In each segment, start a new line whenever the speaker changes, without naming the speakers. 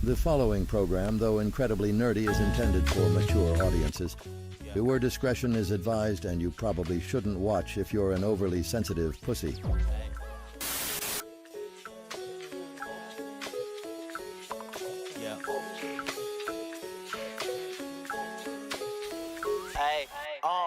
The following program, though incredibly nerdy, is intended for mature audiences. Viewer discretion is advised, and you probably shouldn't watch if you're an overly sensitive pussy.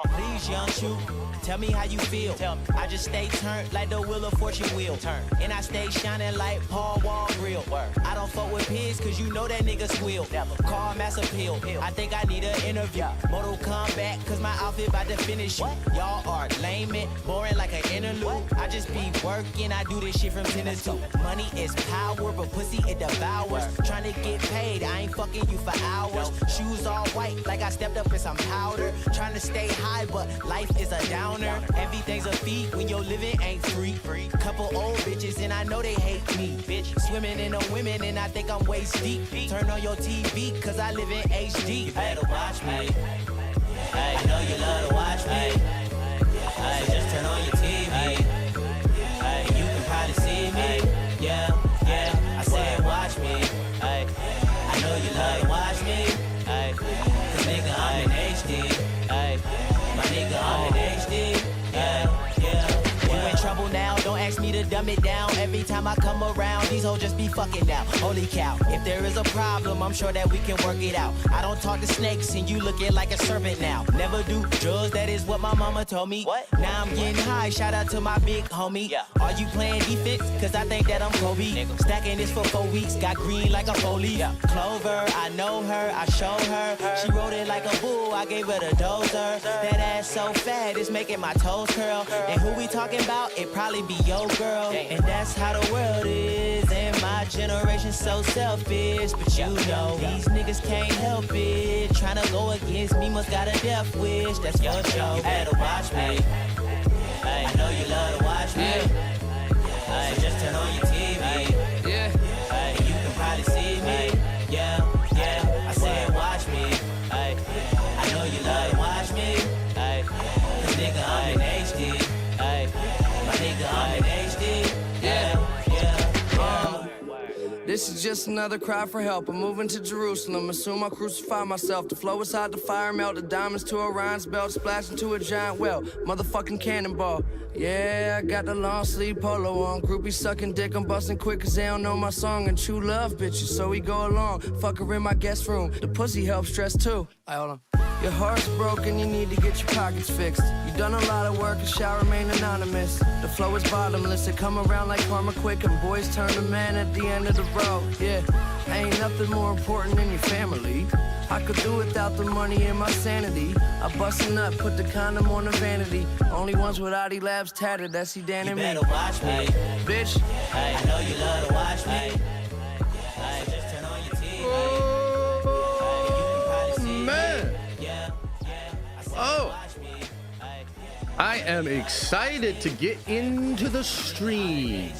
Please, young shoe, tell me how you feel. Tell me. I just stay turned like the wheel of fortune wheel. Turn. And I stay shining like Paul Wall grill. Word. I don't fuck with pigs cause you know that nigga squeal. Never. Call mass appeal. I think I need an interview. Mortal Kombat cause my outfit about to finish you. Y'all are lame and boring like an interlude. I just be working, I do this shit from 10 to 2. Money is power, but pussy it devours. Trying to get paid, I ain't fucking you for hours. Shoes all white like I stepped up in some powder. Trying to stay high, but life is a downer. Everything's a feat when your living ain't free. Couple old bitches and I know they hate me. Bitch, swimming in the women and I think I'm waist deep. Turn on your TV cause I live in HD. You better watch me. I know you love to watch me. Just turn on your TV. You can probably see me. Yeah, I said watch me. I know you love to watch me. Cause nigga I'm in HD. My nigga I'm in HD. You in trouble now, don't ask me to dumb it down. Every time I come around, these hoes just be fucking now. Holy cow, if there is a problem, I'm sure that we can work it out. I don't talk to snakes and you looking like a serpent now. Never do drugs, that is what my mama told me. What? Now I'm getting high, shout out to my big homie. Yeah. Are you playing defense? Cause I think that I'm Kobe. Nigga. Stacking this for 4 weeks, got green like a foley. Yeah. Clover, I know her, I show her. She rode it like a bull, I gave her the dozer. That ass so fat, it's making my toes curl. And who we talking about? It probably be your girl. And that's how the world is. And my generation's so selfish. But you know, these niggas can't help it. Tryna go against me must got a death wish. That's for sure. You better watch me. I know you love to watch me. So just turn on your TV. You can probably see me. I said watch me. I know you love to watch me. Cause nigga I'm in HD. My nigga I'm in HD.
This is just another cry for help. I'm moving to Jerusalem. Assume I'll crucify myself. The flow is hot, the fire melt. The diamonds to Orion's belt. Splash into a giant well. Motherfucking cannonball. Yeah, I got the long sleeve polo on. Groupies sucking dick. I'm busting quick cause they don't know my song. And true love bitches, so we go along. Fuck her in my guest room. The pussy helps stress too. Hold on. Your heart's broken, you need to get your pockets fixed. You done a lot of work and shall remain anonymous. The flow is bottomless, it come around like karma quick. And boys turn to men at the end of the road. Yeah, ain't nothing more important than your family. I could do without the money and my sanity. I bust a nut, put the condom on the vanity. Only ones with ID Labs tatted, that's Sedan and me.
You better watch me.
Bitch,
I know you love to watch me. Just turn on your TV.
Oh, I am excited to get into the stream.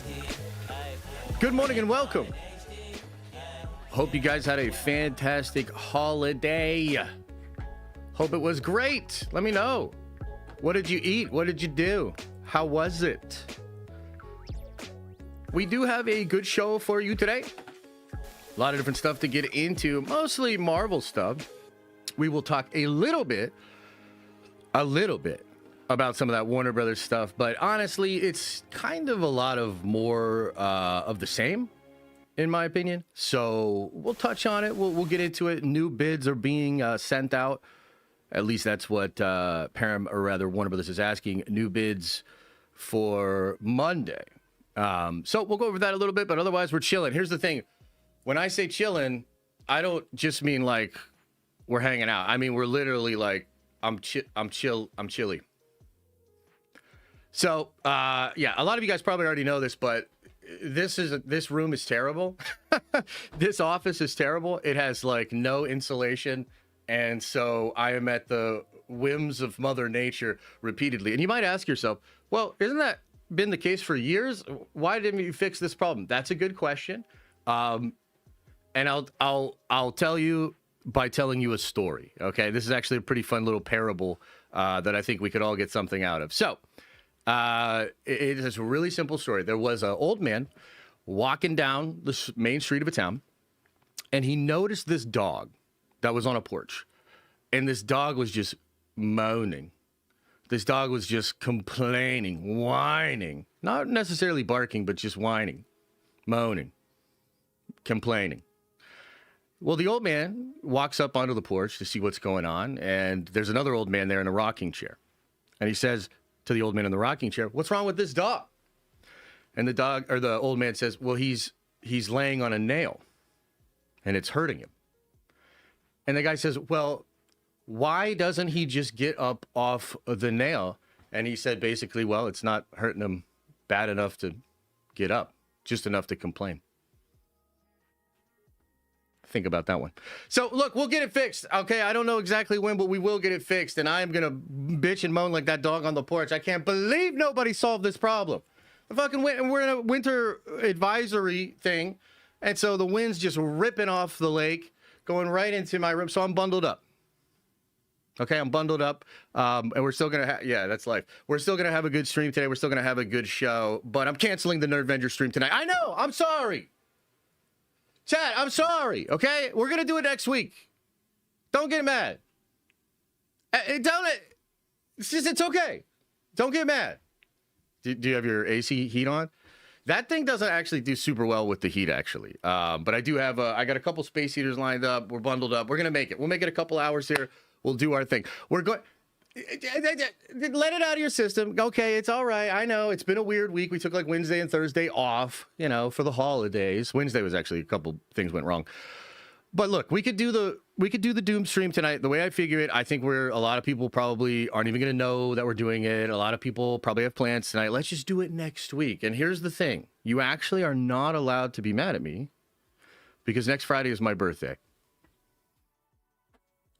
Good morning and welcome. Hope you guys had a fantastic holiday. Hope it was great. Let me know. What did you eat? What did you do? How was it? We do have a good show for you today. A lot of different stuff to get into, mostly Marvel stuff. We will talk a little bit about some of that Warner Brothers stuff, but honestly, it's kind of a lot of more of the same, in my opinion. So we'll touch on it. We'll get into it. New bids are being sent out. At least that's what Warner Brothers is asking. New bids for Monday. So we'll go over that a little bit, but otherwise we're chilling. Here's the thing. When I say chilling, I don't just mean like we're hanging out. I mean, we're literally like, I'm chilly. So, yeah, a lot of you guys probably already know this, but this room is terrible. This office is terrible. It has like no insulation. And so I am at the whims of Mother Nature repeatedly. And you might ask yourself, well, isn't that been the case for years? Why didn't you fix this problem? That's a good question. And I'll tell you by telling you a story. Okay, this is actually a pretty fun little parable that I think we could all get something out of. So it is a really simple story. There was an old man walking down the main street of a town, and he noticed this dog that was on a porch. And this dog was just moaning. This dog was just complaining, whining. Not necessarily barking, but just whining, moaning, complaining. Well, the old man walks up onto the porch to see what's going on, and there's another old man there in a rocking chair. And he says to the old man in the rocking chair, "What's wrong with this dog?" And the old man says, "Well, he's laying on a nail, and it's hurting him." And the guy says, "Well, why doesn't he just get up off of the nail?" And he said basically, "Well, it's not hurting him bad enough to get up, just enough to complain." Think about that one. So look, we'll get it fixed. Okay, I don't know exactly when, but we will get it fixed. And I am gonna bitch and moan like that dog on the porch. I can't believe nobody solved this problem. We're in a winter advisory thing, and so the wind's just ripping off the lake, going right into my room. So I'm bundled up. Okay, I'm bundled up, and we're still gonna yeah, that's life. We're still gonna have a good stream today. We're still gonna have a good show, but I'm canceling the Nerdvenger stream tonight. I know. I'm sorry. Chat, I'm sorry, okay? We're going to do it next week. Don't get mad. It's okay. Don't get mad. Do you have your AC heat on? That thing doesn't actually do super well with the heat, actually. But I do have I got a couple space heaters lined up. We're bundled up. We're going to make it. We'll make it a couple hours here. We'll do our thing. We're going... Let it out of your system. Okay, it's all right. I know it's been a weird week. We took like Wednesday and Thursday off, for the holidays. Wednesday was actually a couple things went wrong. But look, we could do the Doom stream tonight. The way I figure it, I think a lot of people probably aren't even going to know that we're doing it. A lot of people probably have plans tonight. Let's just do it next week. And here's the thing. You actually are not allowed to be mad at me because next Friday is my birthday.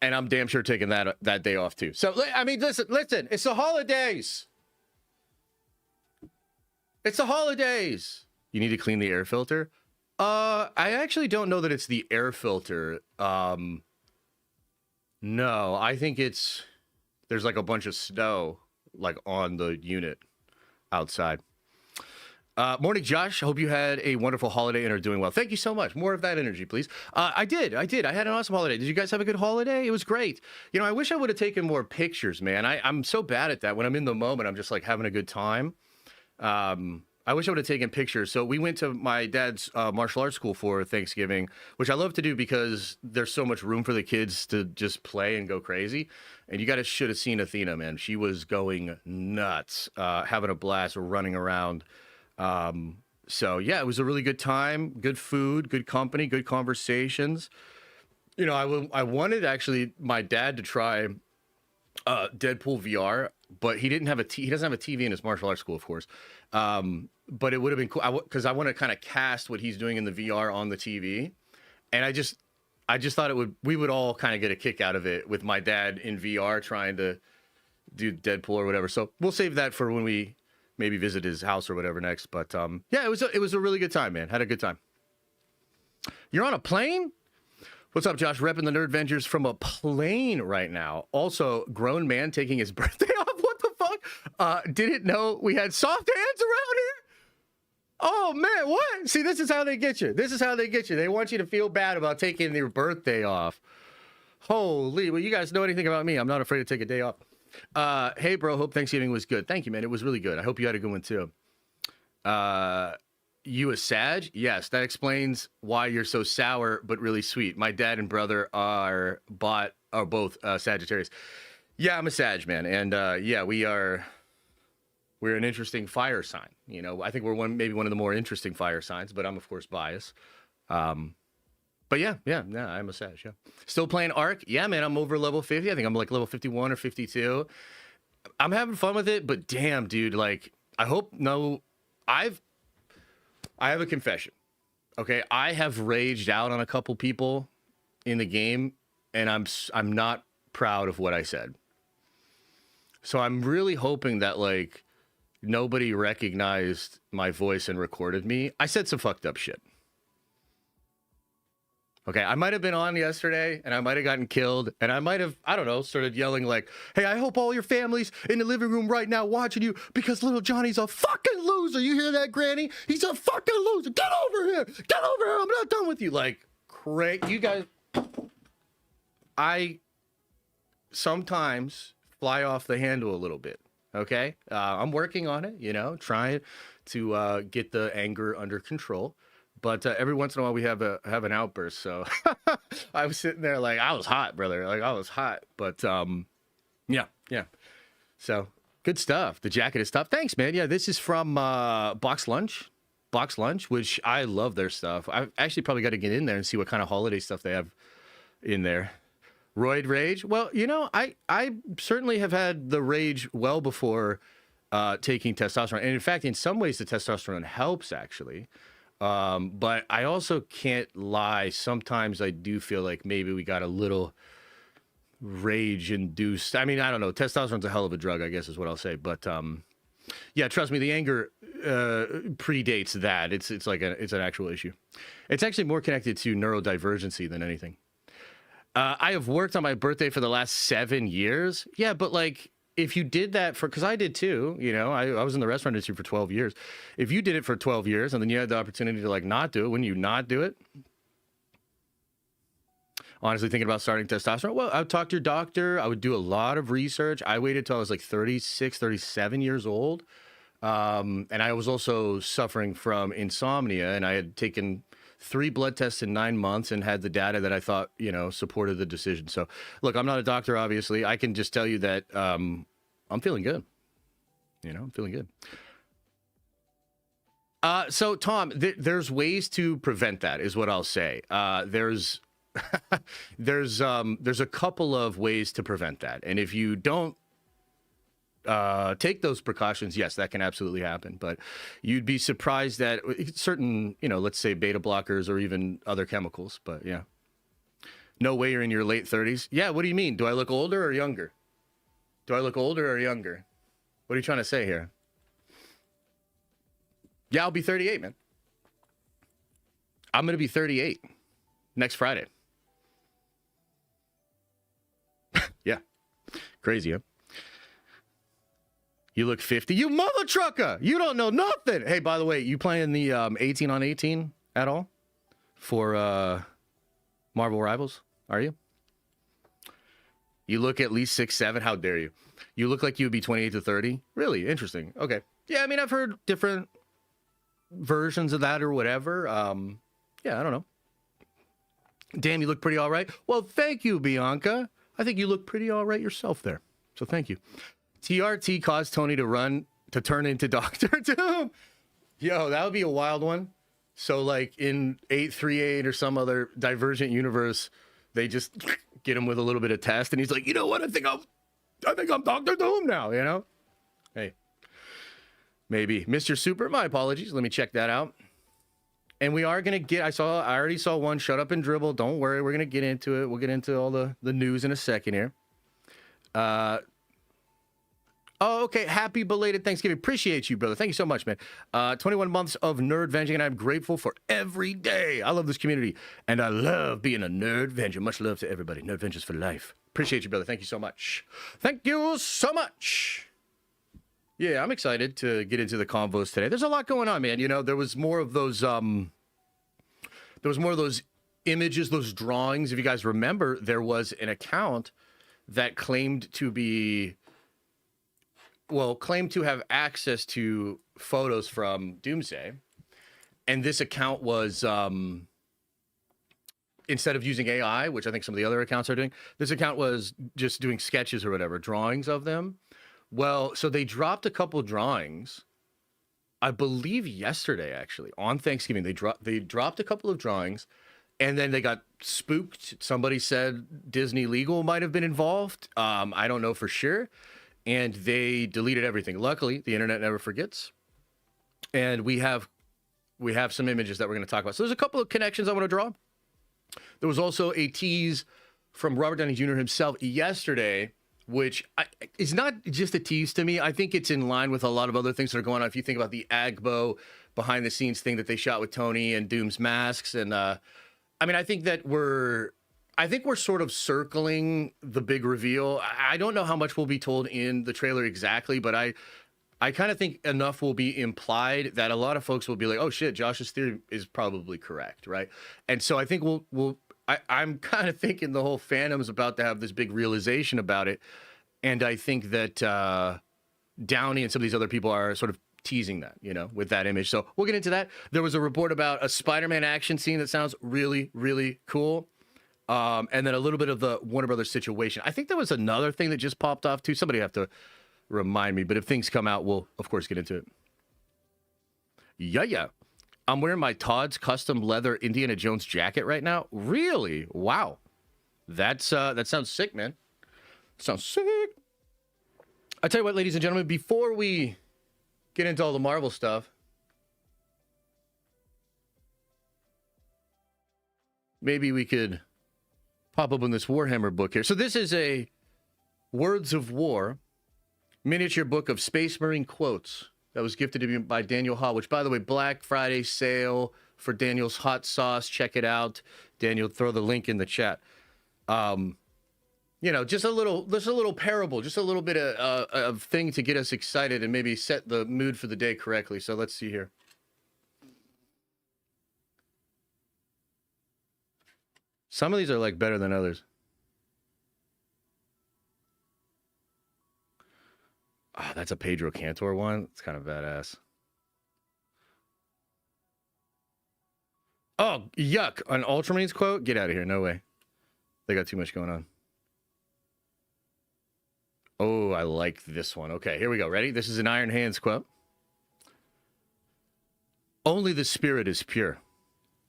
And I'm damn sure taking that day off too. So, I mean, listen, it's the holidays. It's the holidays. You need to clean the air filter. I actually don't know that it's the air filter. No, I think there's like a bunch of snow like on the unit outside. Morning, Josh. Hope you had a wonderful holiday and are doing well. Thank you so much. More of that energy, please. I did. I had an awesome holiday. Did you guys have a good holiday? It was great. I wish I would have taken more pictures, man. I'm so bad at that. When I'm in the moment, I'm just like having a good time. I wish I would have taken pictures. So we went to my dad's martial arts school for Thanksgiving, which I love to do because there's so much room for the kids to just play and go crazy. And you guys should have seen Athena, man. She was going nuts, having a blast, running around. So yeah, it was a really good time, good food, good company, good conversations. I wanted actually my dad to try, Deadpool VR, but he doesn't have a TV in his martial arts school, of course. But it would have been cool because I want to kind of cast what he's doing in the VR on the TV. And I just thought we would all kind of get a kick out of it with my dad in VR trying to do Deadpool or whatever. So we'll save that for when we maybe visit his house or whatever next. But yeah, it was a really good time, man. Had a good time. You're on a plane? What's up, Josh? Repping the Nerdvengers from a plane right now. Also, grown man taking his birthday off. What the fuck? Didn't know we had soft hands around here? Oh, man, what? See, this is how they get you. They want you to feel bad about taking your birthday off. Holy, well, you guys know anything about me. I'm not afraid to take a day off. Hey, bro, hope Thanksgiving was good. Thank you, man. It was really good. I hope you had a good one, too. You a Sag? Yes, that explains why you're so sour but really sweet. My dad and brother are both Sagittarius. Yeah, I'm a Sag, man. And yeah, we're an interesting fire sign. I think we're maybe one of the more interesting fire signs, but I'm of course biased. But yeah, I'm a Sag, yeah. Still playing Ark? Yeah, man, I'm over level 50. I think I'm like level 51 or 52. I'm having fun with it, but damn, dude, like, I have a confession. Okay, I have raged out on a couple people in the game, and I'm not proud of what I said. So I'm really hoping that, like, nobody recognized my voice and recorded me. I said some fucked up shit. Okay, I might have been on yesterday, and I might have gotten killed, and I might have, I don't know, started yelling like, hey, I hope all your family's in the living room right now watching you because little Johnny's a fucking loser. You hear that, Granny? He's a fucking loser. Get over here. I'm not done with you. Like, You guys, I sometimes fly off the handle a little bit. Okay, I'm working on it. You know, trying to get the anger under control. But every once in a while we have an outburst. So I was sitting there like I was hot, brother. Like I was hot. But yeah. So good stuff. The jacket is tough. Thanks, man. Yeah, this is from Box Lunch, which I love their stuff. I actually probably got to get in there and see what kind of holiday stuff they have in there. Roid rage. Well, you know, I certainly have had the rage well before taking testosterone, and in fact, in some ways, the testosterone helps actually. But I also can't lie. Sometimes I do feel like maybe we got a little rage induced. I mean, I don't know. Testosterone's a hell of a drug, I guess is what I'll say. But yeah, trust me, the anger predates that. It's like it's an actual issue. It's actually more connected to neurodivergency than anything. I have worked on my birthday for the last 7 years. Yeah, but like, if you did that because I did too, you know, I was in the restaurant industry for 12 years. If you did it for 12 years and then you had the opportunity to like not do it, wouldn't you not do it? Honestly, thinking about starting testosterone, well, I would talk to your doctor. I would do a lot of research. I waited till I was like 36, 37 years old. And I was also suffering from insomnia, and I had taken 3 blood tests in 9 months and had the data that I thought, you know, supported the decision. So look, I'm not a doctor, obviously. I can just tell you that I'm feeling good. You know, I'm feeling good. So Tom, there's ways to prevent that is what I'll say. There's a couple of ways to prevent that. And if you don't take those precautions, yes, that can absolutely happen. But you'd be surprised that certain, you know, let's say beta blockers or even other chemicals. But yeah, no way you're in your late 30s. Yeah, what do you mean? Do I look older or younger? Do I look older or younger? What are you trying to say here? Yeah, I'll be 38, man. I'm going to be 38 next Friday. Yeah. Crazy, huh? You look 50. You mother trucker! You don't know nothing! Hey, by the way, you playing the 18 on 18 at all? For Marvel Rivals? Are you? You look at least 6'7". How dare you? You look like you would be 28 to 30? Really? Interesting. Okay. Yeah, I mean, I've heard different versions of that or whatever. Yeah, I don't know. Damn, you look pretty all right. Well, thank you, Bianca. I think you look pretty all right yourself there. So thank you. TRT caused Tony to turn into Doctor Doom. Yo, that would be a wild one. So like in 838 or some other divergent universe, they just get him with a little bit of test and he's like, you know what? I think I'm Doctor Doom now, you know? Hey, maybe. Mr. Super, my apologies. Let me check that out. And we are going to get, I already saw one, Shut Up and Dribble. Don't worry, we're going to get into it. We'll get into all the news in a second here. Oh, okay. Happy belated Thanksgiving. Appreciate you, brother. Thank you so much, man. 21 months of nerd venging, and I'm grateful for every day. I love this community, and I love being a nerd venger. Much love to everybody. Nerd vengers for life. Appreciate you, brother. Thank you so much. Thank you so much. Yeah, I'm excited to get into the convos today. There's a lot going on, man. You know, there was more of those images, those drawings. If you guys remember, there was an account that claimed to have access to photos from Doomsday. And this account was, instead of using AI, which I think some of the other accounts are doing, this account was just doing sketches or whatever, drawings of them. Well, so they dropped a couple drawings, I believe yesterday, actually, on Thanksgiving. They dropped a couple of drawings, and then they got spooked. Somebody said Disney Legal might have been involved. I don't know for sure. And they deleted everything. Luckily, the internet never forgets. And we have some images that we're going to talk about. So there's a couple of connections I want to draw. There was also a tease from Robert Downey Jr. himself yesterday, which is not just a tease to me. I think it's in line with a lot of other things that are going on. If you think about the Agbo behind the scenes thing that they shot with Tony and Doom's masks. And I mean, I think we're sort of circling the big reveal. I don't know how much will be told in the trailer exactly, but I kind of think enough will be implied that a lot of folks will be like, oh shit, Josh's theory is probably correct, right? And so I think I'm kind of thinking the whole fandom's about to have this big realization about it. And I think that Downey and some of these other people are sort of teasing that, you know, with that image. So we'll get into that. There was a report about a Spider-Man action scene that sounds really, really cool. And then a little bit of the Warner Brothers situation. I think there was another thing that just popped off too. Somebody have to remind me, but if things come out, we'll of course get into it. Yeah. I'm wearing my Todd's custom leather Indiana Jones jacket right now. Really? Wow. That sounds sick, man. Sounds sick. I tell you what, ladies and gentlemen, before we get into all the Marvel stuff, maybe we could pop open this Warhammer book here. So this is a Words of War miniature book of Space Marine quotes that was gifted to me by Daniel Ha, which, by the way, Black Friday sale for Daniel's hot sauce. Check it out. Daniel, throw the link in the chat. You know, just a little parable, just a little bit of thing to get us excited and maybe set the mood for the day correctly. So let's see here. Some of these are like better than others. Oh, that's a Pedro Cantor one. It's kind of badass. Oh, yuck. An Ultramarines quote? Get out of here. No way. They got too much going on. Oh, I like this one. Okay, here we go. Ready? This is an Iron Hands quote. Only the spirit is pure.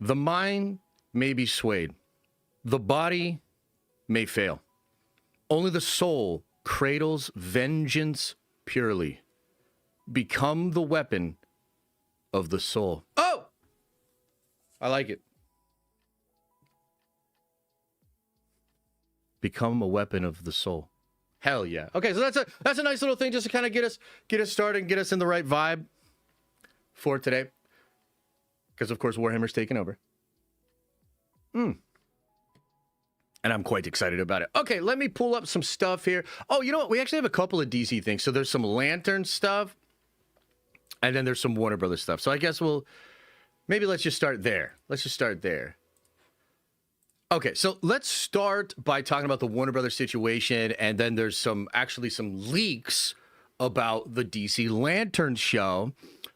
The mind may be swayed. The body may fail. Only the soul cradles vengeance purely. Become the weapon of the soul. Oh! I like it. Become a weapon of the soul. Hell yeah. Okay, so that's a nice little thing just to kind of get us started and get us in the right vibe for today. Because of course Warhammer's taking over. And I'm quite excited about it. Okay, let me pull up some stuff here. Oh, you know what? We actually have a couple of DC things. So there's some Lantern stuff, and then there's some Warner Brothers stuff. So I guess let's just start there. Okay, so let's start by talking about the Warner Brothers situation, and then there's some leaks about the DC Lantern show,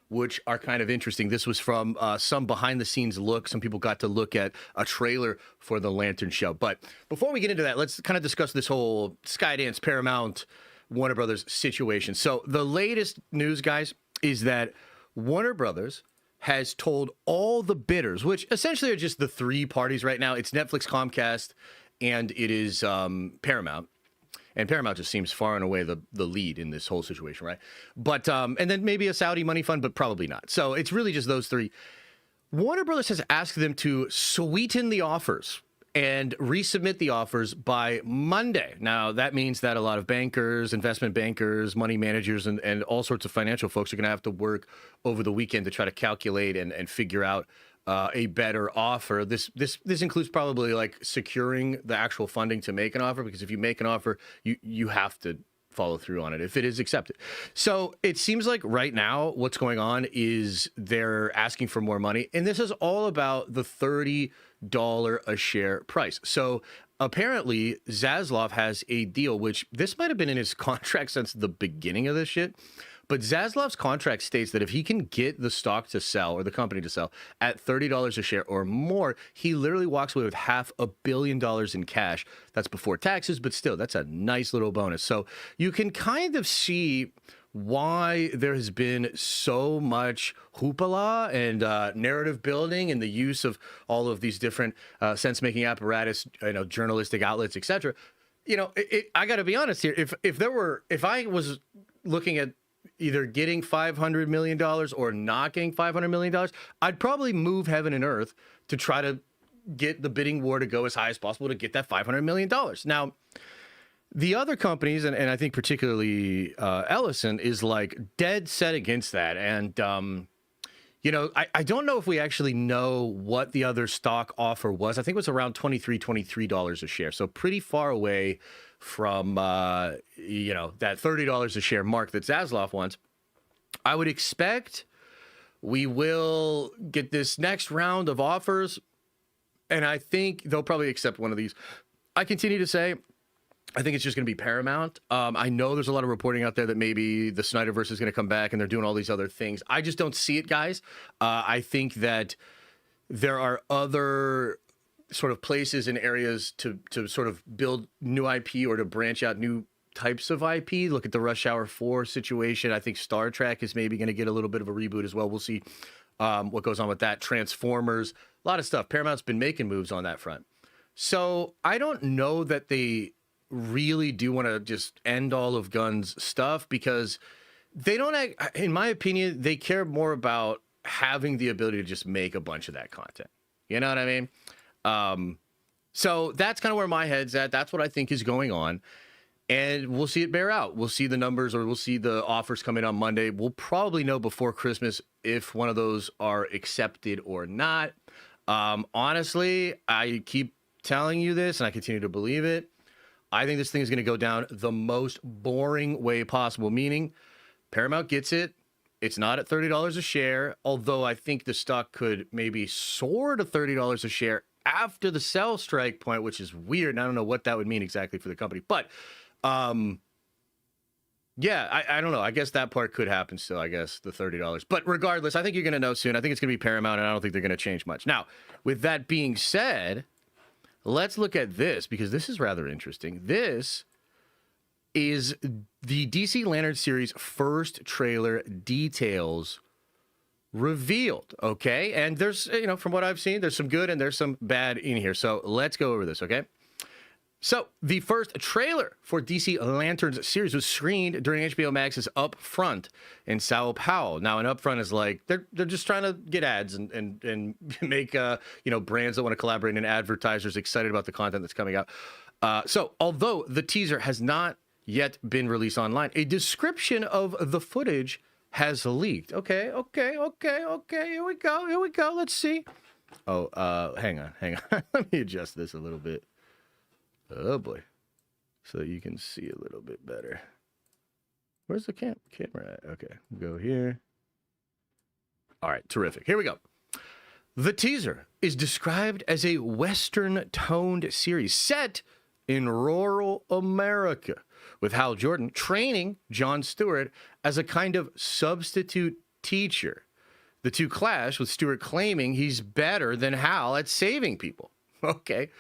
which are kind of interesting. This was from some behind-the-scenes look. Some people got to look at a trailer for the Lantern show. But before we get into that, let's kind of discuss this whole Skydance, Paramount, Warner Brothers situation. So the latest news, guys, is that Warner Brothers has told all the bidders, which essentially are just the three parties right now. It's Netflix, Comcast, and it is Paramount. And Paramount just seems far and away the lead in this whole situation, right? But and then maybe a Saudi money fund, but probably not. So it's really just those three. Warner Brothers has asked them to sweeten the offers and resubmit the offers by Monday. Now, that means that a lot of bankers, investment bankers, money managers, and all sorts of financial folks are going to have to work over the weekend to try to calculate and figure out a better offer. This includes probably like securing the actual funding to make an offer, because if you make an offer, you have to follow through on it if it is accepted. So it seems like right now what's going on is they're asking for more money, and this is all about the $30 a share price. So apparently Zaslav has a deal, which this might have been in his contract since the beginning of this shit. But Zaslav's contract states that if he can get the stock to sell, or the company to sell, at $30 a share or more, he literally walks away with $500 million in cash. That's before taxes, but still, that's a nice little bonus. So you can kind of see why there has been so much hoopla and narrative building and the use of all of these different sense-making apparatus, journalistic outlets, etc. I got to be honest here. If I was looking at either getting $500 million or not getting $500 million, I'd probably move heaven and earth to try to get the bidding war to go as high as possible to get that $500 million. Now, the other companies, and I think particularly Ellison, is like dead set against that. And, I don't know if we actually know what the other stock offer was. I think it was around $23 a share. So pretty far away from, that $30 a share mark that Zaslav wants. I would expect we will get this next round of offers, and I think they'll probably accept one of these. I continue to say, I think it's just going to be Paramount. I know there's a lot of reporting out there that maybe the Snyderverse is going to come back and they're doing all these other things. I just don't see it, guys. I think that there are other sort of places and areas to sort of build new IP or to branch out new types of IP. Look at the Rush Hour 4 situation. I think Star Trek is maybe going to get a little bit of a reboot as well. We'll see what goes on with that. Transformers, a lot of stuff. Paramount's been making moves on that front. So I don't know that they really do want to just end all of Gunn's stuff, because they don't, in my opinion, they care more about having the ability to just make a bunch of that content. You know what I mean? So that's kind of where my head's at. That's what I think is going on. And we'll see it bear out. We'll see the numbers, or we'll see the offers come in on Monday. We'll probably know before Christmas if one of those are accepted or not. Honestly, I keep telling you this, and I continue to believe it. I think this thing is going to go down the most boring way possible, meaning Paramount gets it. It's not at $30 a share, although I think the stock could maybe soar to $30 a share after the sell strike point, which is weird. And I don't know what that would mean exactly for the company. But, yeah, I don't know. I guess that part could happen still, I guess, the $30. But regardless, I think you're going to know soon. I think it's going to be Paramount, and I don't think they're going to change much. Now, with that being said, let's look at this, because this is rather interesting. This is the DC Lantern series first trailer details revealed, okay? And there's, you know, from what I've seen, there's some good and there's some bad in here. So let's go over this, okay? So the first trailer for DC Lantern's series was screened during HBO Max's Upfront in Sao Paulo. Now, an Upfront is like, they're just trying to get ads and make, you know, brands that want to collaborate and advertisers excited about the content that's coming out. So although the teaser has not yet been released online, a description of the footage has leaked. Okay. Here we go. Let's see. Oh, hang on. Let me adjust this a little bit. Oh boy, so you can see a little bit better. Where's the camera at? Okay, go here. All right, terrific. Here we go. The teaser is described as a Western-toned series set in rural America, with Hal Jordan training Jon Stewart as a kind of substitute teacher. The two clash, with Stewart claiming he's better than Hal at saving people. Okay.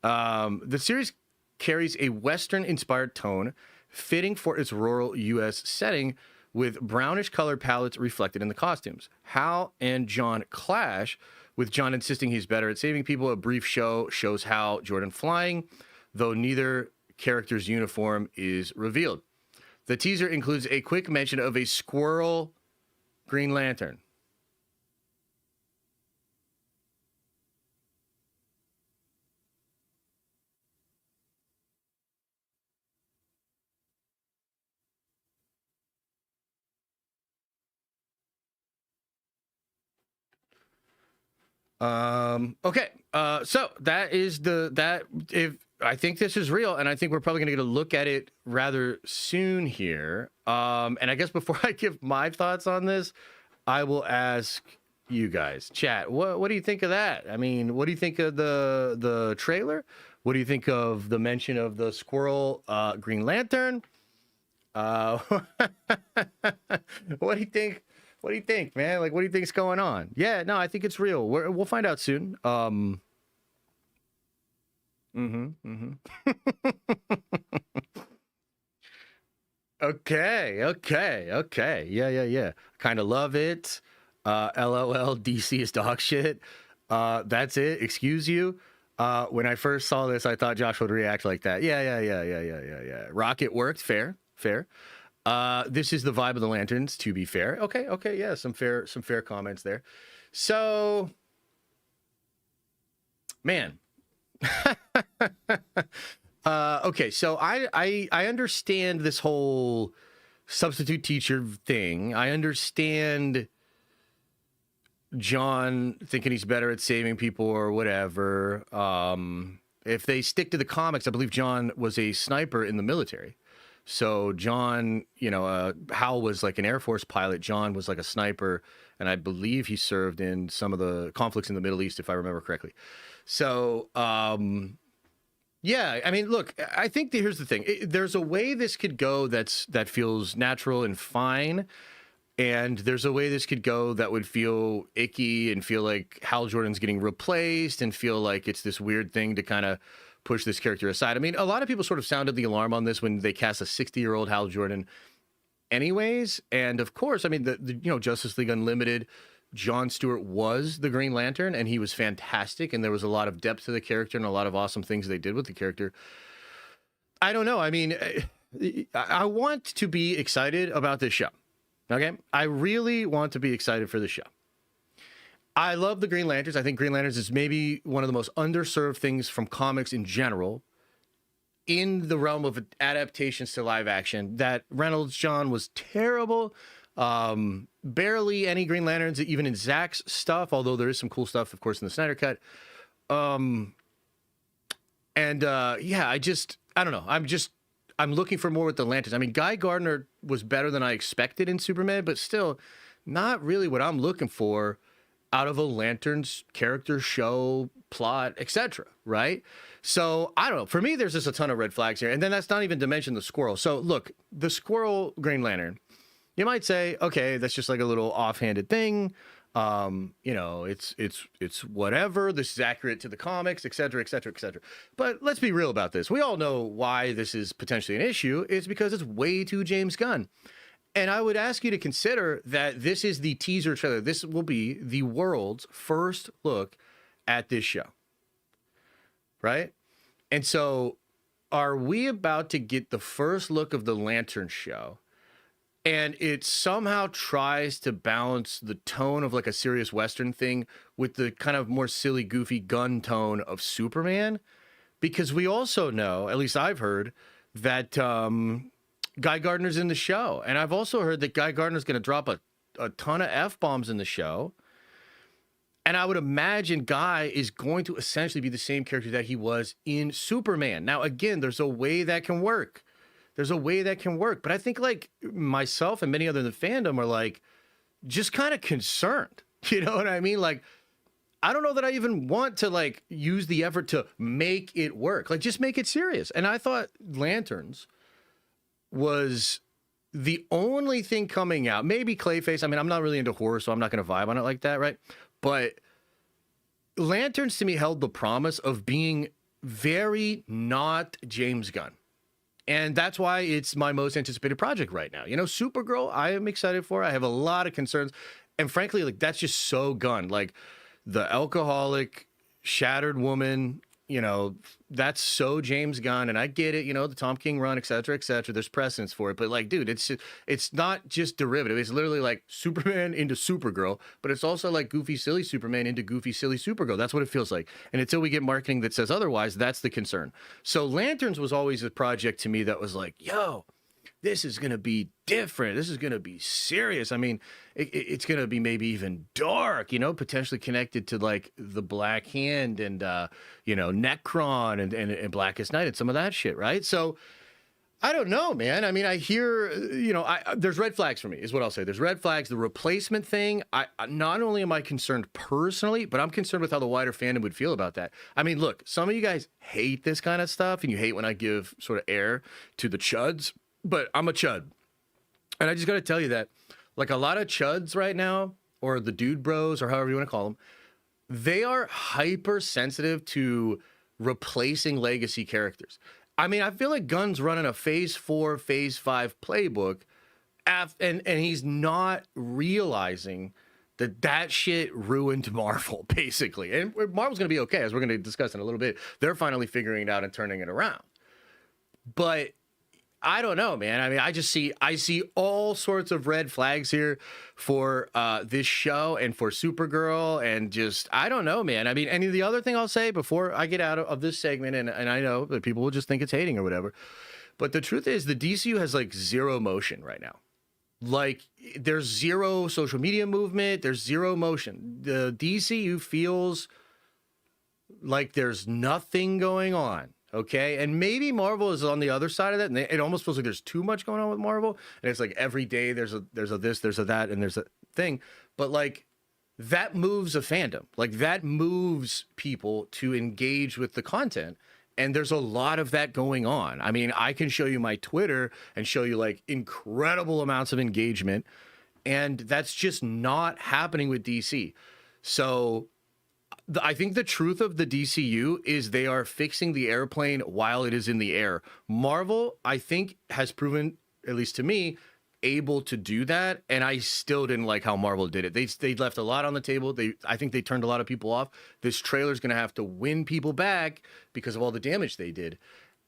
The series carries a Western-inspired tone, fitting for its rural U.S. setting, with brownish color palettes reflected in the costumes. Hal and Jon clash, with Jon insisting he's better at saving people. A brief show shows Hal Jordan flying, though neither character's uniform is revealed. The teaser includes a quick mention of a squirrel Green Lantern. Okay. So that is if I think this is real, and I think we're probably going to get a look at it rather soon here. And I guess before I give my thoughts on this, I will ask you guys, chat, what do you think of that? I mean, what do you think of the trailer? What do you think of the mention of the squirrel, Green Lantern? What do you think? What do you think, man? Like, what do you think's going on? Yeah, no, I think it's real. We'll find out soon. Okay. Yeah. Kind of love it. LOL, DC is dog shit. That's it. Excuse you. When I first saw this, I thought Josh would react like that. Yeah. Rocket worked. Fair. This is the vibe of the Lanterns, to be fair. Okay, yeah, some fair comments there. So, man. Okay, so I understand this whole substitute teacher thing. I understand Jon thinking he's better at saving people or whatever. If they stick to the comics, I believe Jon was a sniper in the military. So John, Hal was like an Air Force pilot. John was like a sniper, and I believe he served in some of the conflicts in the Middle East, if I remember correctly. So, yeah, I mean, look, I think here's the thing. There's a way this could go that feels natural and fine, and there's a way this could go that would feel icky and feel like Hal Jordan's getting replaced and feel like it's this weird thing to kind of push this character aside. I mean, a lot of people sort of sounded the alarm on this when they cast a 60-year-old Hal Jordan anyways. And of course, I mean, the Justice League Unlimited, Jon Stewart was the Green Lantern, and he was fantastic, and there was a lot of depth to the character and a lot of awesome things they did with the character. I don't know. I mean, I want to be excited about this show. Okay? I really want to be excited for the show. I love the Green Lanterns. I think Green Lanterns is maybe one of the most underserved things from comics in general in the realm of adaptations to live action. That Reynolds John was terrible. Barely any Green Lanterns, even in Zack's stuff, although there is some cool stuff, of course, in the Snyder Cut. Yeah, I don't know. I'm looking for more with the Lanterns. I mean, Guy Gardner was better than I expected in Superman, but still not really what I'm looking for out of a Lanterns character, show, plot, etc. Right? So I don't know. For me, there's just a ton of red flags here. And then that's not even to mention the Squirrel. So look, the Squirrel Green Lantern, you might say, okay, that's just like a little offhanded thing. It's whatever. This is accurate to the comics, etc., etc., etc. But let's be real about this. We all know why this is potentially an issue. It's because it's way too James Gunn. And I would ask you to consider that this is the teaser trailer. This will be the world's first look at this show. Right? And so are we about to get the first look of the Lantern show? And it somehow tries to balance the tone of like a serious Western thing with the kind of more silly, goofy gun tone of Superman. Because we also know, at least I've heard, that Guy Gardner's in the show. And I've also heard that Guy Gardner's going to drop a ton of F-bombs in the show. And I would imagine Guy is going to essentially be the same character that he was in Superman. Now, again, there's a way that can work. But I think like myself and many others in the fandom are like just kind of concerned. You know what I mean? Like, I don't know that I even want to like use the effort to make it work. Like, just make it serious. And I thought Lanterns was the only thing coming out. Maybe Clayface. I mean, I'm not really into horror, so I'm not going to vibe on it like that, right? But Lanterns to me held the promise of being very not James Gunn. And that's why it's my most anticipated project right now. Supergirl, I am excited for. I have a lot of concerns. And frankly, like, that's just so Gunn. Like, the alcoholic, shattered woman, that's so James Gunn. And I get it, the Tom King run, et cetera, et cetera. There's precedence for it. But, like, dude, it's not just derivative. It's literally like Superman into Supergirl. But it's also like goofy, silly Superman into goofy, silly Supergirl. That's what it feels like. And until we get marketing that says otherwise, that's the concern. So Lanterns was always a project to me that was like, yo, this is going to be different. This is going to be serious. I mean, it's going to be maybe even dark, potentially connected to like the Black Hand and, Necron and Blackest Night and some of that shit, right? So I don't know, man. I mean, I hear, there's red flags for me is what I'll say. There's red flags. The replacement thing, not only am I concerned personally, but I'm concerned with how the wider fandom would feel about that. I mean, look, some of you guys hate this kind of stuff and you hate when I give sort of air to the chuds. But I'm a chud. And I just got to tell you that, like, a lot of chuds right now, or the dude bros, or however you want to call them, they are hypersensitive to replacing legacy characters. I mean, I feel like Gunn's running a Phase 4, Phase 5 playbook, and he's not realizing that shit ruined Marvel, basically. And Marvel's going to be okay, as we're going to discuss in a little bit. They're finally figuring it out and turning it around. But I don't know, man. I mean, I see all sorts of red flags here for this show and for Supergirl, and just, I don't know, man. I mean, and the other thing I'll say before I get out of this segment, and I know that people will just think it's hating or whatever, but the truth is the DCU has like zero motion right now. Like, there's zero social media movement. There's zero motion. The DCU feels like there's nothing going on. Okay, and maybe Marvel is on the other side of that, and it almost feels like there's too much going on with Marvel, and it's like every day there's a this, there's a that, and there's a thing. But like that moves a fandom, like that moves people to engage with the content, and there's a lot of that going on. I mean, I can show you my Twitter and show you like incredible amounts of engagement, and that's just not happening with DC. So I think the truth of the DCU is they are fixing the airplane while it is in the air. Marvel, I think, has proven, at least to me, able to do that, and I still didn't like how Marvel did it. They left a lot on the table. I think they turned a lot of people off. This trailer's going to have to win people back because of all the damage they did.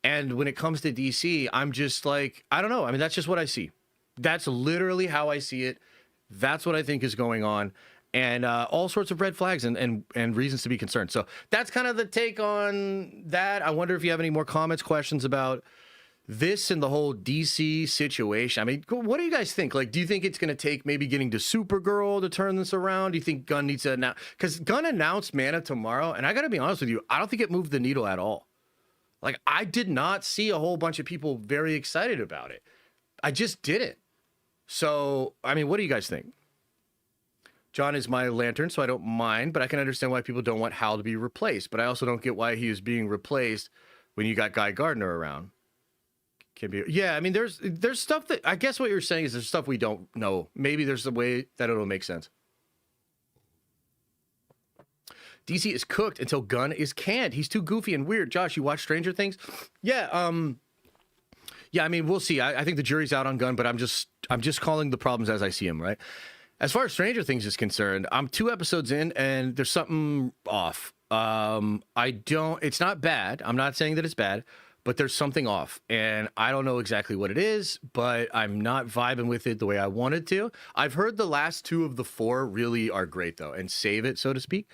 And when it comes to DC, I'm just like, I don't know. I mean, that's just what I see. That's literally how I see it. That's what I think is going on. And all sorts of red flags and reasons to be concerned. So that's kind of the take on that. I wonder if you have any more comments, questions about this and the whole DC situation. I mean, what do you guys think? Like, do you think it's going to take maybe getting to Supergirl to turn this around? Do you think Gunn needs to announce? Because Gunn announced Man of Tomorrow, and I got to be honest with you, I don't think it moved the needle at all. Like, I did not see a whole bunch of people very excited about it. I just didn't. So, I mean, what do you guys think? John is my Lantern, so I don't mind, but I can understand why people don't want Hal to be replaced. But I also don't get why he is being replaced when you got Guy Gardner around. Can be, yeah. I mean, there's stuff that I guess what you're saying is there's stuff we don't know. Maybe there's a way that it'll make sense. DC is cooked until Gunn is canned. He's too goofy and weird. Josh, you watch Stranger Things? Yeah. Yeah. I mean, we'll see. I think the jury's out on Gunn, but I'm just calling the problems as I see them, right? As far as Stranger Things is concerned, I'm 2 episodes in and there's something off. It's not bad. I'm not saying that it's bad, but there's something off. And I don't know exactly what it is, but I'm not vibing with it the way I wanted to. I've heard the last 2 of the 4 really are great though, and save it, so to speak.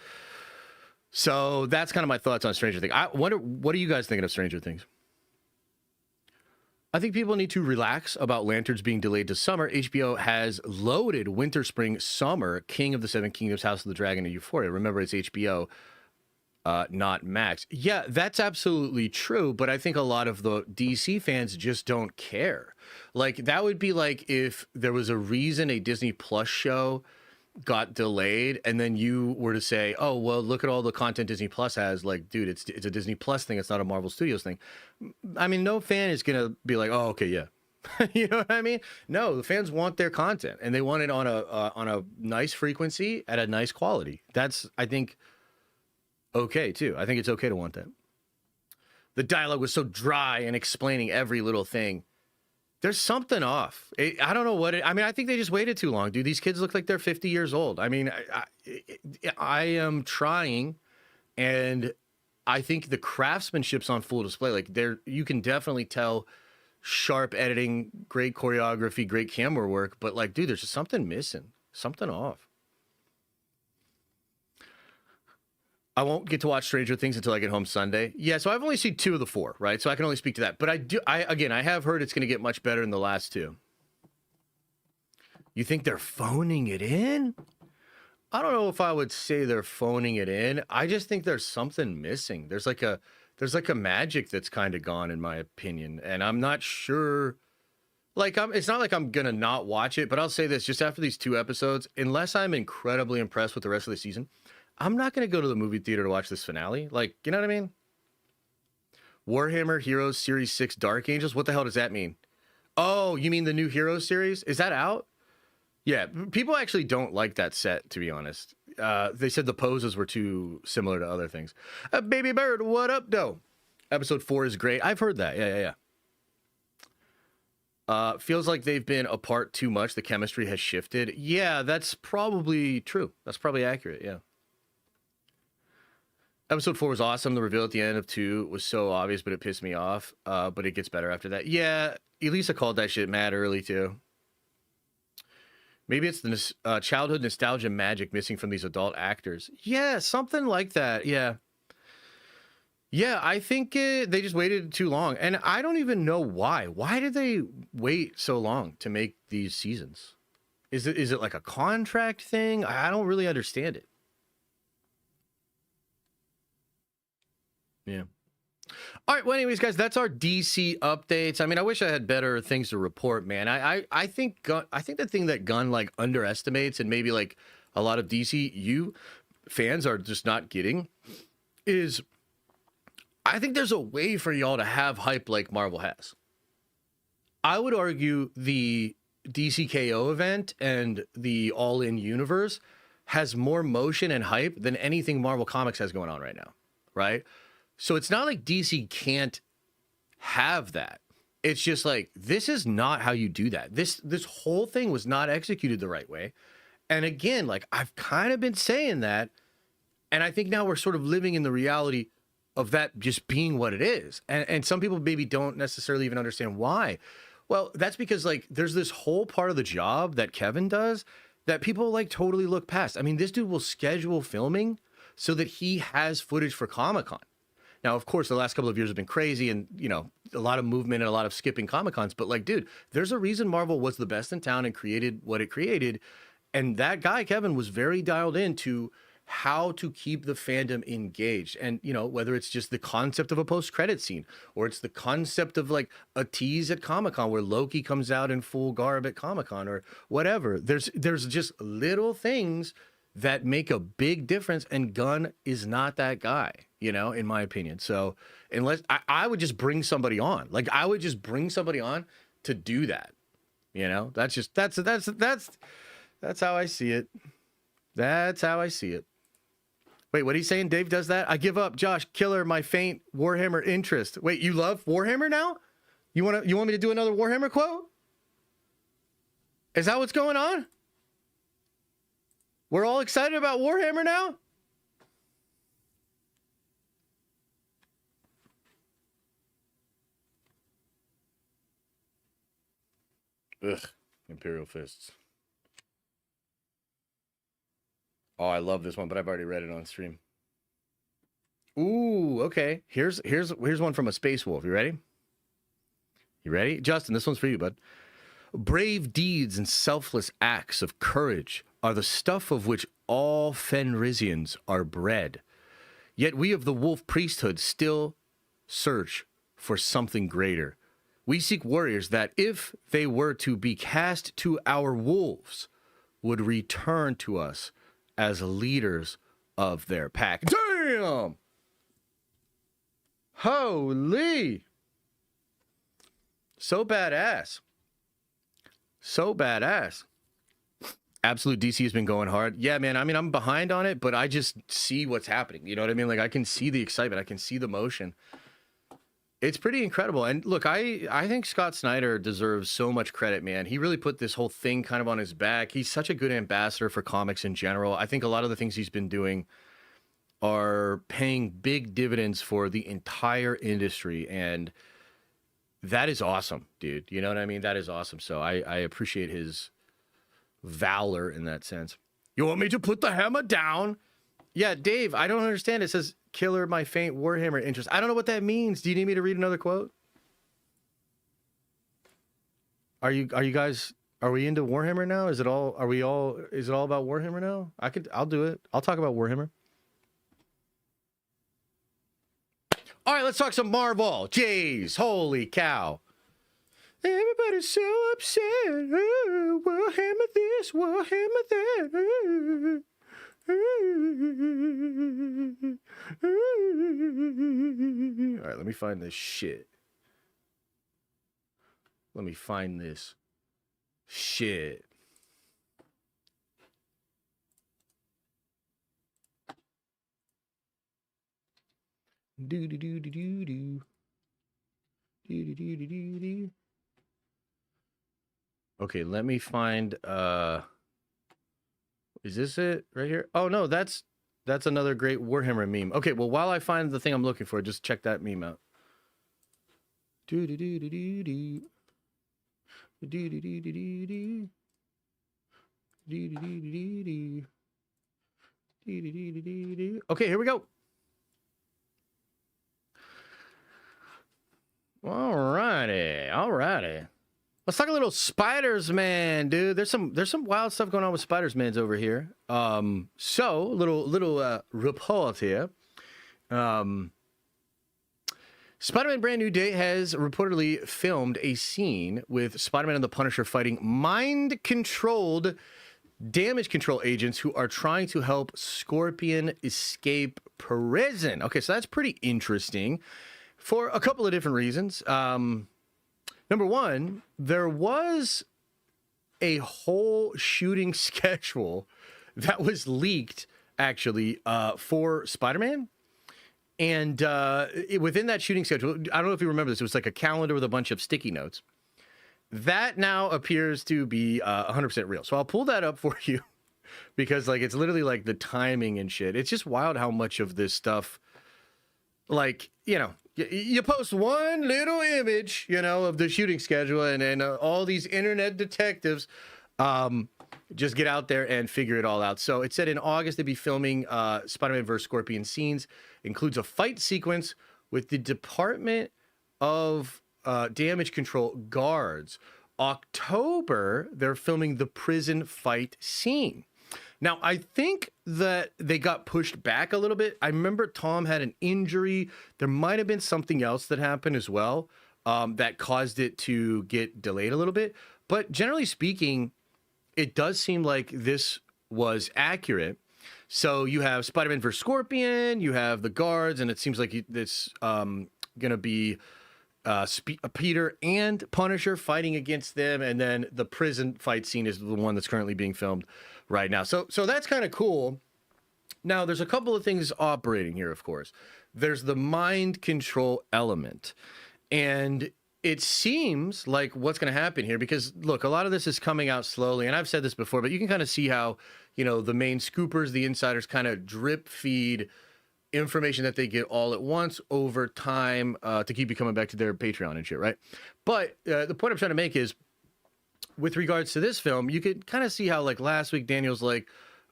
So that's kind of my thoughts on Stranger Things. I wonder, what are you guys thinking of Stranger Things? I think people need to relax about Lanterns being delayed to summer. HBO has loaded winter, spring, summer, King of the Seven Kingdoms, House of the Dragon, and Euphoria. Remember, it's HBO, not Max. Yeah, that's absolutely true, but I think a lot of the DC fans just don't care. Like, that would be like if there was a reason a Disney Plus show got delayed and then you were to say, oh, well, look at all the content Disney Plus has. Like, dude, it's a Disney Plus thing. It's not a Marvel Studios thing. I mean, no fan is going to be like, oh, okay, yeah. You know what I mean? No, the fans want their content and they want it on a nice frequency at a nice quality. That's, I think, okay too. I think it's okay to want that. The dialogue was so dry and explaining every little thing. There's something off. I don't know what I mean, I think they just waited too long, dude. These kids look like they're 50 years old. I mean, I am trying, and I think the craftsmanship's on full display. Like, you can definitely tell sharp editing, great choreography, great camera work, but like, dude, there's just something missing, something off. I won't get to watch Stranger Things until I get home Sunday. Yeah, so I've only seen 2 of the 4, right? So I can only speak to that. But I have heard it's going to get much better in the last 2. You think they're phoning it in? I don't know if I would say they're phoning it in. I just think there's something missing. There's like a magic that's kind of gone, in my opinion. And I'm not sure. Like, it's not like I'm going to not watch it, but I'll say this, just after these 2 episodes, unless I'm incredibly impressed with the rest of the season, I'm not going to go to the movie theater to watch this finale. Like, you know what I mean? Warhammer Heroes Series 6 Dark Angels? What the hell does that mean? Oh, you mean the new Heroes series? Is that out? Yeah, people actually don't like that set, to be honest. They said the poses were too similar to other things. Baby Bird, what up, though? Episode 4 is great. I've heard that. Yeah. Feels like they've been apart too much. The chemistry has shifted. Yeah, that's probably true. That's probably accurate, yeah. Episode 4 was awesome. The reveal at the end of 2 was so obvious, but it pissed me off. But it gets better after that. Yeah, Elisa called that shit mad early, too. Maybe it's the childhood nostalgia magic missing from these adult actors. Yeah, something like that. Yeah. Yeah, I think they just waited too long. And I don't even know why. Why did they wait so long to make these seasons? Is it like a contract thing? I don't really understand it. Yeah. All right. Well, anyways, guys, that's our DC updates. I mean, I wish I had better things to report, man. I think the thing that Gunn like underestimates, and maybe like a lot of DCU fans are just not getting, is I think there's a way for y'all to have hype like Marvel has. I would argue the DCKO event and the All In universe has more motion and hype than anything Marvel Comics has going on right now, right? So it's not like DC can't have that. It's just like, this is not how you do that. This whole thing was not executed the right way. And again, like I've kind of been saying that, and I think now we're sort of living in the reality of that just being what it is. And some people maybe don't necessarily even understand why. Well, that's because like there's this whole part of the job that Kevin does that people like totally look past. I mean, this dude will schedule filming so that he has footage for Comic-Con. Now, of course, the last couple of years have been crazy and, you know, a lot of movement and a lot of skipping Comic-Cons. But like, dude, there's a reason Marvel was the best in town and created what it created. And that guy, Kevin, was very dialed into how to keep the fandom engaged. And, you know, whether it's just the concept of a post-credit scene or it's the concept of like a tease at Comic-Con where Loki comes out in full garb at Comic-Con or whatever. There's just little things that make a big difference. And Gunn is not that guy, you know, in my opinion. So unless I would just bring somebody on, like I would just bring somebody on to do that. You know, that's how I see it. That's how I see it. Wait, what are you saying? Dave does that? I give up. Josh, killer, my faint Warhammer interest. Wait, you love Warhammer now? You want me to do another Warhammer quote? Is that what's going on? We're all excited about Warhammer now? Ugh, Imperial Fists. Oh, I love this one, but I've already read it on stream. Ooh, okay. Here's one from a Space Wolf. You ready? You ready? Justin, this one's for you, bud. Brave deeds and selfless acts of courage are the stuff of which all Fenrisians are bred. Yet we of the wolf priesthood still search for something greater. We seek warriors that, if they were to be cast to our wolves, would return to us as leaders of their pack. Damn! Holy! So badass. So badass. Absolute DC has been going hard. Yeah, man, I mean, I'm behind on it, but I just see what's happening. You know what I mean? Like, I can see the excitement. I can see the motion. It's pretty incredible. And look, I think Scott Snyder deserves so much credit, man. He really put this whole thing kind of on his back. He's such a good ambassador for comics in general. I think a lot of the things he's been doing are paying big dividends for the entire industry. And that is awesome, dude. You know what I mean? That is awesome. So I appreciate his valor in that sense. You want me to put the hammer down? Yeah, Dave, I don't understand. It says, killer, my faint Warhammer interest. I don't know what that means. Do you need me to read another quote? Are we into Warhammer now? Is it all about Warhammer now? I'll do it. I'll talk about Warhammer. All right, let's talk some Marvel. Jeez, holy cow. Everybody's so upset. Oh, Warhammer this, Warhammer that. All right, let me find this shit. Let me find this shit. Do do do do do do. Do do do do do do. Okay, let me find is this it right here? Oh no, that's another great Warhammer meme. Okay, well while I find the thing I'm looking for, just check that meme out. Do do do do do do. Do do do do do do. Do do do do do. Do do do do do. Okay, here we go. Alrighty. Let's talk a little Spiders-Man, dude. There's some wild stuff going on with Spiders-Man's over here. So little report here. Spider-Man Brand New Day has reportedly filmed a scene with Spider-Man and the Punisher fighting mind-controlled damage control agents who are trying to help Scorpion escape prison. Okay, so that's pretty interesting for a couple of different reasons. Number one, there was a whole shooting schedule that was leaked, actually, for Spider-Man. And within that shooting schedule, I don't know if you remember this, it was like a calendar with a bunch of sticky notes. That now appears to be 100% real. So I'll pull that up for you because like it's literally like the timing and shit. It's just wild how much of this stuff, like, you know, you post one little image, you know, of the shooting schedule and all these internet detectives just get out there and figure it all out. So it said in August they'd be filming Spider-Man vs. Scorpion scenes. Includes a fight sequence with the Department of Damage Control guards. October, they're filming the prison fight scene. Now, I think that they got pushed back a little bit. I remember Tom had an injury. There might have been something else that happened as well that caused it to get delayed a little bit. But generally speaking, it does seem like this was accurate. So you have Spider-Man vs. Scorpion, you have the guards, and it seems like it's going to be Peter and Punisher fighting against them, and then the prison fight scene is the one that's currently being filmed right now. So that's kind of cool. Now, there's a couple of things operating here, of course. There's the mind control element, and it seems like what's going to happen here, because look, a lot of this is coming out slowly, and I've said this before, but you can kind of see how, you know, the main scoopers, the insiders kind of drip feed information that they get all at once over time to keep you coming back to their Patreon and shit, right? But the point I'm trying to make is, with regards to this film, you could kind of see how, like, last week Daniel's like,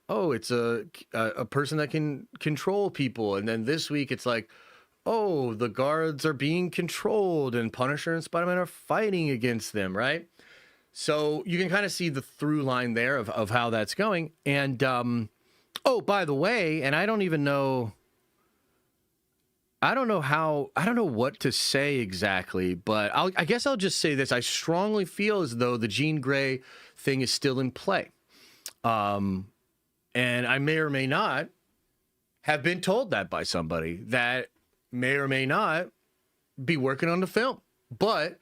oh, it's a person that can control people, and then this week it's like, oh, the guards are being controlled and Punisher and Spider-Man are fighting against them, right? So you can kind of see the through line there of how that's going. And, oh, by the way, and I don't know what to say exactly, but I guess I'll just say this. I strongly feel as though the Jean Grey thing is still in play. And I may or may not have been told that by somebody that may or may not be working on the film. But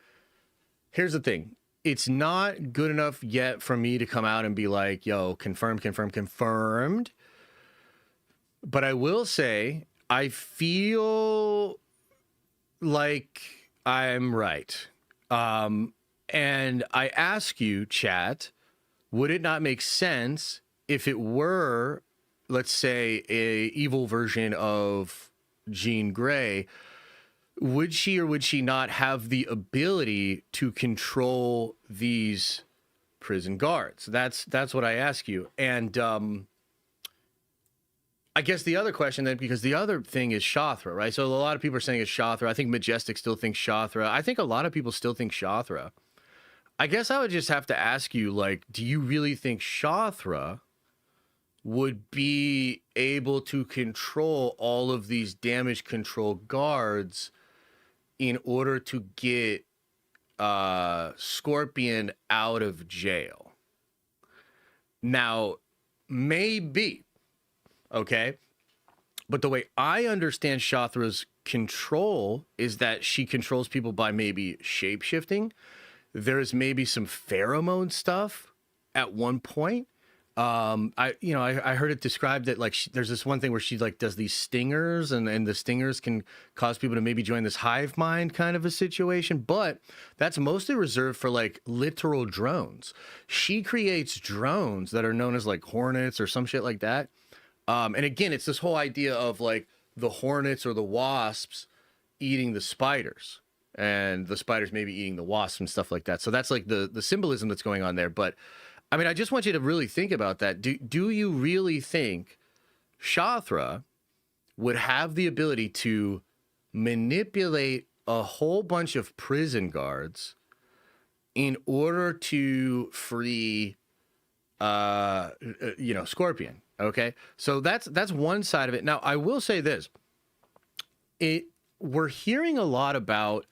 here's the thing. It's not good enough yet for me to come out and be like, yo, confirmed. But I will say, I feel like I'm right. And I ask you, chat, would it not make sense if it were, let's say, a evil version of Jean Grey? Would she or would she not have the ability to control these prison guards? That's what I ask you. And I guess the other question then, because the other thing is Shathra, right? So a lot of people are saying it's Shathra. I think Majestic still thinks Shathra. I think a lot of people still think Shathra. I guess I would just have to ask you, like, do you really think Shathra would be able to control all of these damage control guards in order to get Scorpion out of jail? Now, maybe, okay? But the way I understand Shathra's control is that she controls people by maybe shape-shifting. There's maybe some pheromone stuff at one point. I heard it described that, like, there's this one thing where she, like, does these stingers, and the stingers can cause people to maybe join this hive mind kind of a situation, but that's mostly reserved for, like, literal drones. She creates drones that are known as, like, hornets or some shit like that. And again, it's this whole idea of, like, the hornets or the wasps eating the spiders, and the spiders maybe eating the wasps and stuff like that. So that's, like, the symbolism that's going on there. But I mean, I just want you to really think about that. Do you really think Shathra would have the ability to manipulate a whole bunch of prison guards in order to free, Scorpion? Okay, so that's one side of it. Now, I will say this: we're hearing a lot about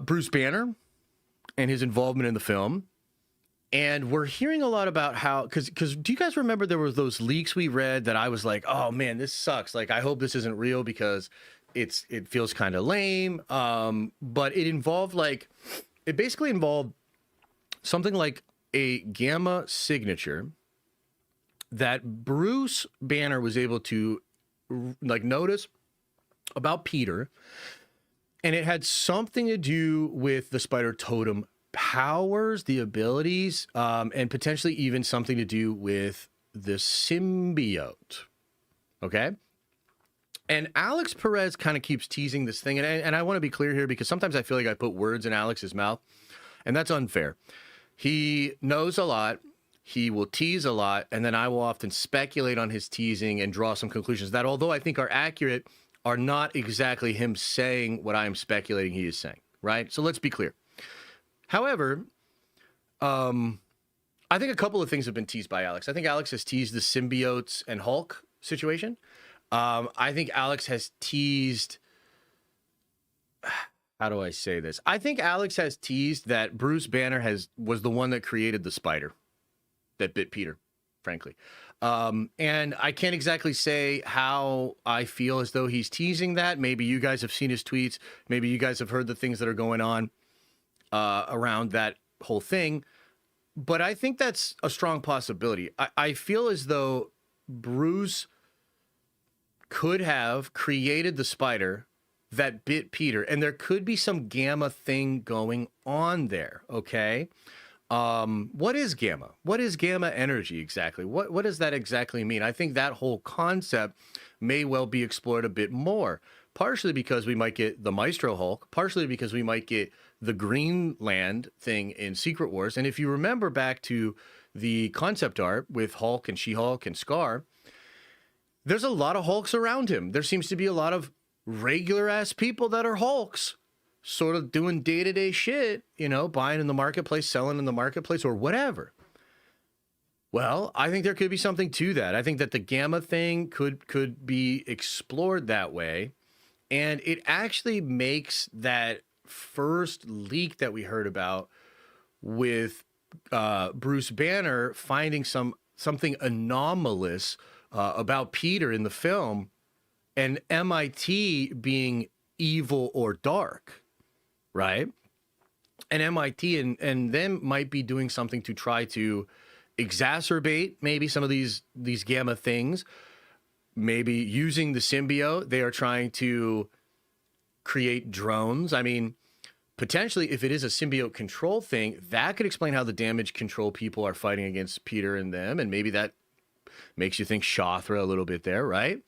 Bruce Banner and his involvement in the film. And we're hearing a lot about how, because do you guys remember there were those leaks we read that I was like, oh man, this sucks. Like, I hope this isn't real because it feels kind of lame. But it basically involved something like a gamma signature that Bruce Banner was able to like notice about Peter. And it had something to do with the spider totem powers, the abilities, and potentially even something to do with the symbiote. Okay? And Alex Perez kind of keeps teasing this thing. And I want to be clear here because sometimes I feel like I put words in Alex's mouth, and that's unfair. He knows a lot. He will tease a lot, and then I will often speculate on his teasing and draw some conclusions that, although I think are accurate, are not exactly him saying what I am speculating he is saying, right? So let's be clear. However, I think a couple of things have been teased by Alex. I think Alex has teased the symbiotes and Hulk situation. I think Alex has teased... How do I say this? I think Alex has teased that Bruce Banner was the one that created the spider that bit Peter, frankly. And I can't exactly say how I feel as though he's teasing that. Maybe you guys have seen his tweets. Maybe you guys have heard the things that are going on around that whole thing. But I think that's a strong possibility. I feel as though Bruce could have created the spider that bit Peter, and there could be some gamma thing going on there, okay? What is gamma? What is gamma energy exactly? What does that exactly mean? I think that whole concept may well be explored a bit more, partially because we might get the Maestro Hulk, partially because we might get the Greenland thing in Secret Wars. And if you remember back to the concept art with Hulk and She-Hulk and Scar, there's a lot of Hulks around him. There seems to be a lot of regular ass people that are Hulks, sort of doing day-to-day shit, you know, buying in the marketplace, selling in the marketplace, or whatever. Well, I think there could be something to that. I think that the gamma thing could be explored that way. And it actually makes that first leak that we heard about with Bruce Banner finding something anomalous about Peter in the film, and MIT being evil or dark, right? And MIT and them might be doing something to try to exacerbate maybe some of these gamma things. Maybe using the symbiote, they are trying to create drones. I mean, potentially, if it is a symbiote control thing, that could explain how the damage control people are fighting against Peter and them, and maybe that makes you think Shothra a little bit there, right?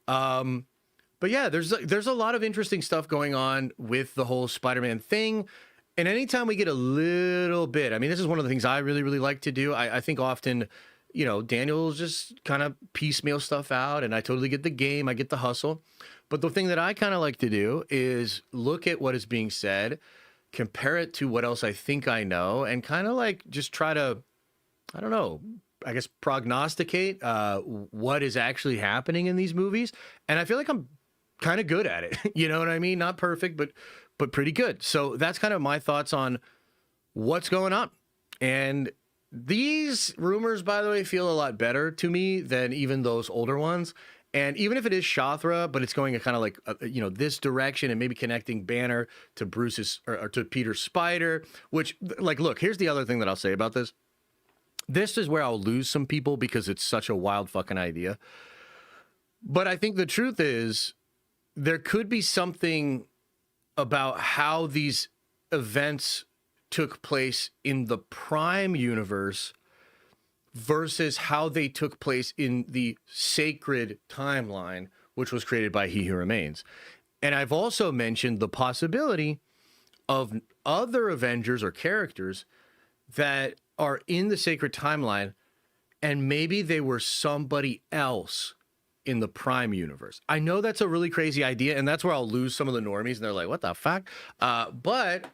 But yeah, there's a lot of interesting stuff going on with the whole Spider-Man thing. And anytime we get a little bit, I mean, this is one of the things I really, really like to do. I think often, you know, Daniel's just kind of piecemeal stuff out, and I totally get the game. I get the hustle. But the thing that I kind of like to do is look at what is being said, compare it to what else I think I know, and kind of like just try to, I don't know, I guess prognosticate what is actually happening in these movies. And I feel like I'm kind of good at it. You know what I mean? Not perfect, but pretty good. So that's kind of my thoughts on what's going on. And these rumors, by the way, feel a lot better to me than even those older ones. And even if it is Shothra, but it's going kind of like, you know, this direction and maybe connecting Banner to Bruce's or to Peter's Spider, which, like, look, here's the other thing that I'll say about this. This is where I'll lose some people because it's such a wild fucking idea. But I think the truth is there could be something about how these events took place in the Prime universe versus how they took place in the Sacred timeline, which was created by He Who Remains. And I've also mentioned the possibility of other Avengers or characters that are in the Sacred timeline, and maybe they were somebody else in the Prime universe. I know that's a really crazy idea, and that's where I'll lose some of the normies, and they're like, what the fuck? But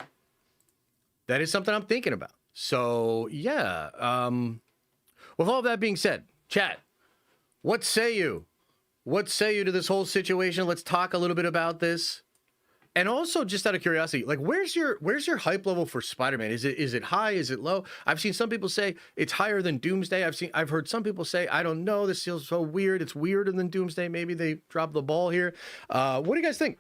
that is something I'm thinking about. So, yeah. With all that being said, chat, what say you? What say you to this whole situation? Let's talk a little bit about this. And also, just out of curiosity, like, where's your hype level for Spider-Man? Is it high? Is it low? I've seen some people say it's higher than Doomsday. I've heard some people say, I don't know, this feels so weird. It's weirder than Doomsday. Maybe they dropped the ball here. What do you guys think?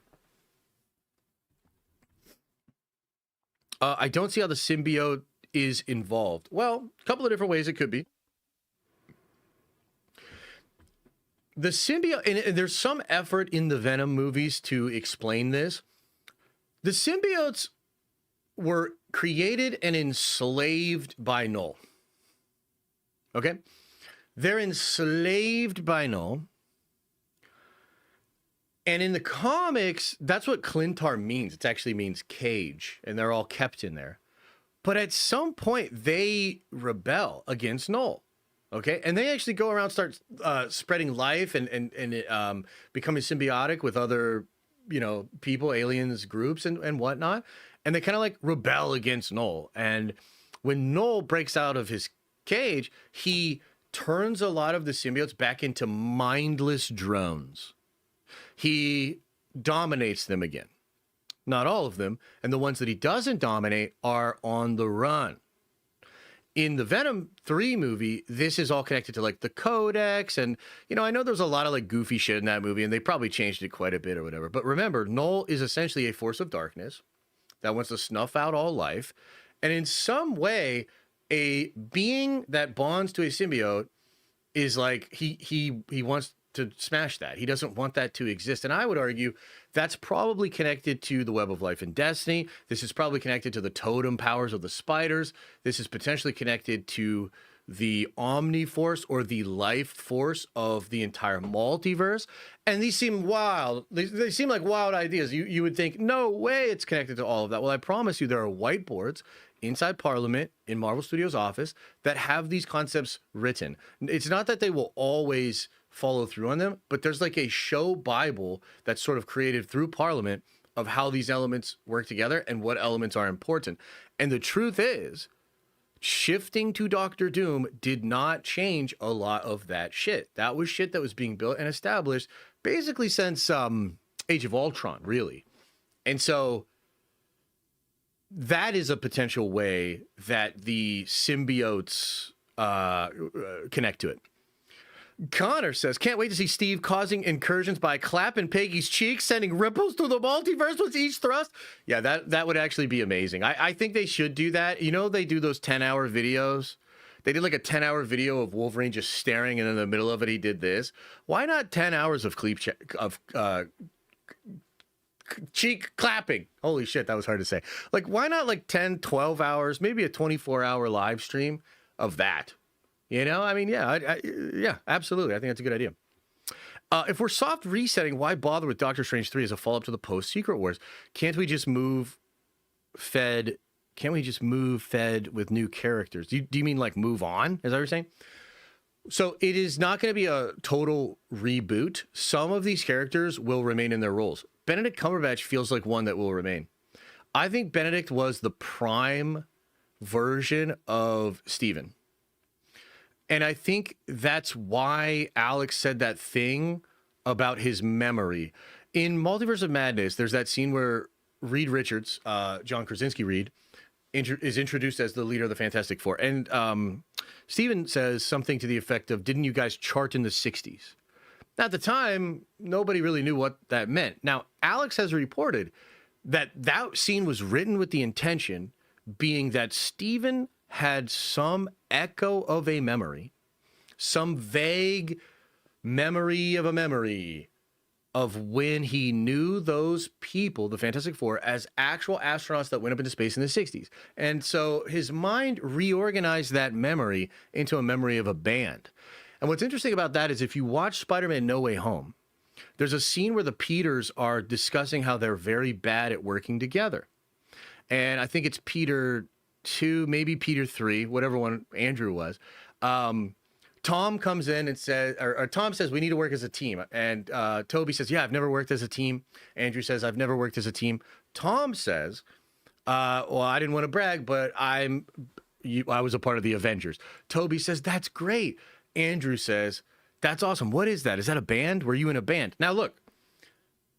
I don't see how the symbiote is involved. Well, a couple of different ways it could be. The symbiote, and there's some effort in the Venom movies to explain this. The symbiotes were created and enslaved by Null. Okay? They're enslaved by Null. And in the comics, that's what Clintar means. It actually means cage, and they're all kept in there. But at some point, they rebel against Null. Okay? And they actually go around, start spreading life and becoming symbiotic with other, you know, people, aliens, groups, and whatnot. And they kind of like rebel against Null. And when Null breaks out of his cage, he turns a lot of the symbiotes back into mindless drones. He dominates them again. Not all of them. And the ones that he doesn't dominate are on the run. In the Venom 3 movie, this is all connected to like the Codex. And, you know, I know there's a lot of like goofy shit in that movie and they probably changed it quite a bit or whatever. But remember, Null is essentially a force of darkness that wants to snuff out all life. And in some way, a being that bonds to a symbiote is like, he wants to smash that. He doesn't want that to exist. And I would argue that's probably connected to the Web of Life and Destiny. This is probably connected to the totem powers of the spiders. This is potentially connected to the Omni-Force or the life force of the entire multiverse. And these seem wild. They seem like wild ideas. You would think, no way it's connected to all of that. Well, I promise you there are whiteboards inside Parliament in Marvel Studios' office that have these concepts written. It's not that they will always follow through on them, but there's like a show Bible that's sort of created through Parliament of how these elements work together and what elements are important. And the truth is, shifting to Doctor Doom did not change a lot of that shit. That was shit that was being built and established basically since Age of Ultron, really. And so that is a potential way that the symbiotes connect to it. Connor says, can't wait to see Steve causing incursions by clapping Peggy's cheeks, sending ripples through the multiverse with each thrust. Yeah, that would actually be amazing. I think they should do that. You know, they do those 10-hour videos. They did like a 10-hour video of Wolverine just staring, and in the middle of it, he did this. Why not 10 hours of cheek clapping? Holy shit, that was hard to say. Like, why not like 10, 12 hours, maybe a 24-hour live stream of that? You know, I mean, yeah, yeah, absolutely. I think that's a good idea. If we're soft resetting, why bother with Doctor Strange 3 as a follow-up to the post-Secret Wars? Can't we just move fed with new characters? Do you mean like move on? Is that what you're saying? So it is not going to be a total reboot. Some of these characters will remain in their roles. Benedict Cumberbatch feels like one that will remain. I think Benedict was the prime version of Steven. And I think that's why Alex said that thing about his memory. In Multiverse of Madness, there's that scene where Reed Richards, John Krasinski Reed, is introduced as the leader of the Fantastic Four. And Steven says something to the effect of, didn't you guys chart in the 60s? At the time, nobody really knew what that meant. Now, Alex has reported that that scene was written with the intention being that Steven had some echo of a memory, some vague memory of a memory of when he knew those people, the Fantastic Four, as actual astronauts that went up into space in the 60s. And so his mind reorganized that memory into a memory of a band. And what's interesting about that is if you watch Spider-Man No Way Home, there's a scene where the Peters are discussing how they're very bad at working together. And I think it's Peter 2, maybe Peter 3, whatever one Andrew was. Tom comes in and says, or Tom says, we need to work as a team. And Toby says, yeah, I've never worked as a team. Andrew says, I've never worked as a team. Tom says, well, I didn't want to brag, but I was a part of the Avengers. Toby says, that's great. Andrew says, That's awesome. What is that? Is that a band? Were you in a band? Now, look,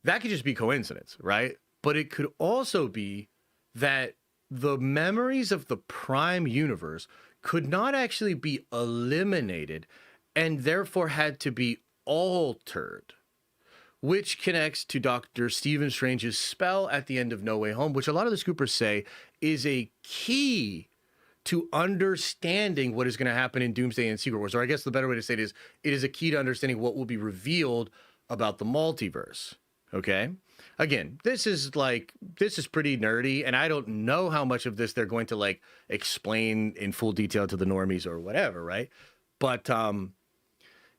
that could just be coincidence, right? But it could also be that the memories of the Prime universe could not actually be eliminated and therefore had to be altered, which connects to Dr. Stephen Strange's spell at the end of No Way Home, which a lot of the scoopers say is a key to understanding what is going to happen in Doomsday and Secret Wars. Or I guess the better way to say it is a key to understanding what will be revealed about the multiverse. Okay? Again, this is pretty nerdy, and I don't know how much of this they're going to like explain in full detail to the normies or whatever, right? But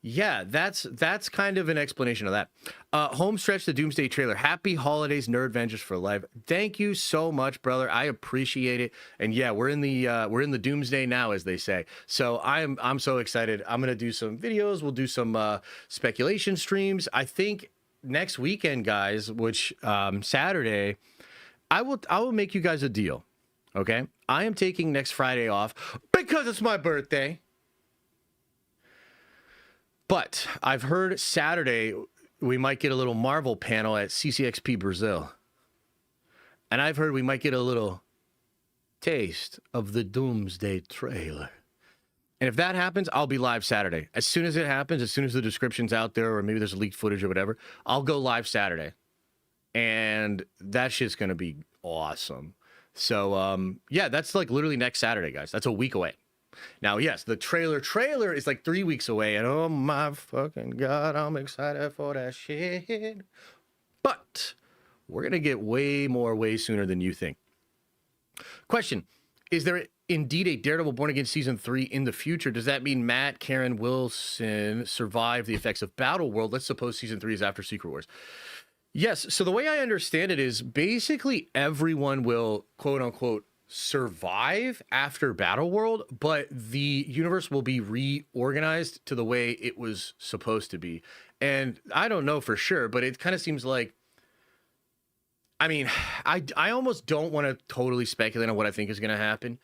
yeah, that's kind of an explanation of that. Homestretch, the Doomsday trailer. Happy holidays, Nerd Vengers for life. Thank you so much, brother. I appreciate it. And yeah, we're in the Doomsday now, as they say. So I'm so excited. I'm gonna do some videos. We'll do some speculation streams. I think next weekend, guys, which Saturday, I will make you guys a deal. Okay, I am taking next Friday off because it's my birthday. But I've heard Saturday we might get a little Marvel panel at CCXP Brazil. And I've heard we might get a little taste of the Doomsday trailer. And if that happens, I'll be live Saturday. As soon as it happens, as soon as the description's out there, or maybe there's leaked footage or whatever, I'll go live Saturday. And that shit's going to be awesome. So, yeah, that's like literally next Saturday, guys. That's a week away. Now, yes, the trailer is like 3 weeks away, and oh my fucking God, I'm excited for that shit. But we're going to get way sooner than you think. Question, is there indeed a Daredevil Born Again Season 3 in the future? Does that mean Matt, Karen, Wilson survive the effects of Battleworld? Let's suppose Season 3 is after Secret Wars. Yes, so the way I understand it is basically everyone will, quote unquote, survive after Battleworld, but the universe will be reorganized to the way it was supposed to be. And I don't know for sure, but it kind of seems like, I mean, I almost don't want to totally speculate on what I think is going to happen,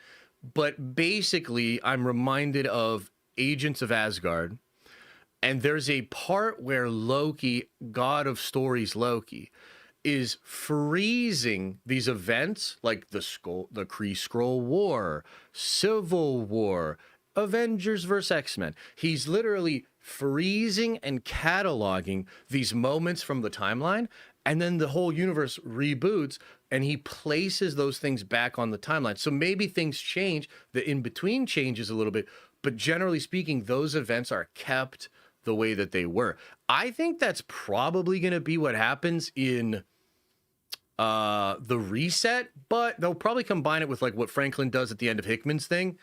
but basically I'm reminded of Agents of Asgard, and there's a part where Loki, God of Stories Loki, is freezing these events like the Kree Skrull War, Civil War, Avengers vs. X-Men. He's literally freezing and cataloging these moments from the timeline, and then the whole universe reboots, and he places those things back on the timeline. So maybe things change, the in-between changes a little bit, but generally speaking, those events are kept the way that they were. I think that's probably going to be what happens in the reset, but they'll probably combine it with like what Franklin does at the end of Hickman's thing.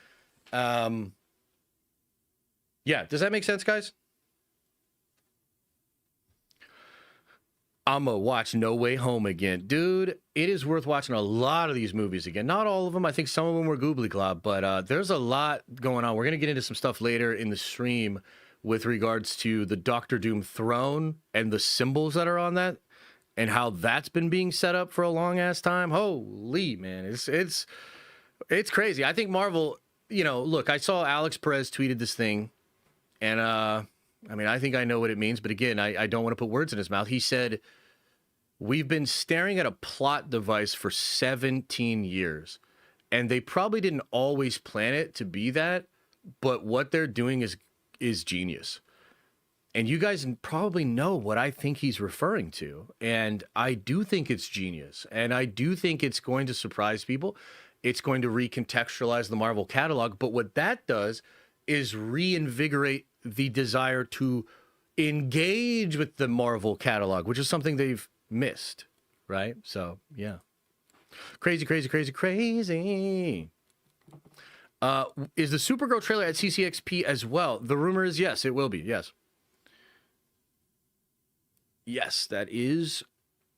Yeah, does that make sense, guys? I'm gonna watch No Way Home again. Dude, it is worth watching a lot of these movies again. Not all of them. I think some of them were goobly glob, but there's a lot going on. We're gonna get into some stuff later in the stream with regards to the Doctor Doom throne and the symbols that are on that, and how that's been being set up for a long ass time. Holy man, it's crazy. I think Marvel, you know, look, I saw Alex Perez tweeted this thing, and I mean, I think I know what it means, but again, I don't want to put words in his mouth. He said, we've been staring at a plot device for 17 years, and they probably didn't always plan it to be that, but what they're doing is genius. And you guys probably know what I think he's referring to. And I do think it's genius. And I do think it's going to surprise people. It's going to recontextualize the Marvel catalog. But what that does is reinvigorate the desire to engage with the Marvel catalog, which is something they've missed, right? So, yeah. Crazy. Is the Supergirl trailer at CCXP as well? The rumor is yes, it will be, yes. Yes, that is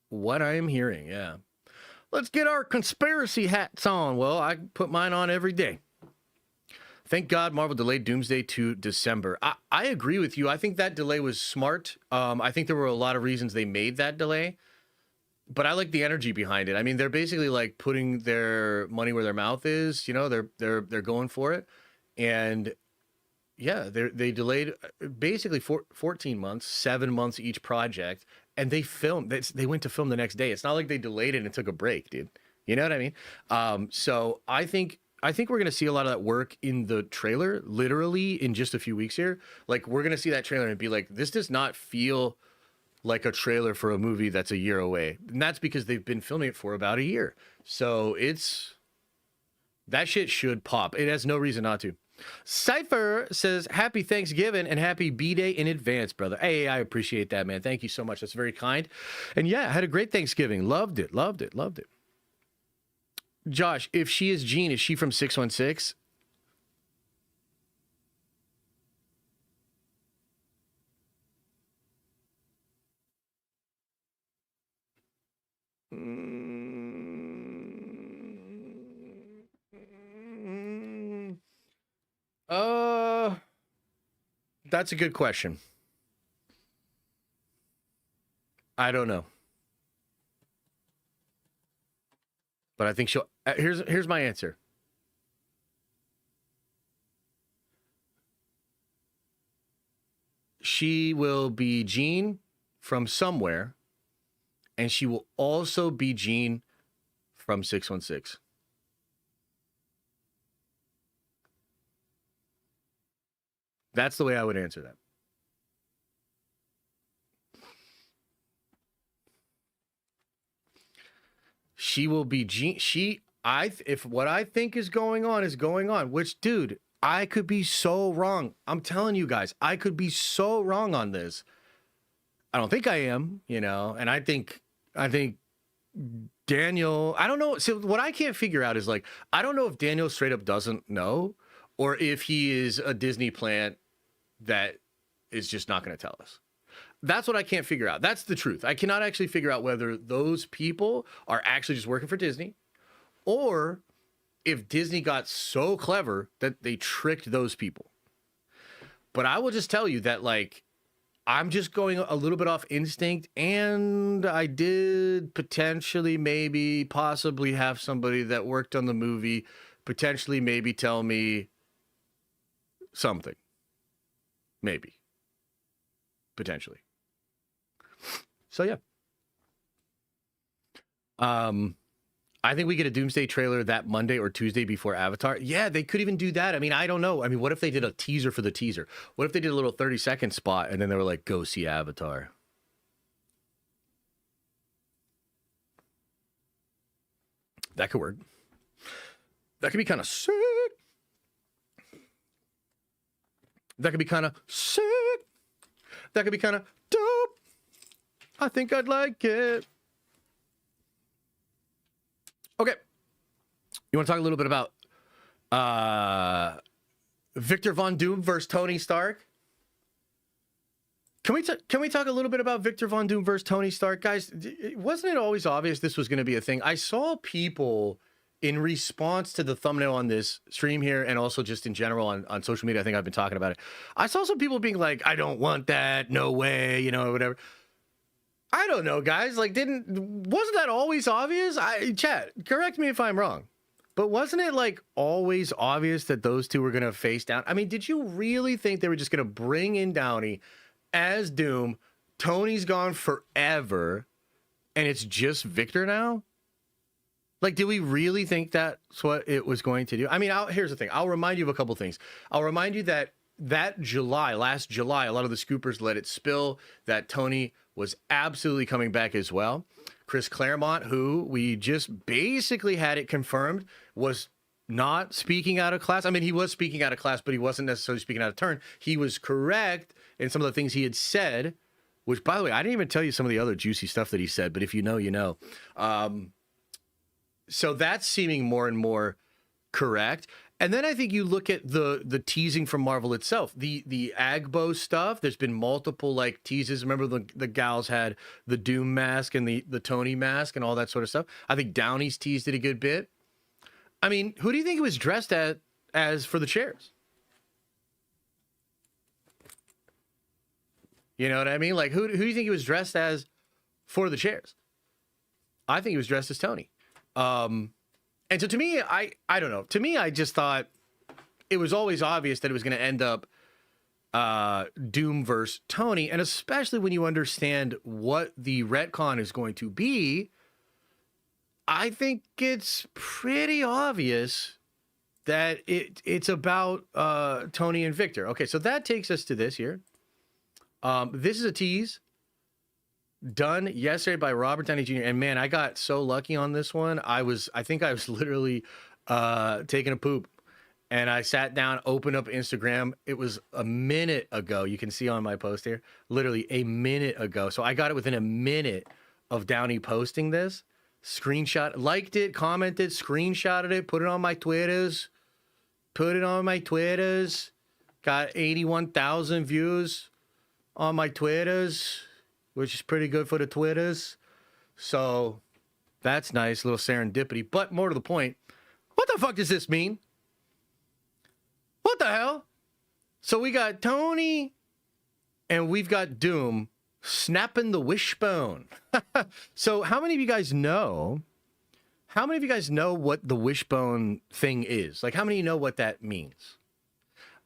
what I am hearing, yeah. Let's get our conspiracy hats on. Well, I put mine on every day. Thank God Marvel delayed Doomsday to December. I agree with you. I think that delay was smart. I think there were a lot of reasons they made that delay, but I like the energy behind it. I mean, they're basically like putting their money where their mouth is. You know, they're going for it. And they delayed basically 14 months, 7 months each project, and they filmed. They went to film the next day. It's not like they delayed it and took a break, dude. You know what I mean? So I think we're gonna see a lot of that work in the trailer, literally in just a few weeks here. Like we're gonna see that trailer and be like, this does not feel like a trailer for a movie that's a year away, and that's because they've been filming it for about a year. So that shit should pop. It has no reason not to. Cypher says, happy Thanksgiving and happy B-Day in advance, brother. Hey, I appreciate that, man. Thank you so much. That's very kind. And yeah, I had a great Thanksgiving. Loved it. Josh, if she is Jean, is she from 616? That's a good question. I don't know. But I think she'll here's my answer. She will be Jean from somewhere, and she will also be Jean from 616. That's the way I would answer that. She will be Jean. If what I think is going on, which, dude, I could be so wrong. I'm telling you guys, I could be so wrong on this. I don't think I am, and I think Daniel, I don't know. So what I can't figure out is like, I don't know if Daniel straight up doesn't know, or if he is a Disney plant that is just not going to tell us. That's what I can't figure out. That's the truth. I cannot actually figure out whether those people are actually just working for Disney, or if Disney got so clever that they tricked those people. But I will just tell you that, like, I'm just going a little bit off instinct, and I did potentially, maybe, possibly have somebody that worked on the movie potentially maybe tell me something. Maybe. Potentially. So, yeah. I think we get a Doomsday trailer that Monday or Tuesday before Avatar. Yeah, they could even do that. I mean, I don't know. I mean, what if they did a teaser for the teaser? What if they did a little 30-second spot and then they were like, go see Avatar? That could work. That could be kind of sick. That could be kind of sick. That could be kind of dope. I think I'd like it. Okay. You want to talk a little bit about Victor Von Doom versus Tony Stark? Can we talk a little bit about Victor Von Doom versus Tony Stark? Guys, wasn't it always obvious this was going to be a thing? I saw people in response to the thumbnail on this stream here, and also just in general on social media, I think I've been talking about it. I saw some people being like, I don't want that, no way, whatever. I don't know, guys. Like, wasn't that always obvious? Chat, correct me if I'm wrong, but wasn't it like always obvious that those two were going to face down? I mean, did you really think they were just going to bring in Downey as Doom? Tony's gone forever, and it's just Victor now? Like, did we really think that's what it was going to do? I mean, here's the thing. I'll remind you of a couple things. I'll remind you that last July, a lot of the scoopers let it spill that Tony was absolutely coming back as well. Chris Claremont, who we just basically had it confirmed, was not speaking out of class. I mean, he was speaking out of class, but he wasn't necessarily speaking out of turn. He was correct in some of the things he had said, which, by the way, I didn't even tell you some of the other juicy stuff that he said, but if you know, you know. So that's seeming more and more correct. And then I think you look at the teasing from Marvel itself, the Agbo stuff. There's been multiple like teases. Remember the gals had the Doom mask and the Tony mask and all that sort of stuff. I think Downey's teased it a good bit. I mean, who do you think it was dressed as for the chairs? You know what I mean? Like, who do you think he was dressed as for the chairs? I think he was dressed as Tony. And so to me, I don't know. To me, I just thought it was always obvious that it was going to end up Doom versus Tony, and especially when you understand what the retcon is going to be, I think it's pretty obvious that it's about Tony and Victor. Okay, so that takes us to this here. This is a tease done yesterday by Robert Downey Jr. And man, I got so lucky on this one. I think I was literally taking a poop. And I sat down, opened up Instagram. It was a minute ago. You can see on my post here, literally a minute ago. So I got it within a minute of Downey posting this. Screenshot, liked it, commented, screenshotted it, put it on my Twitters. Got 81,000 views on my Twitters, which is pretty good for the Twitters. So that's nice, little serendipity. But more to the point, what the fuck does this mean? What the hell? So we got Tony and we've got Doom snapping the wishbone. So how many of you guys know? How many of you guys know what the wishbone thing is? Like, how many of you know what that means?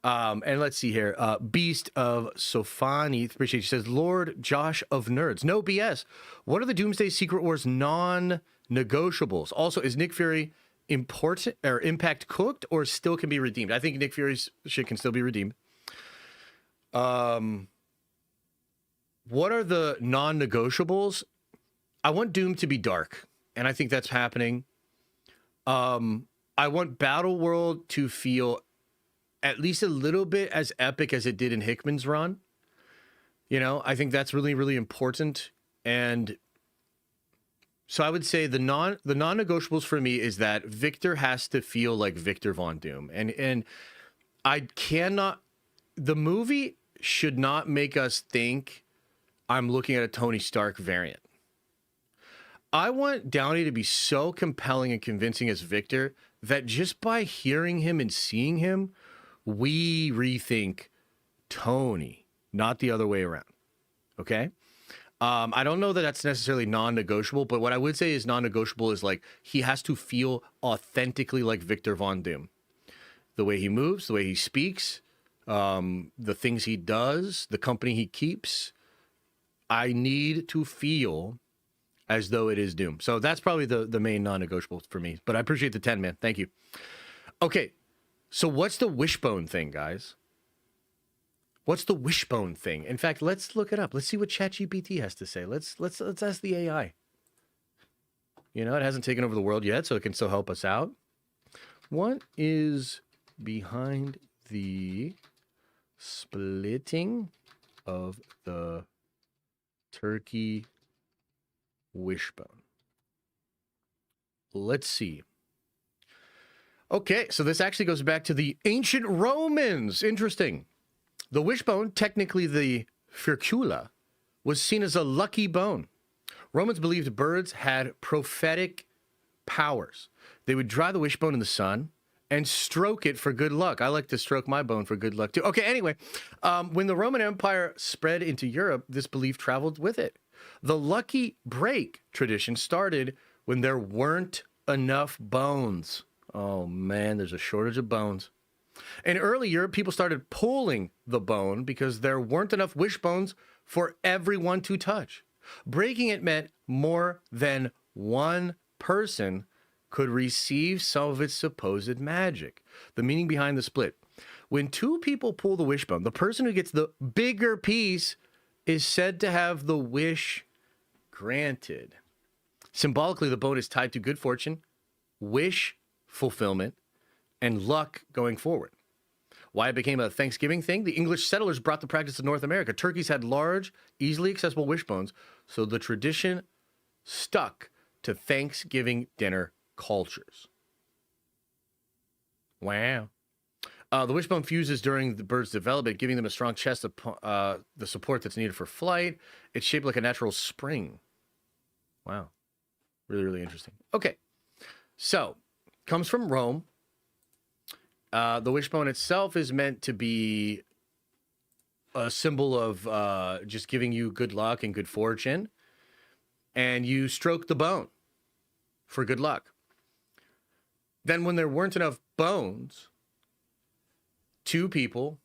And let's see here. Beast of Sofani, appreciate you, says, Lord Josh of Nerds. No BS. What are the Doomsday Secret Wars non-negotiables? Also, is Nick Fury important or Impact cooked or still can be redeemed? I think Nick Fury's shit can still be redeemed. What are the non-negotiables? I want Doom to be dark, and I think that's happening. I want Battleworld to feel at least a little bit as epic as it did in Hickman's run. You know, I think that's really, really important. And so I would say the non-negotiables for me is that Victor has to feel like Victor Von Doom. And I cannot, the movie should not make us think I'm looking at a Tony Stark variant. I want Downey to be so compelling and convincing as Victor that just by hearing him and seeing him, we rethink Tony, not the other way around. Okay? I don't know that that's necessarily non-negotiable, but what I would say is non-negotiable is like he has to feel authentically like Victor Von Doom. The way he moves, the way he speaks, the things he does, the company he keeps. I need to feel as though it is Doom. So that's probably the main non-negotiable for me. But I appreciate the 10, man. Thank you. Okay, so what's the wishbone thing, guys? What's the wishbone thing? In fact, let's look it up. Let's see what ChatGPT has to say. Let's ask the AI. You know, it hasn't taken over the world yet, so it can still help us out. What is behind the splitting of the turkey wishbone? Let's see. Okay, so this actually goes back to the ancient Romans. Interesting. The wishbone, technically the furcula, was seen as a lucky bone. Romans believed birds had prophetic powers. They would dry the wishbone in the sun and stroke it for good luck. I like to stroke my bone for good luck too. Okay, anyway, when the Roman Empire spread into Europe, this belief traveled with it. The lucky break tradition started when there weren't enough bones. Oh man, there's a shortage of bones. In early Europe, people started pulling the bone because there weren't enough wishbones for everyone to touch. Breaking it meant more than one person could receive some of its supposed magic. The meaning behind the split. When two people pull the wishbone, the person who gets the bigger piece is said to have the wish granted. Symbolically, the bone is tied to good fortune, wish fulfillment, and luck going forward. Why it became a Thanksgiving thing? The English settlers brought the practice to North America. Turkeys had large, easily accessible wishbones, so the tradition stuck to Thanksgiving dinner cultures. Wow. The wishbone fuses during the bird's development, giving them a strong chest, the support that's needed for flight. It's shaped like a natural spring. Wow. Really, really interesting. Okay. So, comes from Rome. The wishbone itself is meant to be a symbol of just giving you good luck and good fortune. And you stroke the bone for good luck. Then when there weren't enough bones, two people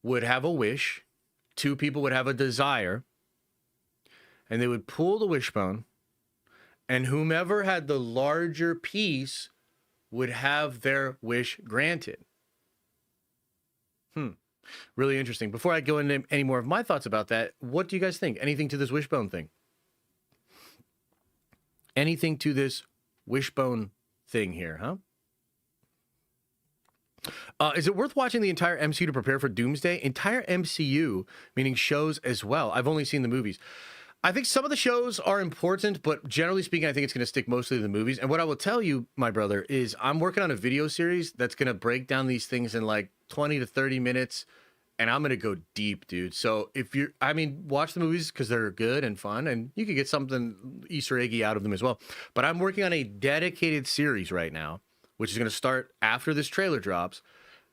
would have a wish, two people would have a desire, and they would pull the wishbone, and whomever had the larger piece would have their wish granted. Really interesting. Before I go into any more of my thoughts about that, what do you guys think? Anything to this wishbone thing? Anything to this wishbone thing here, huh? Is it worth watching the entire MCU to prepare for Doomsday? Entire MCU, meaning shows as well. I've only seen the movies. I think some of the shows are important, but generally speaking, I think it's going to stick mostly to the movies. And what I will tell you, my brother, is I'm working on a video series that's going to break down these things in like 20 to 30 minutes, and I'm going to go deep, dude. So if you're, I mean, watch the movies because they're good and fun, and you can get something Easter eggy out of them as well. But I'm working on a dedicated series right now, which is going to start after this trailer drops.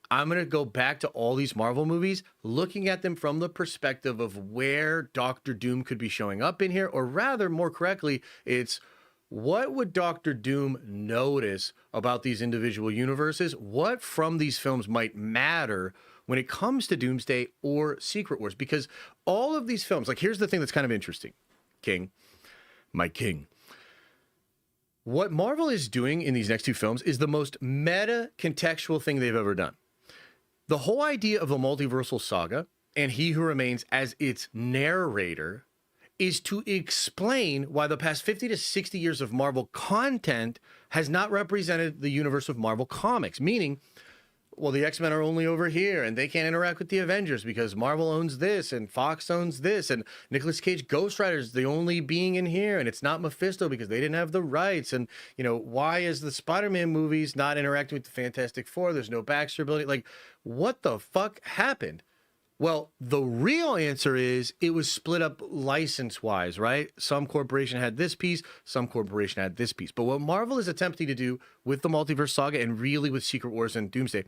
I'm going to go back to all these Marvel movies, looking at them from the perspective of where Doctor Doom could be showing up in here, or rather, more correctly, it's what would Doctor Doom notice about these individual universes? What from these films might matter when it comes to Doomsday or Secret Wars? Because all of these films, like, here's the thing that's kind of interesting, King, my king. What Marvel is doing in these next two films is the most meta contextual thing they've ever done. The whole idea of the Multiversal Saga and He Who Remains as its narrator is to explain why the past 50 to 60 years of Marvel content has not represented the universe of Marvel Comics, meaning, well, the X-Men are only over here and they can't interact with the Avengers because Marvel owns this and Fox owns this, and Nicolas Cage Ghost Rider is the only being in here, and it's not Mephisto because they didn't have the rights. And, you know, why is the Spider-Man movies not interacting with the Fantastic Four? There's no Baxter ability. Like, what the fuck happened? Well, the real answer is it was split up license-wise, right? Some corporation had this piece, some corporation had this piece. But what Marvel is attempting to do with the Multiverse Saga and really with Secret Wars and Doomsday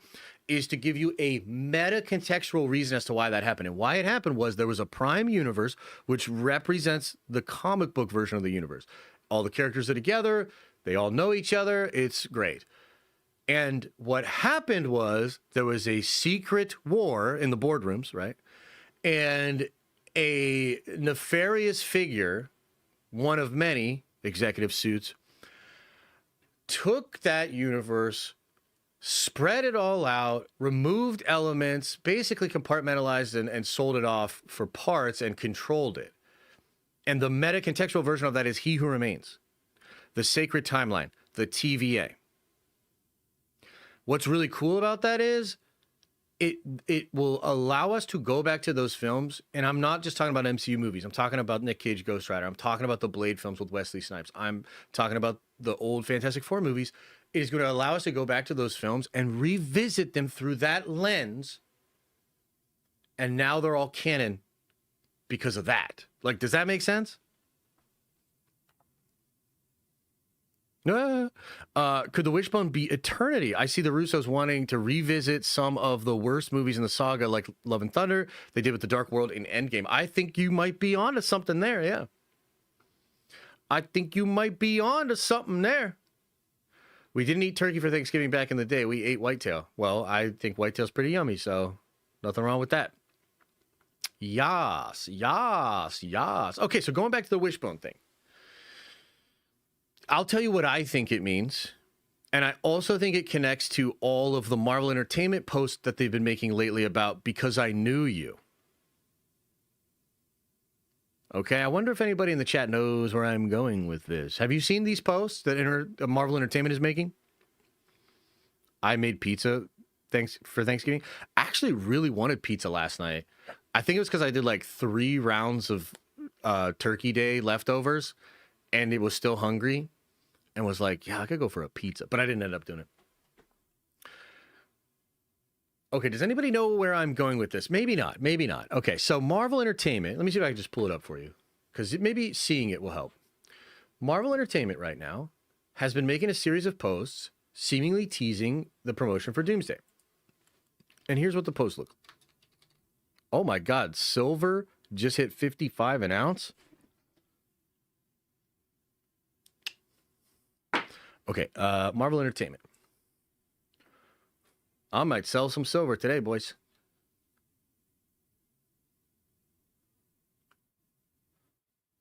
is to give you a meta-contextual reason as to why that happened. And why it happened was there was a prime universe, which represents the comic book version of the universe. All the characters are together. They all know each other. It's great. And what happened was there was a secret war in the boardrooms, right? And a nefarious figure, one of many executive suits, took that universe, spread it all out, removed elements, basically compartmentalized and sold it off for parts and controlled it. And the meta-contextual version of that is He Who Remains, the Sacred Timeline, the TVA. What's really cool about that is it will allow us to go back to those films, and I'm not just talking about MCU movies. I'm talking about Nick Cage Ghost Rider. I'm talking about the Blade films with Wesley Snipes. I'm talking about the old Fantastic Four movies. It is going to allow us to go back to those films and revisit them through that lens, and now they're all canon because of that. Like, does that make sense? Could the Wishbone be Eternity? I see the Russos wanting to revisit some of the worst movies in the saga, like Love and Thunder. They did with the Dark World in Endgame. I think you might be onto something there, yeah. I think you might be onto something there. We didn't eat turkey for Thanksgiving back in the day. We ate whitetail. Well, I think whitetail's pretty yummy, so nothing wrong with that. Yas. Okay, so going back to the Wishbone thing. I'll tell you what I think it means. And I also think it connects to all of the Marvel Entertainment posts that they've been making lately about Because I Knew You. Okay, I wonder if anybody in the chat knows where I'm going with this. Have you seen these posts that Marvel Entertainment is making? I made pizza for Thanksgiving. I actually really wanted pizza last night. I think it was because I did like 3 rounds of Turkey Day leftovers, and it was still hungry. And was like, yeah, I could go for a pizza. But I didn't end up doing it. Okay, does anybody know where I'm going with this? Maybe not. Okay, so Marvel Entertainment. Let me see if I can just pull it up for you. Because maybe seeing it will help. Marvel Entertainment right now has been making a series of posts seemingly teasing the promotion for Doomsday. And here's what the posts look like. Oh my God, silver just hit 55 an ounce. Okay, Marvel Entertainment. I might sell some silver today, boys.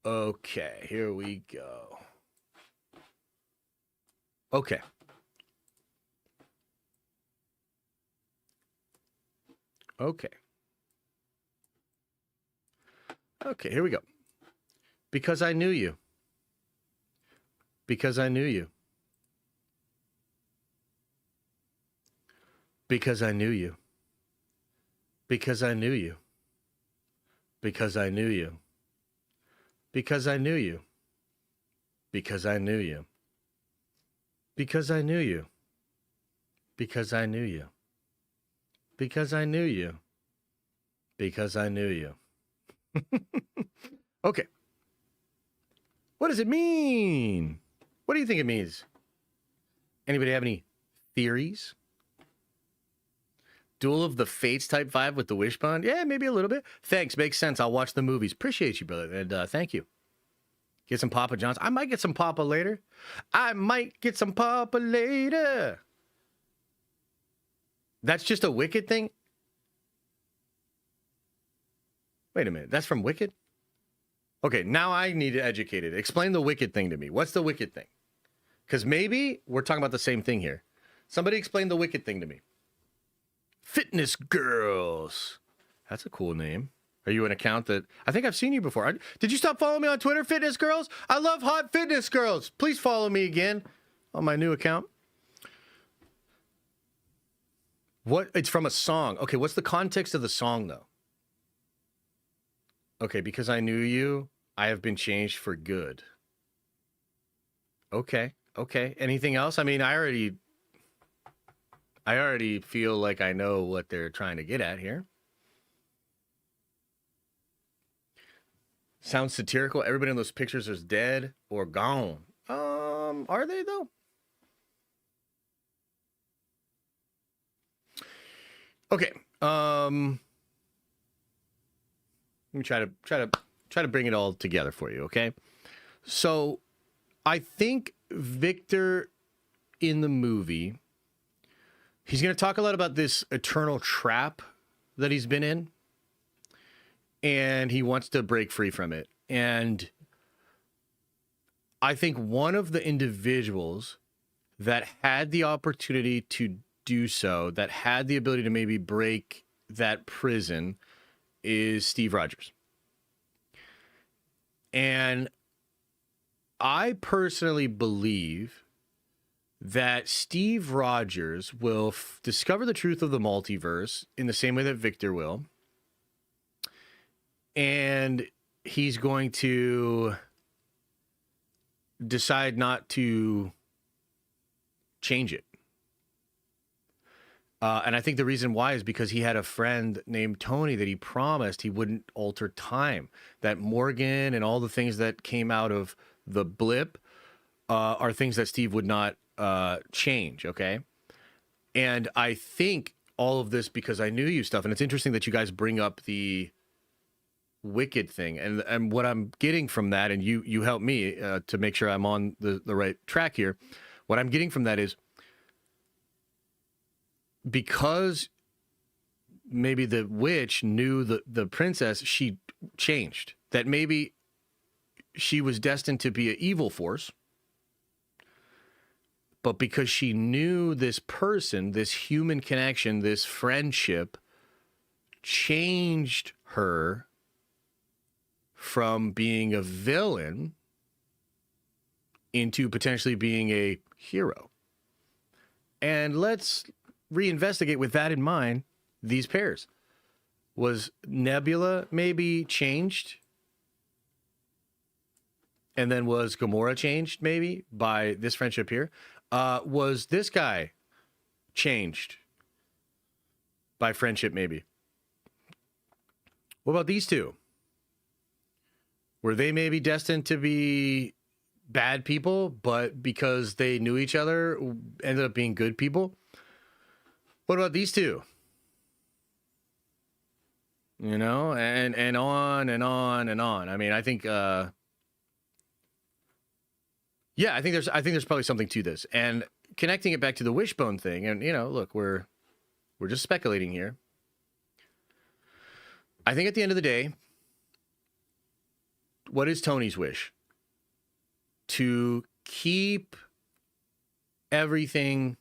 Okay, here we go. Okay. Okay. Okay, here we go. Because I knew you. Because I knew you. Because I knew you. Because I knew you. Because I knew you. Because I knew you. Because I knew you. Because I knew you. Because I knew you. Because I knew you. Because I knew you. Okay. What does it mean? What do you think it means? Anybody have any theories? Duel of the Fates type vibe with the Wishbone? Yeah, maybe a little bit. Thanks. Makes sense. I'll watch the movies. Appreciate you, brother. And thank you. Get some Papa John's. I might get some Papa later. I might get some Papa later. That's just a Wicked thing? Wait a minute. That's from Wicked? Okay, now I need to educate it. Explain the Wicked thing to me. What's the Wicked thing? Because maybe we're talking about the same thing here. Somebody explain the Wicked thing to me. Fitness Girls. That's a cool name. Are you an account that... I think I've seen you before. Did you stop following me on Twitter, Fitness Girls? I love hot fitness girls. Please follow me again on my new account. What? It's from a song. Okay, what's the context of the song, though? Okay, because I knew you, I have been changed for good. Okay, okay. Anything else? I mean, I already feel like I know what they're trying to get at here. Sounds satirical. Everybody in those pictures is dead or gone. Are they though? Okay. Let me try to bring it all together for you, okay? So, I think Victor in the movie, he's going to talk a lot about this eternal trap that he's been in, and he wants to break free from it. And I think one of the individuals that had the opportunity to do so, that had the ability to maybe break that prison, is Steve Rogers. And I personally believe that Steve Rogers will discover the truth of the multiverse in the same way that Victor will. And he's going to decide not to change it. And I think the reason why is because he had a friend named Tony that he promised he wouldn't alter time. That Morgan and all the things that came out of the blip are things that Steve would not change, okay? And I think all of this because I knew you stuff, and it's interesting that you guys bring up the Wicked thing. And what I'm getting from that, and you help me to make sure I'm on the right track here, what I'm getting from that is because maybe the witch knew the princess, she changed. That maybe she was destined to be an evil force, but because she knew this person, this human connection, this friendship, changed her from being a villain into potentially being a hero. And let's reinvestigate with that in mind these pairs. Was Nebula maybe changed? And then was Gamora changed maybe by this friendship here? Was this guy changed by friendship maybe? What about these two? Were they maybe destined to be bad people, but because they knew each other, ended up being good people? What about these two? You know, and on and on and on. I mean, I think, yeah, I think there's probably something to this. And connecting it back to the Wishbone thing, and you know, look, we're just speculating here. I think at the end of the day, what is Tony's wish? To keep everything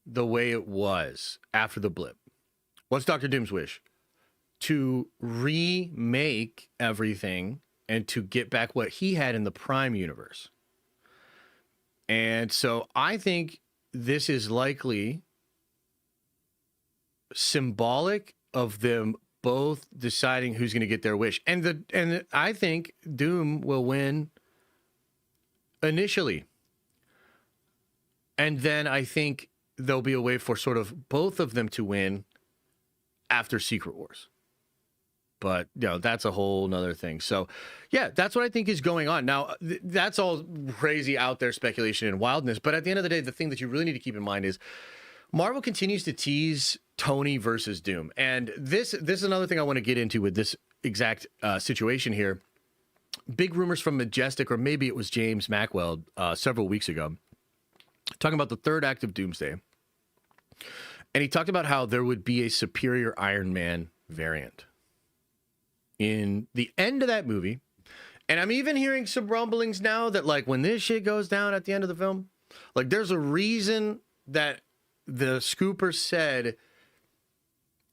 the way it was after the blip. What's Dr. Doom's wish? To remake everything and to get back what he had in the Prime universe. And so I think this is likely symbolic of them both deciding who's going to get their wish. And I think Doom will win initially. And then I think there'll be a way for sort of both of them to win after Secret Wars. But, you know, that's a whole nother thing. So, yeah, that's what I think is going on. Now, that's all crazy out there speculation and wildness. But at the end of the day, the thing that you really need to keep in mind is Marvel continues to tease Tony versus Doom. And this is another thing I want to get into with this exact situation here. Big rumors from Majestic, or maybe it was James Mackwell several weeks ago, talking about the third act of Doomsday. And he talked about how there would be a superior Iron Man variant in the end of that movie. And I'm even hearing some rumblings now that, like, when this shit goes down at the end of the film, like, there's a reason that the scooper said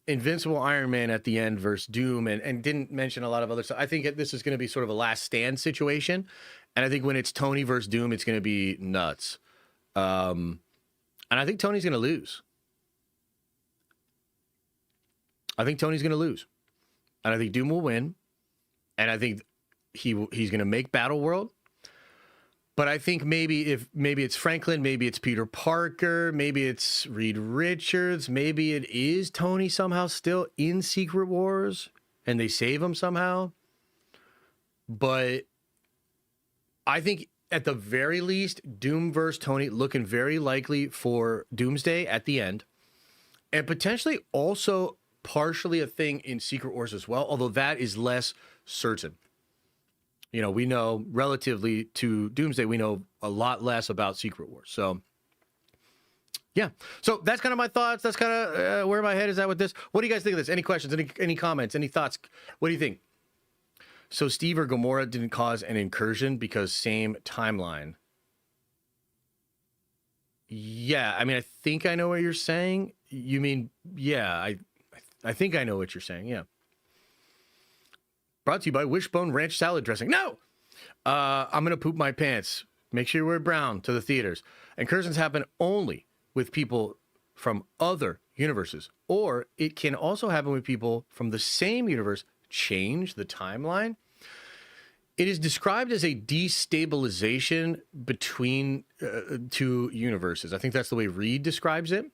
Invincible Iron Man at the end versus Doom, and didn't mention a lot of other stuff. I think this is going to be sort of a last stand situation. And I think when it's Tony versus Doom, it's going to be nuts. And I think Tony's going to lose. I think Tony's going to lose. And I think Doom will win. And I think he's going to make Battleworld. But I think maybe it's Franklin, maybe it's Peter Parker, maybe it's Reed Richards, maybe it is Tony somehow still in Secret Wars and they save him somehow. But I think at the very least, Doom versus Tony looking very likely for Doomsday at the end. And potentially also partially a thing in Secret Wars as well, although that is less certain. You know, we know relatively to Doomsday, we know a lot less about Secret Wars. So, yeah. So that's kind of my thoughts. That's kind of where my head is at with this. What do you guys think of this? Any questions? Any comments? Any thoughts? What do you think? So Steve or Gamora didn't cause an incursion because same timeline. Yeah, I mean, I think I know what you're saying. You mean, yeah, I think I know what you're saying. Yeah. Brought to you by Wishbone Ranch Salad Dressing. No! I'm going to poop my pants. Make sure you wear brown to the theaters. Incursions happen only with people from other universes. Or it can also happen with people from the same universe. Change the timeline. It is described as a destabilization between two universes. I think that's the way Reed describes it.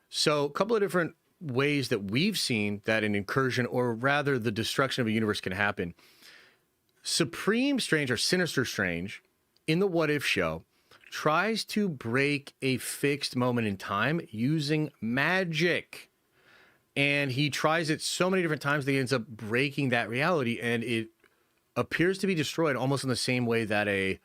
So a couple of different ways that we've seen that an incursion, or rather the destruction of a universe, can happen. Supreme Strange, or Sinister Strange, in the What If show, tries to break a fixed moment in time using magic. And he tries it so many different times that he ends up breaking that reality, and it appears to be destroyed almost in the same way that a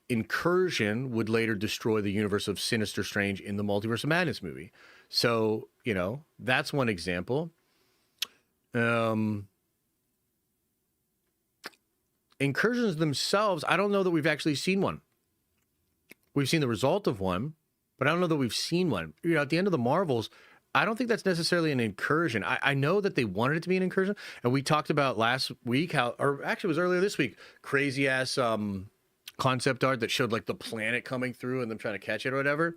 incursion would later destroy the universe of Sinister Strange in the Multiverse of Madness movie. So, you know, that's one example. Incursions themselves, I don't know that we've actually seen one. We've seen the result of one, but I don't know that we've seen one. You know, at the end of the Marvels, I don't think that's necessarily an incursion. I know that they wanted it to be an incursion, and we talked about last week how, or actually it was earlier this week, crazy ass concept art that showed like the planet coming through and them trying to catch it or whatever.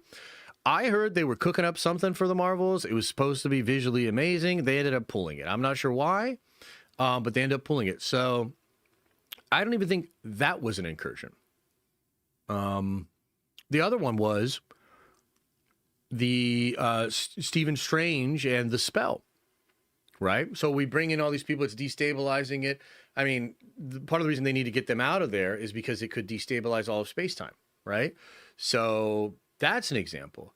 I heard they were cooking up something for the Marvels. It was supposed to be visually amazing. They ended up pulling it. I'm not sure why, but they ended up pulling it. So I don't even think that was an incursion. The other one was the Stephen Strange and the spell, right? So we bring in all these people, it's destabilizing it. I mean, part of the reason they need to get them out of there is because it could destabilize all of space-time, right? So that's an example.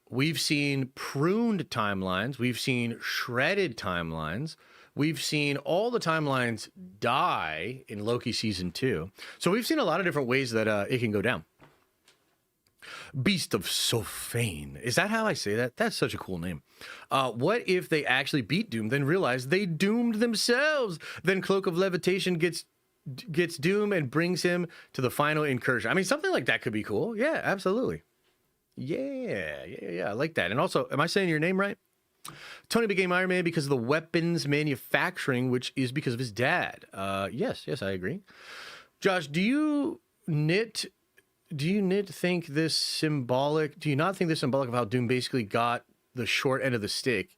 We've seen pruned timelines. We've seen shredded timelines. We've seen all the timelines die in Loki season 2. So we've seen a lot of different ways that it can go down. Beast of Sophane. Is that how I say that? That's such a cool name. What if they actually beat Doom, then realize they doomed themselves? Then Cloak of Levitation gets gets Doom and brings him to the final incursion. I mean, something like that could be cool. Yeah, absolutely. Yeah. I like that. And also, am I saying your name right? Tony became Iron Man because of the weapons manufacturing, which is because of his dad. Yes, I agree. Josh, do you not think this symbolic of how Doom basically got the short end of the stick,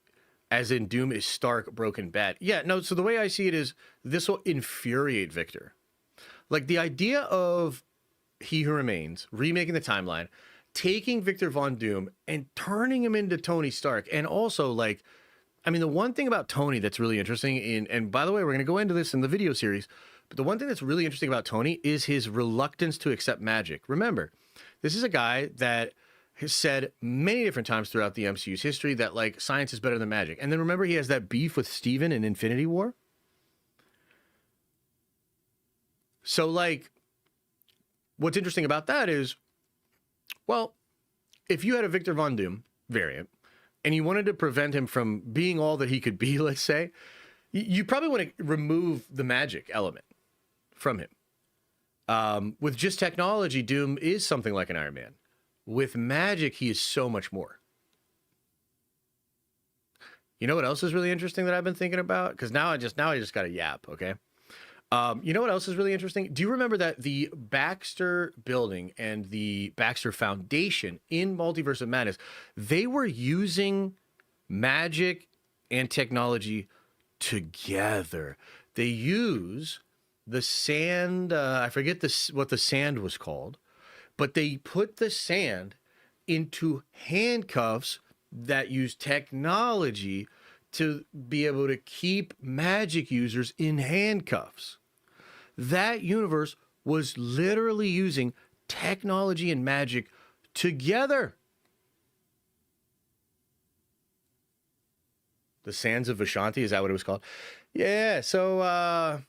as in Doom is Stark, broken, bad? Yeah, no, so the way I see it is this will infuriate Victor. Like the idea of He Who Remains, remaking the timeline, taking Victor Von Doom and turning him into Tony Stark. And also, like, I mean, the one thing about Tony that's really interesting, and by the way, we're going to go into this in the video series, but the one thing that's really interesting about Tony is his reluctance to accept magic. Remember, this is a guy that has said many different times throughout the MCU's history that, like, science is better than magic. And then remember, he has that beef with Steven in Infinity War. So, like, what's interesting about that is, well, if you had a Victor Von Doom variant and you wanted to prevent him from being all that he could be, let's say, you probably want to remove the magic element from him. With just technology, Doom is something like an Iron Man. With magic, he is so much more. You know what else is really interesting that I've been thinking about? Because now I just got to yap, okay? You know what else is really interesting? Do you remember that the Baxter building and the Baxter Foundation in Multiverse of Madness, they were using magic and technology together? They use the sand, I forget what the sand was called, but they put the sand into handcuffs that use technology to be able to keep magic users in handcuffs. That universe was literally using technology and magic together. The Sands of Vishanti, is that what it was called? Yeah, so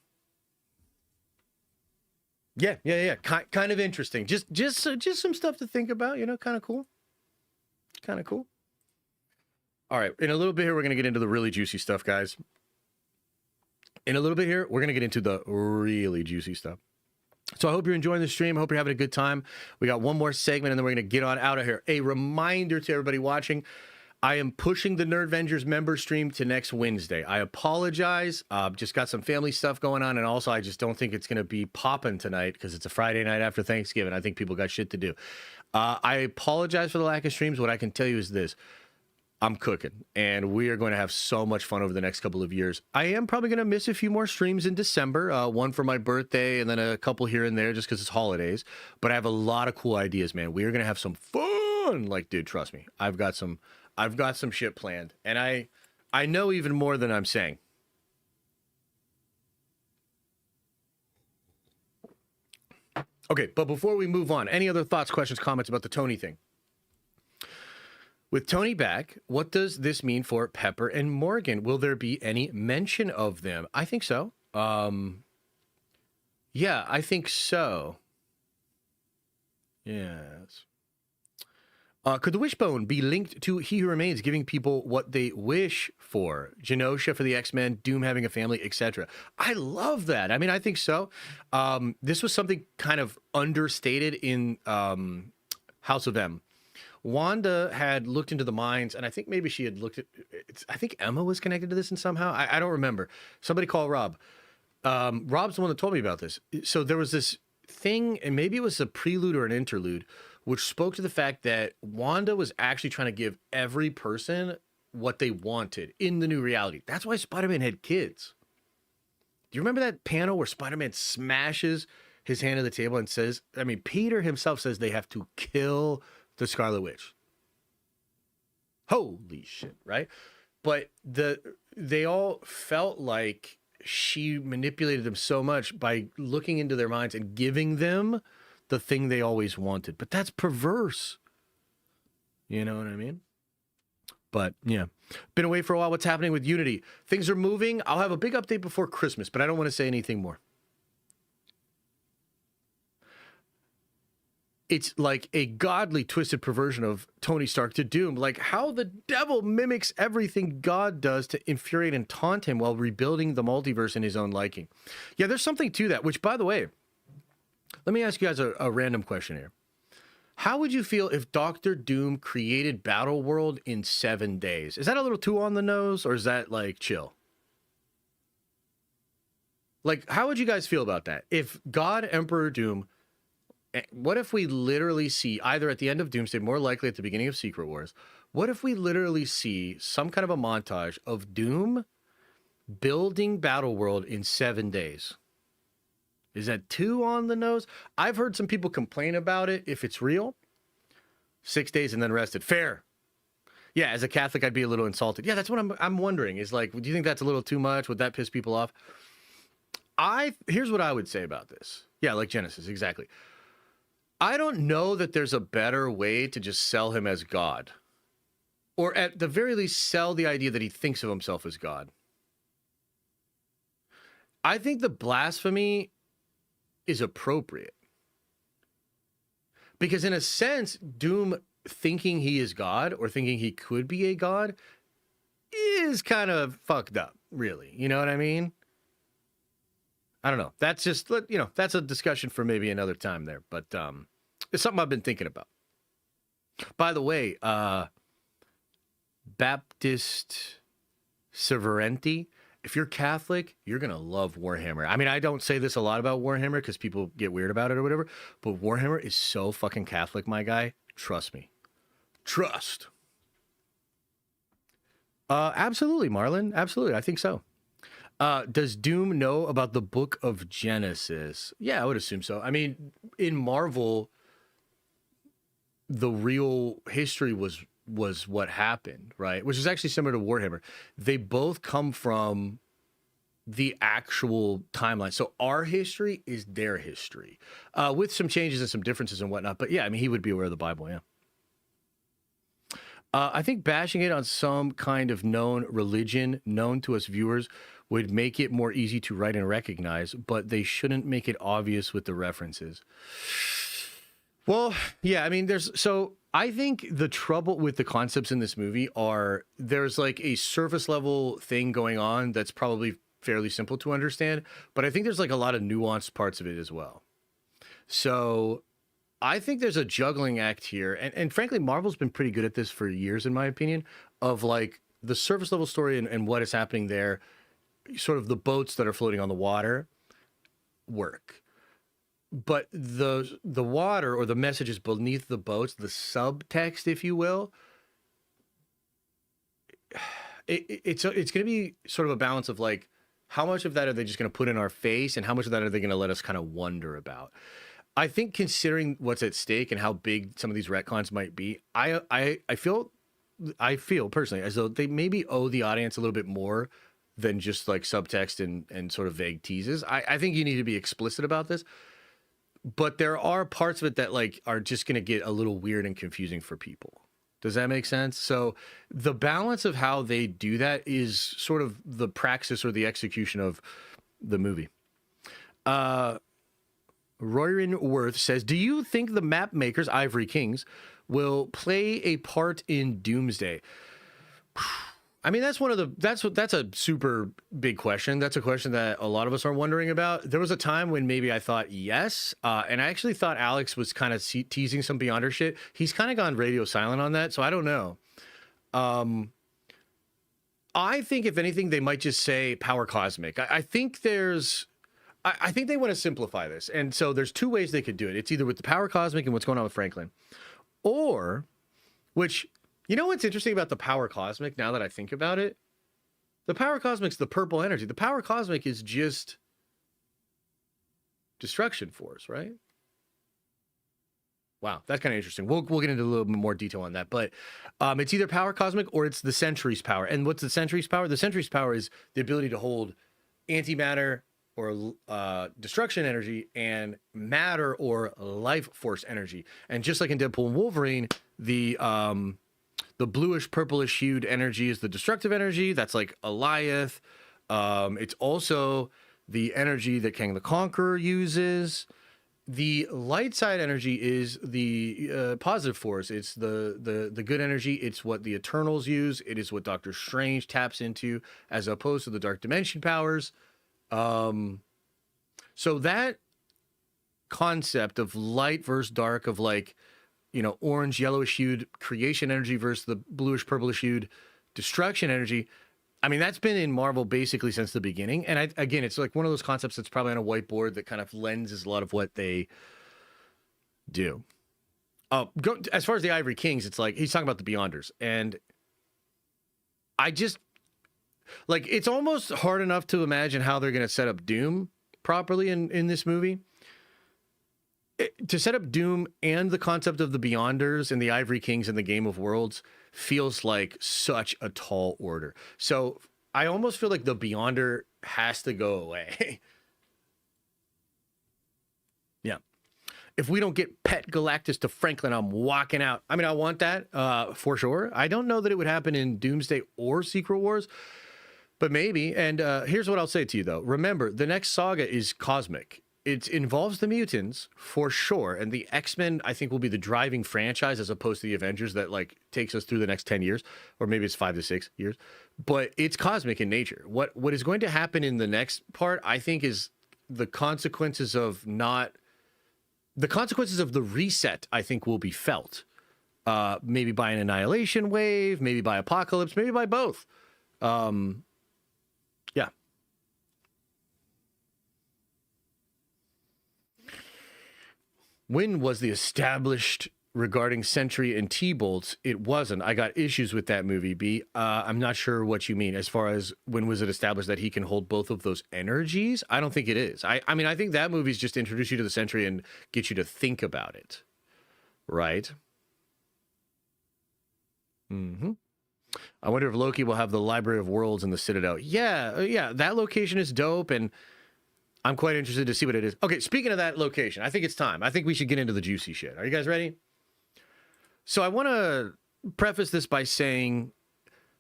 yeah. Kind of interesting. Just some stuff to think about, you know, kind of cool. All right, in a little bit here, we're going to get into the really juicy stuff, guys. In a little bit here, we're going to get into the really juicy stuff. So I hope you're enjoying the stream. I hope you're having a good time. We got one more segment, and then we're going to get on out of here. A reminder to everybody watching, I am pushing the Nerdvengers member stream to next Wednesday. I apologize. Just got some family stuff going on, and also I just don't think it's going to be popping tonight because it's a Friday night after Thanksgiving. I think people got shit to do. I apologize for the lack of streams. What I can tell you is this. I'm cooking, and we are going to have so much fun over the next couple of years. I am probably going to miss a few more streams in December, one for my birthday, and then a couple here and there just because it's holidays. But I have a lot of cool ideas, man. We are going to have some fun. Like, dude, trust me. I've got some shit planned, and I know even more than I'm saying. Okay, but before we move on, any other thoughts, questions, comments about the Tony thing? With Tony back, what does this mean for Pepper and Morgan? Will there be any mention of them? I think so. Yeah, I think so. Yes. Could the wishbone be linked to He Who Remains, giving people what they wish for? Genosha for the X-Men, Doom having a family, etc. I love that. I mean, I think so. This was something kind of understated in House of M. Wanda had looked into the minds, and I think maybe she had looked at I think Emma was connected to this in somehow. I don't remember. Somebody call Rob. Rob's the one that told me about this. So there was this thing, and maybe it was a prelude or an interlude, which spoke to the fact that Wanda was actually trying to give every person what they wanted in the new reality. That's why Spider-Man had kids. Do you remember that panel where Spider-Man smashes his hand on the table and says, I mean, Peter himself says they have to kill the Scarlet Witch. Holy shit, right? But they all felt like she manipulated them so much by looking into their minds and giving them the thing they always wanted. But that's perverse. You know what I mean? But yeah, been away for a while. What's happening with Unity? Things are moving. I'll have a big update before Christmas, but I don't want to say anything more. it's like a godly twisted perversion of Tony Stark to Doom, like how the devil mimics everything God does to infuriate and taunt him while rebuilding the multiverse in his own liking. Yeah, there's something to that, which, by the way, let me ask you guys a random question here. How would you feel if Doctor Doom created Battleworld in 7 days? Is that a little too on the nose, or is that like chill? Like, how would you guys feel about that? If God Emperor Doom, what if we literally see, either at the end of Doomsday, more likely at the beginning of Secret Wars, what if we literally see some kind of a montage of Doom building Battleworld in 7 days? Is that too on the nose? I've heard some people complain about it if it's real. 6 days and then rested. Fair. Yeah, as a Catholic, I'd be a little insulted. Yeah, that's what I'm wondering. Is like, do you think that's a little too much? Would that piss people off? Here's what I would say about this. Yeah, like Genesis, exactly. I don't know that there's a better way to just sell him as God. Or at the very least, sell the idea that he thinks of himself as God. I think the blasphemy is appropriate. Because in a sense, Doom thinking he is God or thinking he could be a God is kind of fucked up, really. You know what I mean? I don't know. That's just, you know, that's a discussion for maybe another time there. But it's something I've been thinking about. By the way, Baptist Severenti, if you're Catholic, you're going to love Warhammer. I mean, I don't say this a lot about Warhammer because people get weird about it or whatever, but Warhammer is so fucking Catholic, my guy. Trust me. Trust. Absolutely, Marlon. Absolutely. I think so. Does Doom know about the Book of Genesis? Yeah, I would assume so. I mean, in Marvel, the real history was what happened, right? Which is actually similar to Warhammer. They both come from the actual timeline. So our history is their history, with some changes and some differences and whatnot. But yeah, I mean, he would be aware of the Bible, yeah. I think bashing it on some kind of known religion, known to us viewers, would make it more easy to write and recognize, but they shouldn't make it obvious with the references. Well, yeah, I mean, so I think the trouble with the concepts in this movie are there's like a surface level thing going on that's probably fairly simple to understand, but I think there's like a lot of nuanced parts of it as well. So I think there's a juggling act here. And frankly, Marvel's been pretty good at this for years, in my opinion, of like the surface level story and what is happening there, sort of the boats that are floating on the water work. But the water or the messages beneath the boats, the subtext, if you will, it's going to be sort of a balance of like, how much of that are they just going to put in our face and how much of that are they going to let us kind of wonder about? I think considering what's at stake and how big some of these retcons might be, I feel personally as though they maybe owe the audience a little bit more than just like subtext and sort of vague teases. I think you need to be explicit about this, but there are parts of it that like are just going to get a little weird and confusing for people. Does that make sense? So the balance of how they do that is sort of the praxis or the execution of the movie. Royrin Worth says, do you think the map makers, Ivory Kings, will play a part in Doomsday? I mean, that's a super big question. That's a question that a lot of us are wondering about. There was a time when maybe I thought yes, and I actually thought Alex was kind of teasing some Beyonder shit. He's kind of gone radio silent on that, so I don't know. I think if anything, they might just say power cosmic. I think I think they want to simplify this, and so there's two ways they could do it. It's either with the power cosmic and what's going on with Franklin, or which. You know what's interesting about the power cosmic now that I think about it? The power cosmic's the purple energy. The power cosmic is just destruction force, right? Wow, that's kind of interesting. We'll get into a little bit more detail on that. But it's either power cosmic or it's the Sentry's power. And what's the Sentry's power? The Sentry's power is the ability to hold antimatter or destruction energy and matter or life force energy. And just like in Deadpool and Wolverine, the bluish purplish hued energy is the destructive energy. That's like Alioth. It's also the energy that Kang the Conqueror uses. the light side energy is the positive force. It's the good energy. It's what the Eternals use. It is what Doctor Strange taps into, as opposed to the dark dimension powers. So that concept of light versus dark, of like, you know, orange, yellowish hued creation energy versus the bluish, purplish hued destruction energy. I mean, that's been in Marvel basically since the beginning. And again, it's like one of those concepts that's probably on a whiteboard that kind of lenses a lot of what they do. As far as the Ivory Kings, it's like he's talking about the Beyonders. And I just, like, it's almost hard enough to imagine how they're going to set up Doom properly in this movie. To set up Doom and the concept of the Beyonders and the Ivory Kings in the Game of Worlds feels like such a tall order. So I almost feel like the Beyonder has to go away. Yeah. If we don't get Pet Galactus to Franklin, I'm walking out. I mean, I want that for sure. I don't know that it would happen in Doomsday or Secret Wars, but maybe. And here's what I'll say to you, though. Remember, the next saga is cosmic. It involves the mutants for sure, and the X-Men I think will be the driving franchise as opposed to the Avengers that like takes us through the next 10 years, or maybe it's 5 to 6 years. But it's cosmic in nature. What is going to happen in the next part, I think, is the consequences of the reset. I think will be felt, maybe by an annihilation wave, maybe by apocalypse, maybe by both. Yeah. When was the established regarding Sentry and T-Bolts? It wasn't. I got issues with that movie, B. I'm not sure what you mean as far as when was it established that he can hold both of those energies? I don't think it is. I mean, I think that movie's just introduce you to the Sentry and get you to think about it. Right? Mm-hmm. I wonder if Loki will have the Library of Worlds in the Citadel. Yeah, that location is dope, and I'm quite interested to see what it is. Okay, speaking of that location, I think it's time. I think we should get into the juicy shit. Are you guys ready? So I want to preface this by saying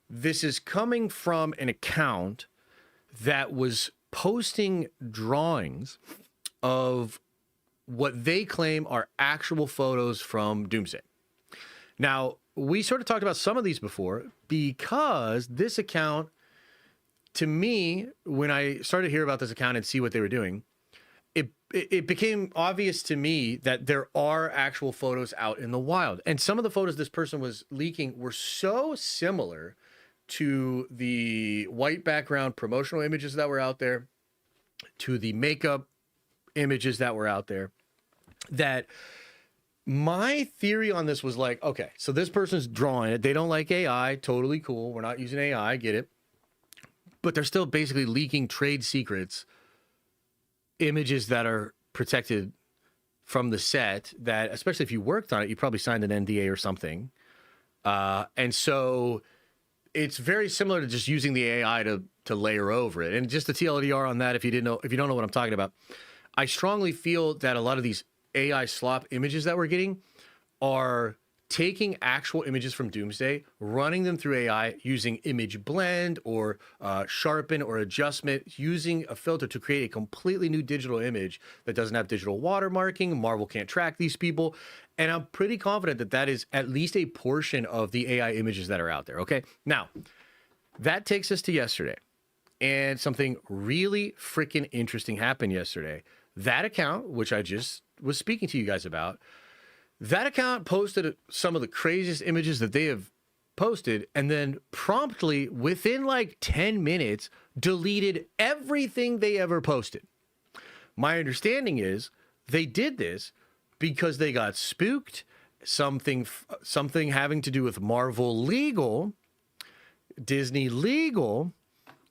this is coming from an account that was posting drawings of what they claim are actual photos from Doomsday. Now, we sort of talked about some of these before because this account, to me, when I started to hear about this account and see what they were doing, it became obvious to me that there are actual photos out in the wild. And some of the photos this person was leaking were so similar to the white background promotional images that were out there, to the makeup images that were out there, that my theory on this was like, okay, so this person's drawing it. They don't like AI. Totally cool. We're not using AI. Get it. But they're still basically leaking trade secrets, images that are protected from the set that, especially if you worked on it, you probably signed an NDA or something. And so it's very similar to just using the AI to layer over it. And just a TLDR on that, if you don't know what I'm talking about, I strongly feel that a lot of these AI slop images that we're getting are taking actual images from Doomsday, running them through AI, using image blend or sharpen or adjustment, using a filter to create a completely new digital image that doesn't have digital watermarking. Marvel can't track these people. And I'm pretty confident that that is at least a portion of the AI images that are out there, okay? Now, that takes us to yesterday. And something really freaking interesting happened yesterday. That account, which I just was speaking to you guys about, that account posted some of the craziest images that they have posted, and then promptly, within like 10 minutes, deleted everything they ever posted. My understanding is they did this because they got spooked, something having to do with Marvel legal, Disney legal,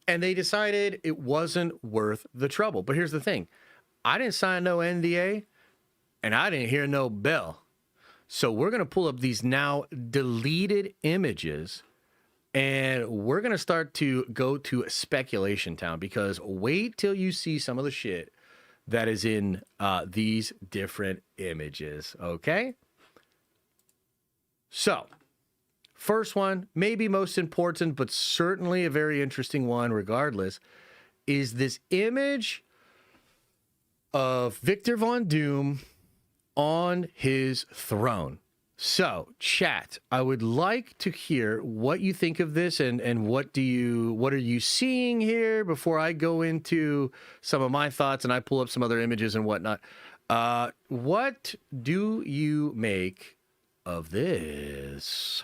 and they decided it wasn't worth the trouble. But here's the thing. I didn't sign no NDA, and I didn't hear no bell. So we're going to pull up these now deleted images, and we're going to start to go to speculation town, because wait till you see some of the shit that is in these different images, okay? So, first one, maybe most important, but certainly a very interesting one regardless, is this image of Victor Von Doom on his throne. So, chat, I would like to hear what you think of this and what are you seeing here before I go into some of my thoughts and I pull up some other images and whatnot. What do you make of this?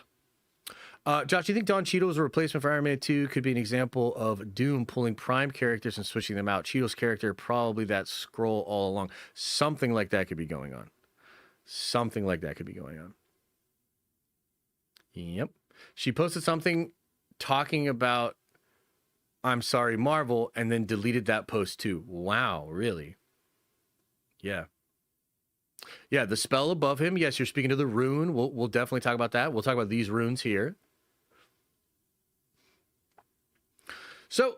Josh, do you think Don Cheadle as a replacement for Iron Man 2 could be an example of Doom pulling Prime characters and switching them out? Cheadle's character, probably that scroll all along. Something like that could be going on. Something like that could be going on. Yep. She posted something talking about I'm sorry, Marvel, and then deleted that post too. Wow, really? Yeah. Yeah, the spell above him. Yes, you're speaking to the rune. We'll definitely talk about that. We'll talk about these runes here. So,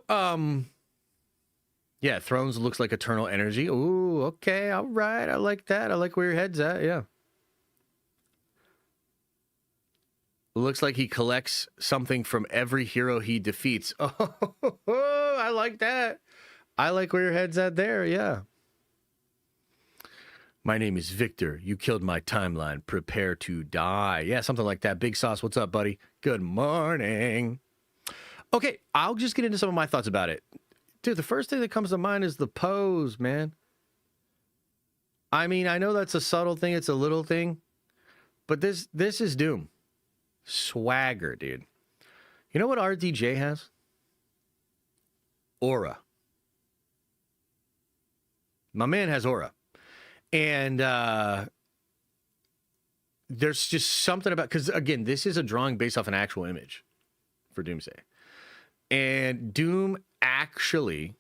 yeah, Thrones looks like eternal energy. Ooh, okay, all right. I like that. I like where your head's at, yeah. Looks like he collects something from every hero he defeats. Oh, I like that. I like where your head's at there, yeah. My name is Victor. You killed my timeline. Prepare to die. Yeah, something like that. Big Sauce, what's up, buddy? Good morning. Okay, I'll just get into some of my thoughts about it. Dude, the first thing that comes to mind is the pose, man. I mean, I know that's a subtle thing. It's a little thing. But this is Doom. Swagger, dude. You know what RDJ has? Aura. My man has aura. And there's just something about, because again, this is a drawing based off an actual image for Doomsday. And Doom actually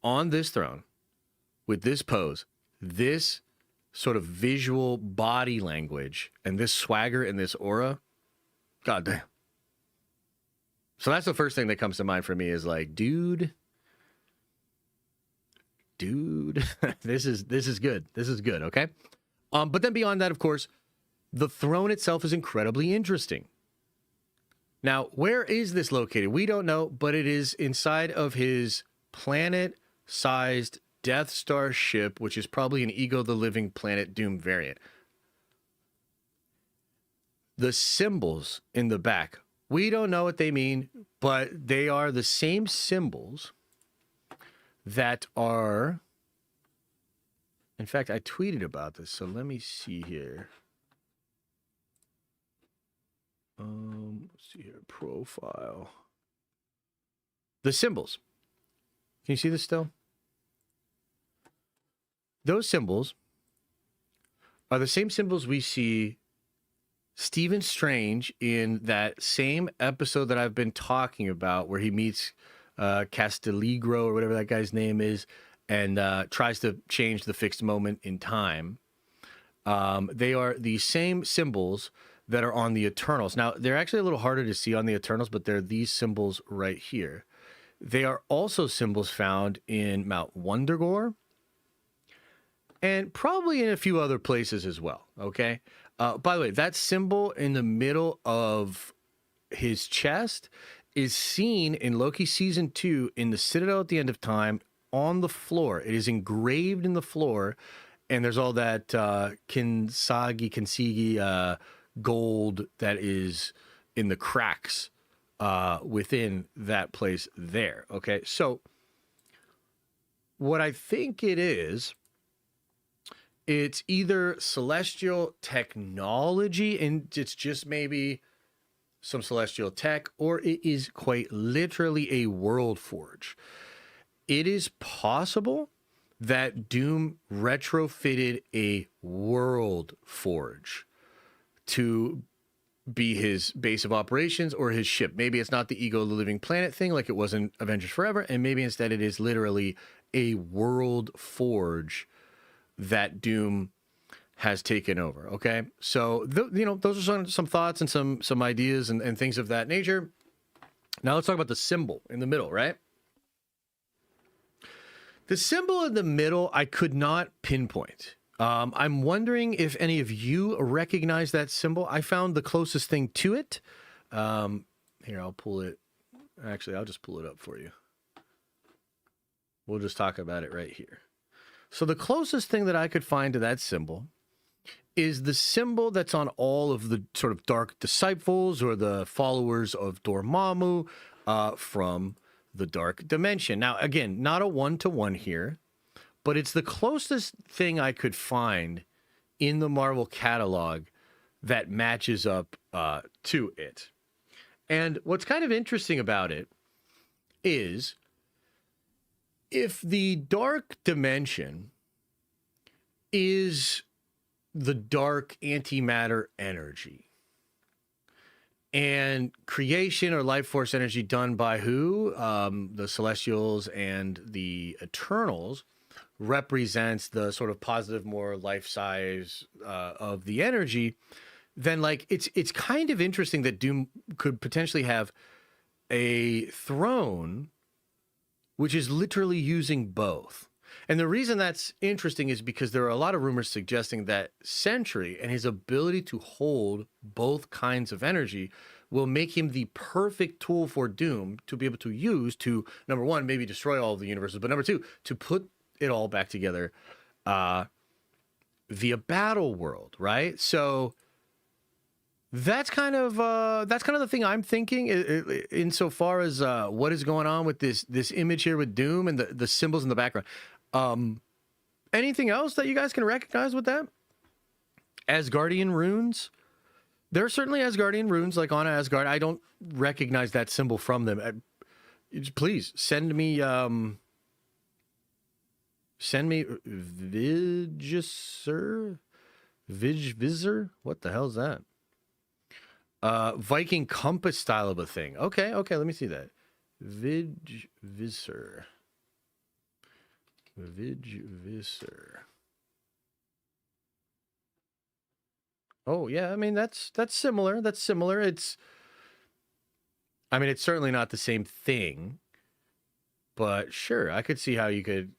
on this throne with this pose, this sort of visual body language and this swagger and this aura, god damn. So that's the first thing that comes to mind for me is like, dude, this is good. This is good, okay? But then beyond that, of course, the throne itself is incredibly interesting. Now, where is this located? We don't know, but it is inside of his planet-sized Death Star ship, which is probably an Ego the Living Planet Doom variant. The symbols in the back, we don't know what they mean, but they are the same symbols that are... In fact, I tweeted about this, so let me see here. Let's see here, profile. The symbols. Can you see this still? Those symbols are the same symbols we see Stephen Strange in that same episode that I've been talking about where he meets Castiligro or whatever that guy's name is and tries to change the fixed moment in time. They are the same symbols that are on the Eternals. Now, they're actually a little harder to see on the Eternals, but they're these symbols right here. They are also symbols found in Mount Wundagore and probably in a few other places as well, okay? By the way, that symbol in the middle of his chest is seen in Loki Season 2 in the Citadel at the End of Time on the floor. It is engraved in the floor, and there's all that Kinsigi gold that is in the cracks within that place there, okay? So what I think it is, it's either celestial technology, and it's just maybe some celestial tech, or it is quite literally a world forge. It is possible that Doom retrofitted a world forge to be his base of operations or his ship. Maybe it's not the Ego the Living Planet thing like it was in Avengers Forever, and maybe instead it is literally a world forge that Doom has taken over, okay? So, those are some thoughts and some ideas and things of that nature. Now let's talk about the symbol in the middle, right? The symbol in the middle, I could not pinpoint. I'm wondering if any of you recognize that symbol. I found the closest thing to it. Here, I'll pull it. Actually, I'll just pull it up for you. We'll just talk about it right here. So the closest thing that I could find to that symbol is the symbol that's on all of the sort of dark disciples or the followers of Dormammu from the Dark Dimension. Now, again, not a one-to-one here, but it's the closest thing I could find in the Marvel catalog that matches up to it. And what's kind of interesting about it is if the Dark Dimension is the dark antimatter energy and creation or life force energy done by who? The Celestials and the Eternals represents the sort of positive, more life size of the energy, then like it's kind of interesting that Doom could potentially have a throne which is literally using both. And the reason that's interesting is because there are a lot of rumors suggesting that Sentry and his ability to hold both kinds of energy will make him the perfect tool for Doom to be able to use to, number one, maybe destroy all of the universes, but number two, to put it all back together via Battleworld, right? So that's kind of the thing I'm thinking insofar as what is going on with this image here with Doom and the symbols in the background. Anything else that you guys can recognize with that? Asgardian runes. There are certainly Asgardian runes like on Asgard. I don't recognize that symbol from them. Please send me Vigvisor. What the hell is that? Viking compass style of a thing. Okay, let me see that. Vigvisor. Oh yeah, I mean that's similar. It's certainly not the same thing, but sure, I could see how you could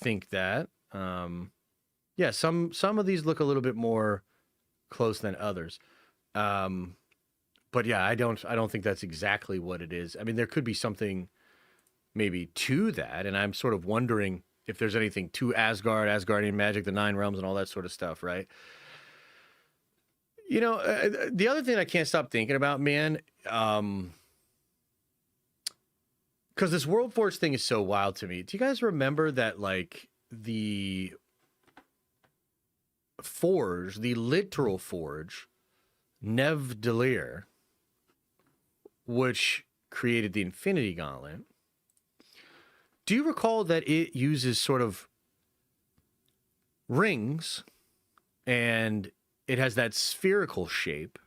think that. Yeah, some of these look a little bit more close than others. But yeah, I don't think that's exactly what it is. I mean, there could be something maybe to that, and I'm sort of wondering if there's anything to Asgard, Asgardian magic, the Nine Realms, and all that sort of stuff, right? You know, the other thing I can't stop thinking about, man, because this World Forge thing is so wild to me. Do you guys remember that, like, the forge, the literal forge, Nevdelir, which created the Infinity Gauntlet, do you recall that it uses sort of rings and it has that spherical shape?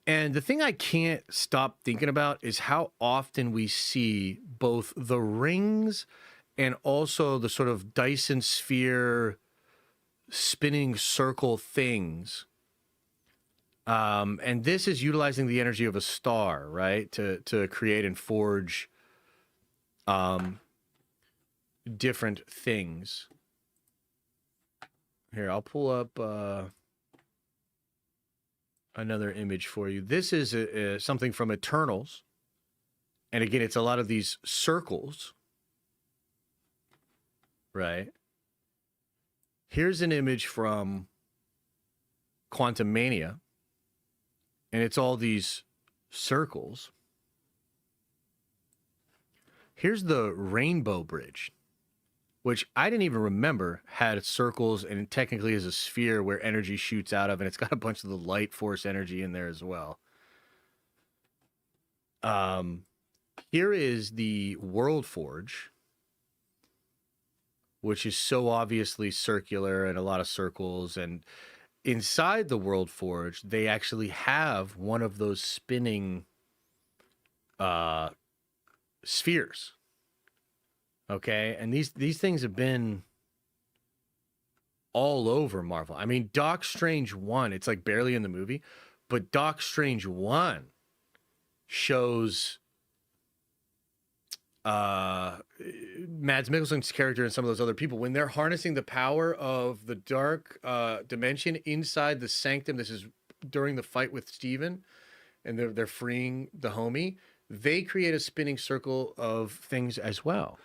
And the thing I can't stop thinking about is how often we see both the rings and also the sort of Dyson sphere spinning circle things. And this is utilizing the energy of a star, right? To create and forge different things. Here, I'll pull up another image for you. This is something from Eternals. And again, it's a lot of these circles, right? Here's an image from Quantum Mania. And it's all these circles. Here's the Rainbow Bridge, which I didn't even remember had circles and technically is a sphere where energy shoots out of, and it's got a bunch of the light force energy in there as well. Here is the World Forge, which is so obviously circular and a lot of circles, and inside the World Forge, they actually have one of those spinning spheres. Okay, and these things have been all over Marvel. I mean, Doc Strange 1, it's like barely in the movie, but Doc Strange 1 shows Mads Mikkelsen's character and some of those other people when they're harnessing the power of the dark dimension inside the sanctum. This is during the fight with Steven, and they're freeing the homie. They create a spinning circle of things as well.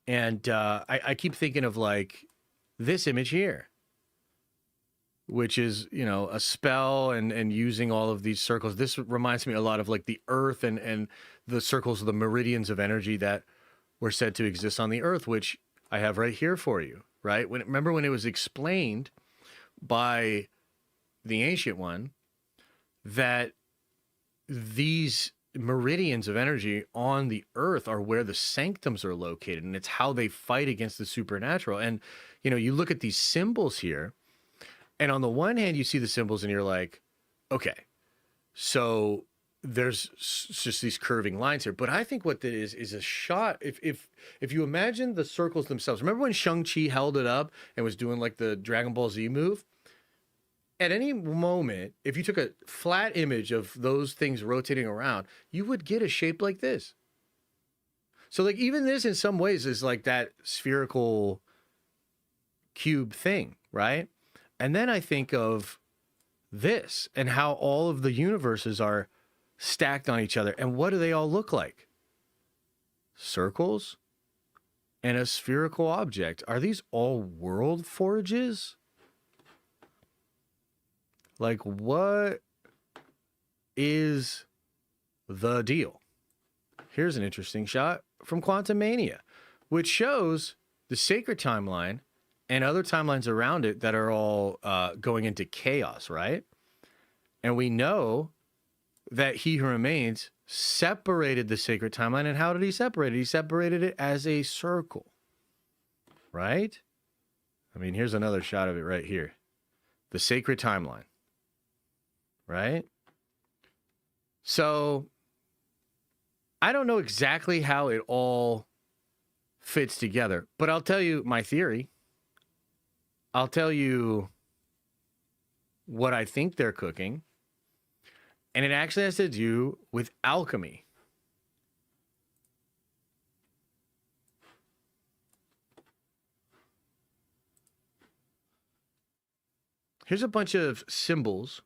And I keep thinking of like this image here, which is, you know, a spell and using all of these circles. This reminds me a lot of like the earth and the circles of the meridians of energy that were said to exist on the earth, which I have right here for you, right? Remember when it was explained by the Ancient One that these meridians of energy on the earth are where the sanctums are located, and it's how they fight against the supernatural. And, you know, you look at these symbols here, and on the one hand, you see the symbols and you're like, okay, so there's just these curving lines here. But I think what that is a shot. If you imagine the circles themselves, remember when Shang-Chi held it up and was doing like the Dragon Ball Z move? At any moment, if you took a flat image of those things rotating around, you would get a shape like this. So like even this in some ways is like that spherical cube thing, right? And then I think of this and how all of the universes are stacked on each other. And what do they all look like? Circles and a spherical object. Are these all world forges? Like, what is the deal? Here's an interesting shot from Quantum Mania, which shows the sacred timeline and other timelines around it that are all going into chaos, right? And we know that He Who Remains separated the sacred timeline. And how did He separate it? He separated it as a circle, right? I mean, here's another shot of it right here. The sacred timeline, right? So I don't know exactly how it all fits together, but I'll tell you my theory. I'll tell you what I think they're cooking. And it actually has to do with alchemy. Here's a bunch of symbols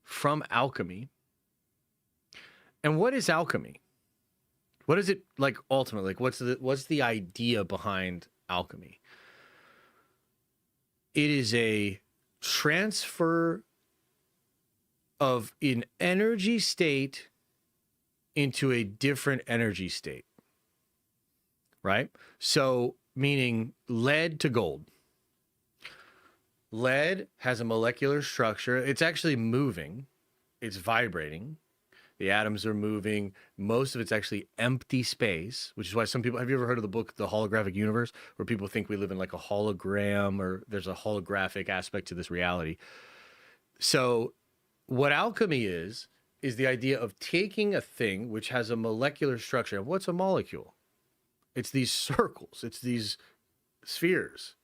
from alchemy. And what is alchemy? What is it like ultimately? Like what's the idea behind alchemy? It is a transfer of an energy state into a different energy state, right? So meaning lead to gold. Lead has a molecular structure. It's actually moving. It's vibrating. The atoms are moving. Most of it's actually empty space, which is why some people, have you ever heard of the book, The Holographic Universe, where people think we live in like a hologram or there's a holographic aspect to this reality? So what alchemy is the idea of taking a thing which has a molecular structure. What's a molecule? It's these circles. It's these spheres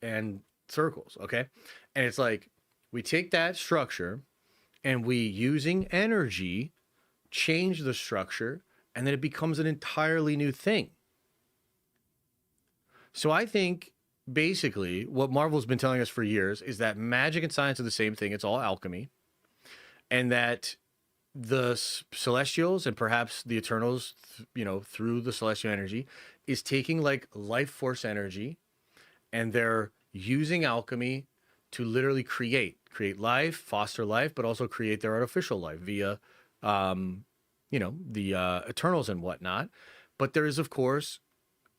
and circles, okay? And it's like we take that structure and we, using energy, change the structure, and then it becomes an entirely new thing. So I think basically what Marvel's been telling us for years is that magic and science are the same thing. It's all alchemy. And that the Celestials and perhaps the Eternals, you know, through the celestial energy, is taking like life force energy, and they're using alchemy to literally create life, foster life, but also create their artificial life via, you know, the Eternals and whatnot. But there is, of course,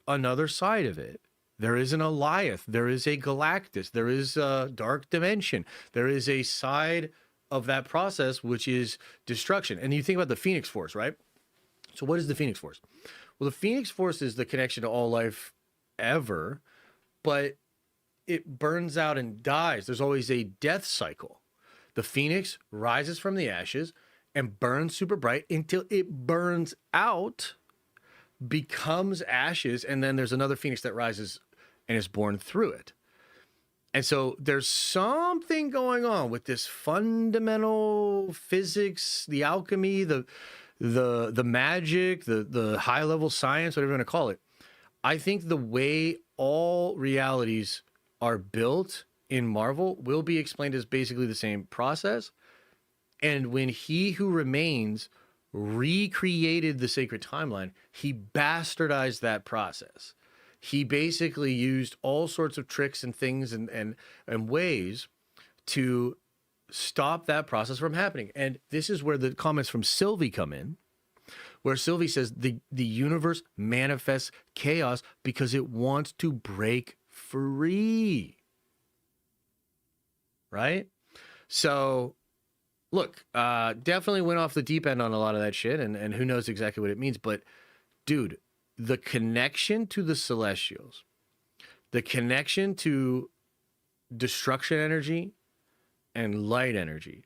another side of it. There is an Alioth. There is a Galactus. There is a Dark Dimension. There is a side of that process, which is destruction. And you think about the Phoenix Force, right? So what is the Phoenix Force? Well, the Phoenix Force is the connection to all life ever, but it burns out and dies. There's always a death cycle. The Phoenix rises from the ashes and burns super bright until it burns out, becomes ashes, and then there's another Phoenix that rises and is born through it. And so there's something going on with this fundamental physics, the alchemy, the magic, the high level science, whatever you want to call it. I think the way all realities are built in Marvel will be explained as basically the same process. And when He Who Remains recreated the sacred timeline, he bastardized that process. He basically used all sorts of tricks and things and ways to stop that process from happening. And this is where the comments from Sylvie come in, where Sylvie says the universe manifests chaos because it wants to break free. Right? So, look, definitely went off the deep end on a lot of that shit, and who knows exactly what it means. But, dude, the connection to the Celestials, the connection to destruction energy and light energy,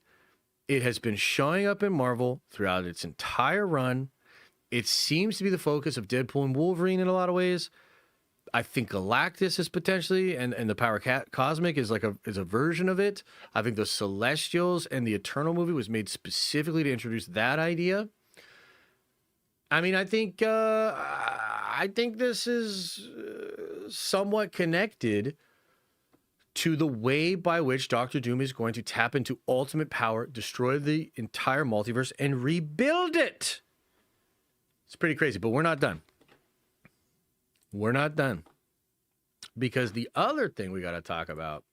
it has been showing up in Marvel throughout its entire run. It seems to be the focus of Deadpool and Wolverine in a lot of ways. I think Galactus is potentially, and the Power Cosmic is is a version of it. I think the Celestials and the Eternal movie was made specifically to introduce that idea. I mean, I think this is somewhat connected to the way by which Doctor Doom is going to tap into ultimate power, destroy the entire multiverse, and rebuild it. It's pretty crazy, but we're not done. We're not done. Because the other thing we got to talk about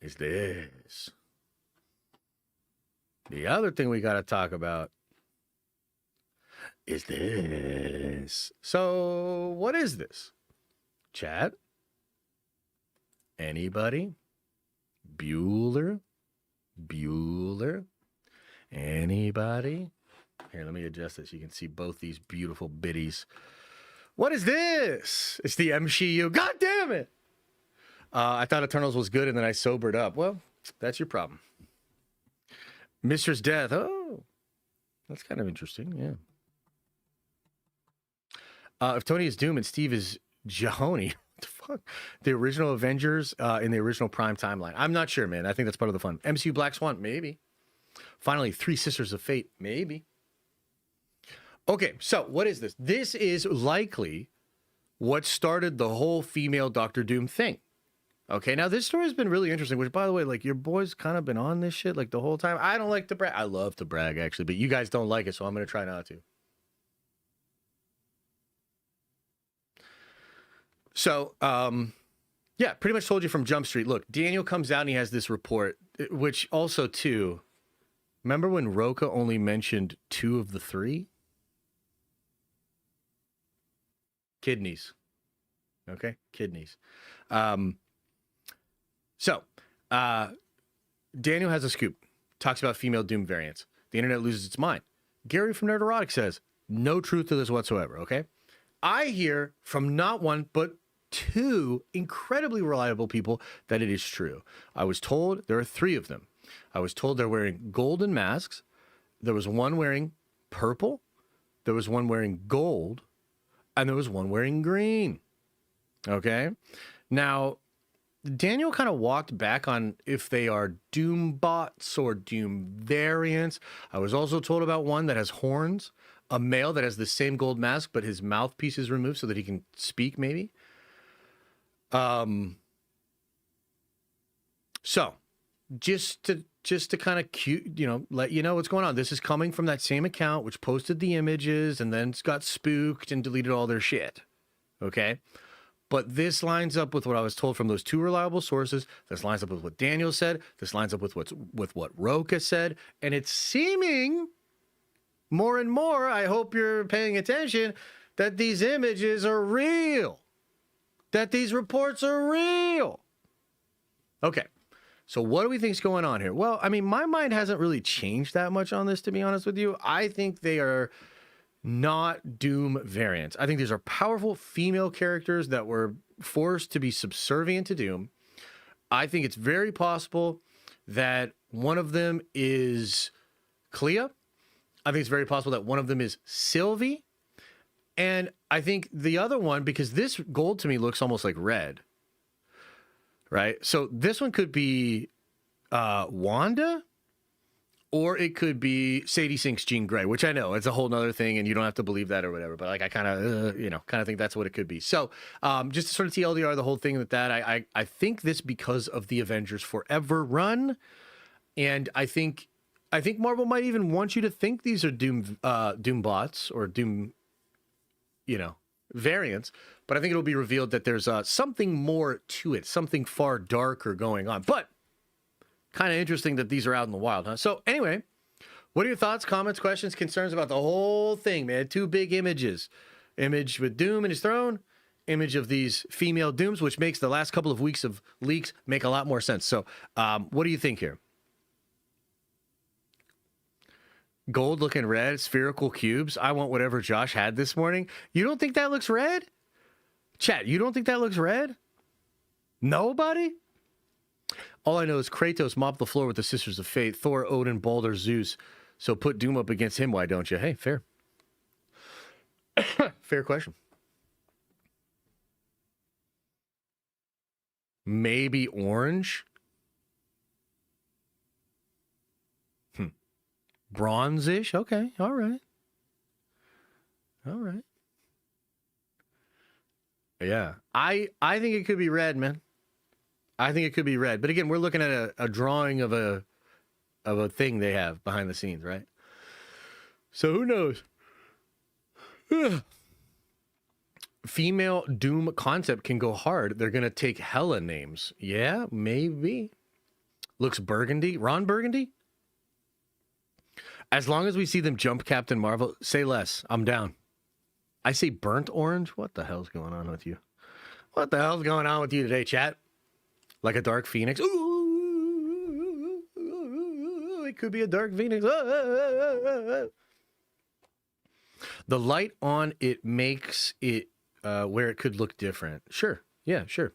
is this. The other thing we got to talk about is this. So, what is this? Chat? Anybody? Bueller? Anybody? Here, let me adjust this. You can see both these beautiful biddies. What is this? It's the MCU. God damn it! I thought Eternals was good, and then I sobered up. Well, that's your problem. Mistress Death. Oh, that's kind of interesting. Yeah. If Tony is Doom and Steve is Jahoni, what the fuck? The original Avengers in the original Prime timeline. I'm not sure, man. I think that's part of the fun. MCU Black Swan, maybe. Finally, Three Sisters of Fate, maybe. Okay, so what is this? This is likely what started the whole female Doctor Doom thing. Okay, now this story has been really interesting, which, by the way, like, your boy's kind of been on this shit, like, the whole time. I don't like to brag. I love to brag, actually, but you guys don't like it, so I'm going to try not to. So, yeah, pretty much told you from Jump Street. Look, Daniel comes out and he has this report, which also, too, remember when Rocha only mentioned 2 of the 3? Kidneys. Okay? Kidneys. So, Daniel has a scoop. Talks about female Doom variants. The internet loses its mind. Gary from Nerderotic says, no truth to this whatsoever, okay? I hear from not one, but 2 incredibly reliable people that it is true. I was told there are 3 of them. I was told they're wearing golden masks. There was one wearing purple. There was one wearing gold. And there was one wearing green. Okay? Now, Daniel kind of walked back on if they are Doom bots or Doom variants. I was also told about one that has horns. A male that has the same gold mask, but his mouthpiece is removed so that he can speak, maybe. So, just to kind of let you know what's going on. This is coming from that same account which posted the images and then got spooked and deleted all their shit. Okay? But this lines up with what I was told from those 2 reliable sources. This lines up with what Daniel said. This lines up with what Rocha said. And it's seeming more and more, I hope you're paying attention, that these images are real. That these reports are real. Okay. So what do we think is going on here? Well, I mean, my mind hasn't really changed that much on this, to be honest with you. I think they are not Doom variants. I think these are powerful female characters that were forced to be subservient to Doom. I think it's very possible that one of them is Clea. I think it's very possible that one of them is Sylvie. And I think the other one, because this gold to me looks almost like red. Right? So this one could be Wanda Or it could be Sadie Sink's Jean Grey, which I know it's a whole nother thing, and you don't have to believe that or whatever. But like, I kind of, kind of think that's what it could be. So, just to sort of TLDR the whole thing with that, I think this because of the Avengers Forever run, and I think Marvel might even want you to think these are Doom bots or Doom, variants. But I think it'll be revealed that there's something more to it, something far darker going on. But kind of interesting that these are out in the wild, huh? So anyway, what are your thoughts, comments, questions, concerns about the whole thing, man? 2 big images. Image with Doom in his throne, image of these female Dooms, which makes the last couple of weeks of leaks make a lot more sense. So what do you think here? Gold looking red, spherical cubes. I want whatever Josh had this morning. You don't think that looks red? Chat, you don't think that looks red? Nobody? All I know is Kratos mopped the floor with the Sisters of Fate, Thor, Odin, Baldur, Zeus. So put Doom up against him, why don't you? Hey, fair. Fair question. Maybe orange? Bronze-ish? Okay, all right. All right. Yeah, I think it could be red, man. I think it could be red. But again, we're looking at a drawing of a thing they have behind the scenes, right? So who knows? Female Doom concept can go hard. They're going to take hella names. Yeah, maybe. Looks burgundy. Ron Burgundy? As long as we see them jump Captain Marvel, say less. I'm down. I say burnt orange. What the hell's going on with you? What the hell's going on with you today, chat? Like a dark phoenix. Ooh, it could be a dark phoenix. The light on it makes it where it could look different. Sure. Yeah, sure.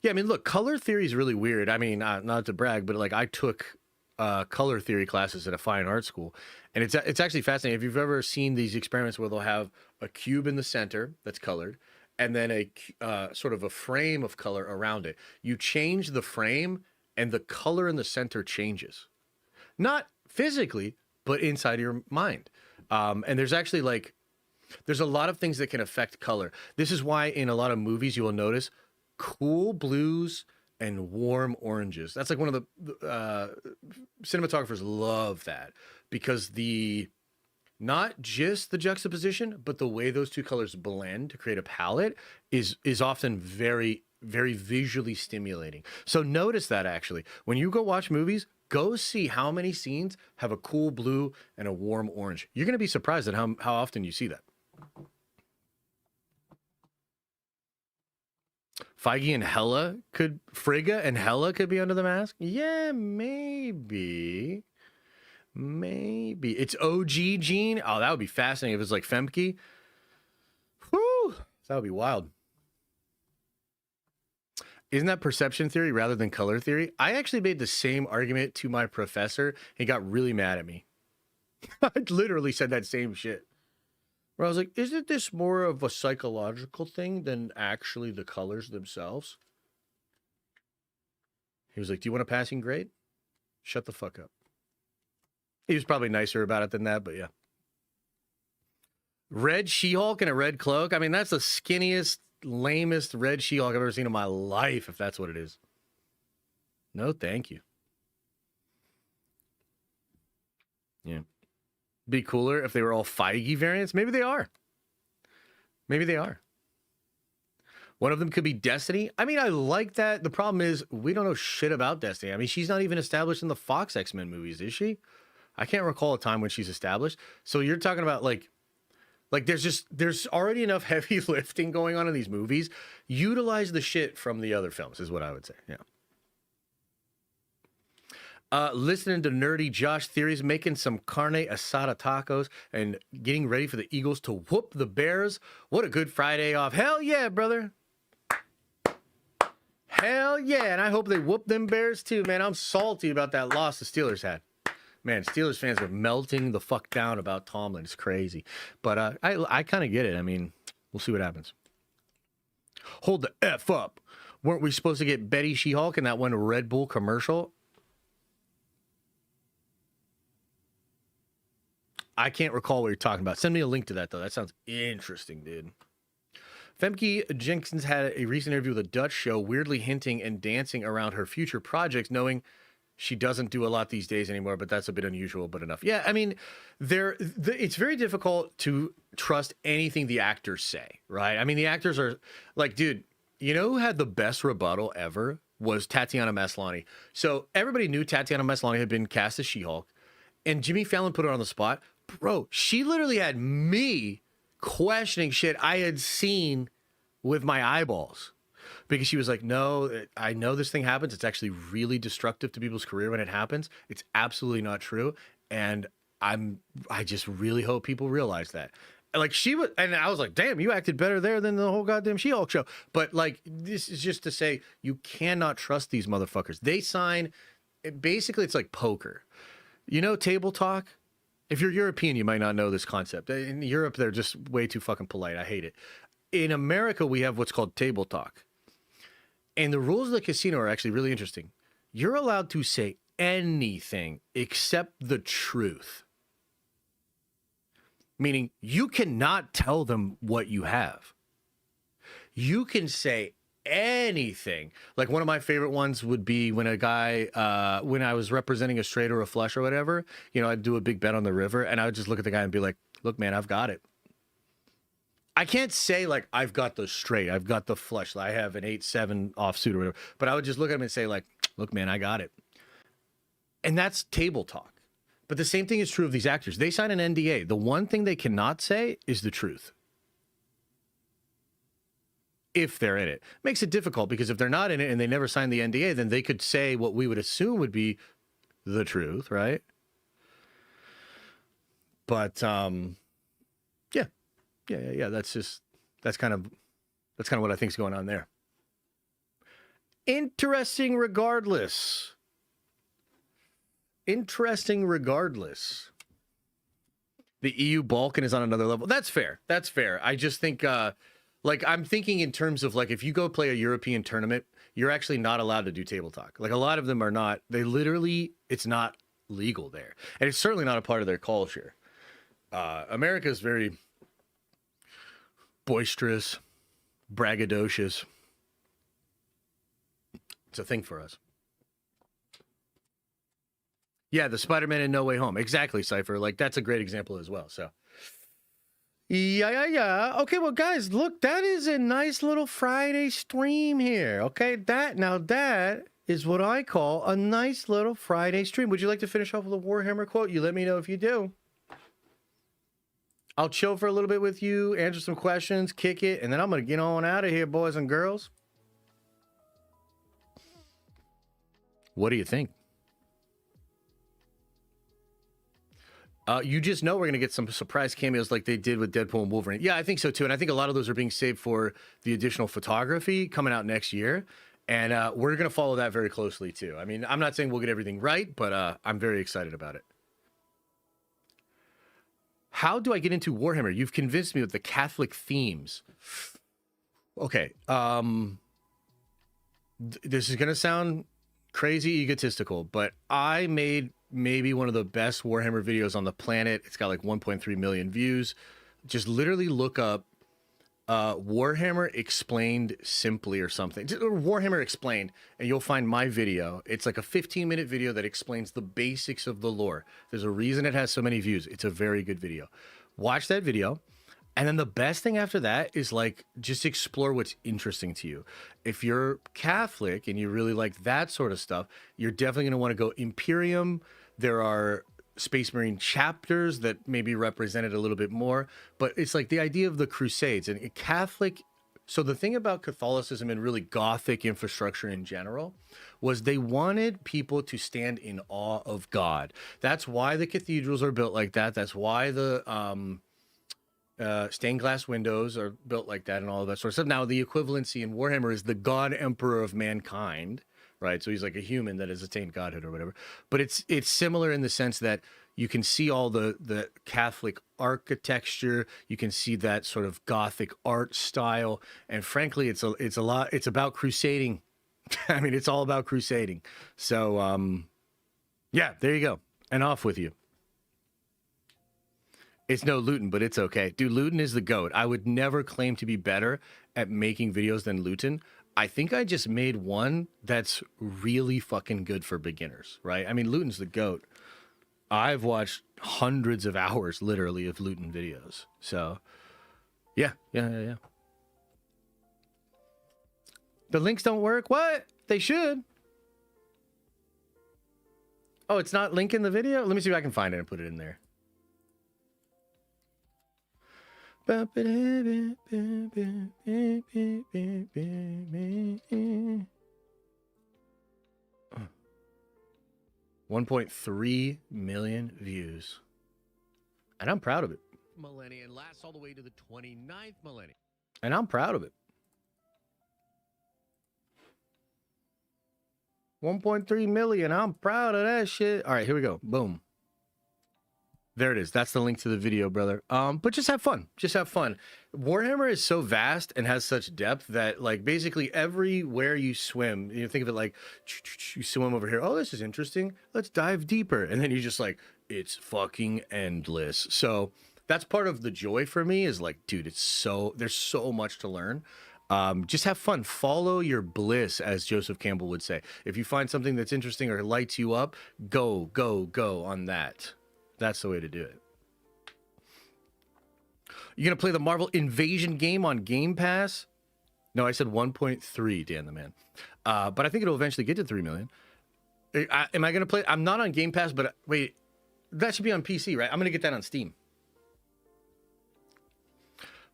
Yeah, I mean, look, color theory is really weird. I mean, not to brag, but like I took color theory classes at a fine art school, and it's actually fascinating. If you've ever seen these experiments where they'll have a cube in the center that's colored, and then a sort of a frame of color around it. You change the frame, and the color in the center changes. Not physically, but inside your mind. And there's actually there's a lot of things that can affect color. This is why in a lot of movies you will notice cool blues and warm oranges. That's like one of the cinematographers love that, because not just the juxtaposition, but the way those two colors blend to create a palette is often very, very visually stimulating. So notice that actually. When you go watch movies, go see how many scenes have a cool blue and a warm orange. You're going to be surprised at how often you see that. Feige and Frigga and Hela could be under the mask? Yeah, maybe. Maybe. It's OG Jean. Oh, that would be fascinating if it's like Femke. Whew. That would be wild. Isn't that perception theory rather than color theory? I actually made the same argument to my professor. He got really mad at me. I literally said that same shit. Where I was like, isn't this more of a psychological thing than actually the colors themselves? He was like, do you want a passing grade? Shut the fuck up. He was probably nicer about it than that, but yeah. Red She-Hulk in a red cloak? I mean, that's the skinniest, lamest red She-Hulk I've ever seen in my life, if that's what it is. No, thank you. Yeah. Be cooler if they were all Feige variants. Maybe they are. Maybe they are. One of them could be Destiny. I mean, I like that. The problem is we don't know shit about Destiny. I mean, she's not even established in the Fox X-Men movies, is she? I can't recall a time when she's established. So you're talking about like there's already enough heavy lifting going on in these movies. Utilize the shit from the other films is what I would say. Yeah. Listening to nerdy Josh theories, making some carne asada tacos, and getting ready for the Eagles to whoop the Bears. What a good Friday off. Hell yeah, brother. Hell yeah. And I hope they whoop them Bears too, man. I'm salty about that loss the Steelers had. Man, Steelers fans are melting the fuck down about Tomlin. It's crazy. But I kind of get it. I mean, we'll see what happens. Hold the F up. Weren't we supposed to get Betty She-Hulk in that one Red Bull commercial? I can't recall what you're talking about. Send me a link to that, though. That sounds interesting, dude. Femke Jenkins had a recent interview with a Dutch show, weirdly hinting and dancing around her future projects, knowing she doesn't do a lot these days anymore, but that's a bit unusual, but enough. Yeah, I mean, it's very difficult to trust anything the actors say, right? I mean, the actors are like, dude, you know who had the best rebuttal ever was Tatiana Maslany. So everybody knew Tatiana Maslany had been cast as She-Hulk, and Jimmy Fallon put her on the spot. Bro, she literally had me questioning shit I had seen with my eyeballs. Because she was like, no, I know this thing happens. It's actually really destructive to people's career when it happens. It's absolutely not true. And I just really hope people realize that. Like she was, and I was like, damn, you acted better there than the whole goddamn She-Hulk show. But like, this is just to say, you cannot trust these motherfuckers. They sign, basically it's like poker. You know, table talk? If you're European, you might not know this concept. In Europe, they're just way too fucking polite. I hate it. In America, we have what's called table talk. And the rules of the casino are actually really interesting. You're allowed to say anything except the truth. Meaning you cannot tell them what you have. You can say anything. Like one of my favorite ones would be when a guy, when I was representing a straight or a flush or whatever, you know, I'd do a big bet on the river and I would just look at the guy and be like, look, man, I've got it. I can't say like I've got the straight, I've got the flush, I have an 8-7 offsuit or whatever, but I would just look at him and say like, look, man, I got it. And that's table talk. But the same thing is true of these actors. They sign an NDA. The one thing they cannot say is the truth. If they're in it. Makes it difficult because if they're not in it and they never sign the NDA, then they could say what we would assume would be the truth, right? But yeah. That's kind of what I think is going on there. Interesting regardless. The EU Balkan is on another level. That's fair. I just think, like, I'm thinking in terms of, like, if you go play a European tournament, you're actually not allowed to do table talk. Like, a lot of them are not. They literally, it's not legal there. And it's certainly not a part of their culture. America is very boisterous, braggadocious. It's a thing for us. Yeah, the Spider-Man in No Way Home. Exactly, Cypher. Like, that's a great example as well. So, yeah. Okay, well, guys, look, that is a nice little Friday stream here. Okay, that is what I call a nice little Friday stream. Would you like to finish off with a Warhammer quote? You let me know if you do. I'll chill for a little bit with you, answer some questions, kick it, and then I'm going to get on out of here, boys and girls. What do you think? You just know we're going to get some surprise cameos like they did with Deadpool and Wolverine. Yeah, I think so too. And I think a lot of those are being saved for the additional photography coming out next year. And we're going to follow that very closely too. I mean, I'm not saying we'll get everything right, but I'm very excited about it. How do I get into Warhammer? You've convinced me with the Catholic themes. Okay. This is going to sound crazy egotistical, but I made maybe one of the best Warhammer videos on the planet. It's got like 1.3 million views. Just literally look up Warhammer Explained Simply or something. Warhammer Explained, and you'll find my video. It's like a 15-minute video that explains the basics of the lore. There's a reason it has so many views. It's a very good video. Watch that video. And then the best thing after that is like just explore what's interesting to you. If you're Catholic and you really like that sort of stuff, you're definitely going to want to go Imperium. There are Space Marine chapters that maybe represented a little bit more, but it's like the idea of the Crusades and Catholic. So the thing about Catholicism and really Gothic infrastructure in general was they wanted people to stand in awe of God. That's why the cathedrals are built like that. That's why the stained glass windows are built like that and all of that sort of stuff. Now, the equivalency in Warhammer is the God Emperor of mankind, right? So he's like a human that has attained godhood or whatever. But it's similar in the sense that you can see all the Catholic architecture. You can see that sort of Gothic art style. And frankly, it's about crusading. I mean, it's all about crusading. So, yeah, there you go. And off with you. It's no Luton, but it's okay. Dude, Luton is the GOAT. I would never claim to be better at making videos than Luton. I think I just made one that's really fucking good for beginners, right? I mean, Luton's the GOAT. I've watched hundreds of hours, literally, of Luton videos. So, yeah. The links don't work? What? They should. Oh, it's not link in the video? Let me see if I can find it and put it in there. 1.3 million views. And I'm proud of it.
Millennia and lasts all the way to the 29th millennium.
And I'm proud of it. 1.3 million. I'm proud of that shit. All right, here we go. Boom. There it is. That's the link to the video, brother. But just have fun. Just have fun. Warhammer is so vast and has such depth that, like, basically everywhere you swim, you think of it like, you swim over here. Oh, this is interesting. Let's dive deeper. And then you're just like, it's fucking endless. So that's part of the joy for me is like, dude, there's so much to learn. Just have fun. Follow your bliss, as Joseph Campbell would say. If you find something that's interesting or lights you up, go on that. That's the way to do it. You gonna play the Marvel Invasion game on Game Pass? No, I said 1.3, Dan the Man. But I think it'll eventually get to 3 million. Am I gonna play? I'm not on Game Pass, but wait, that should be on PC, right? I'm gonna get that on Steam.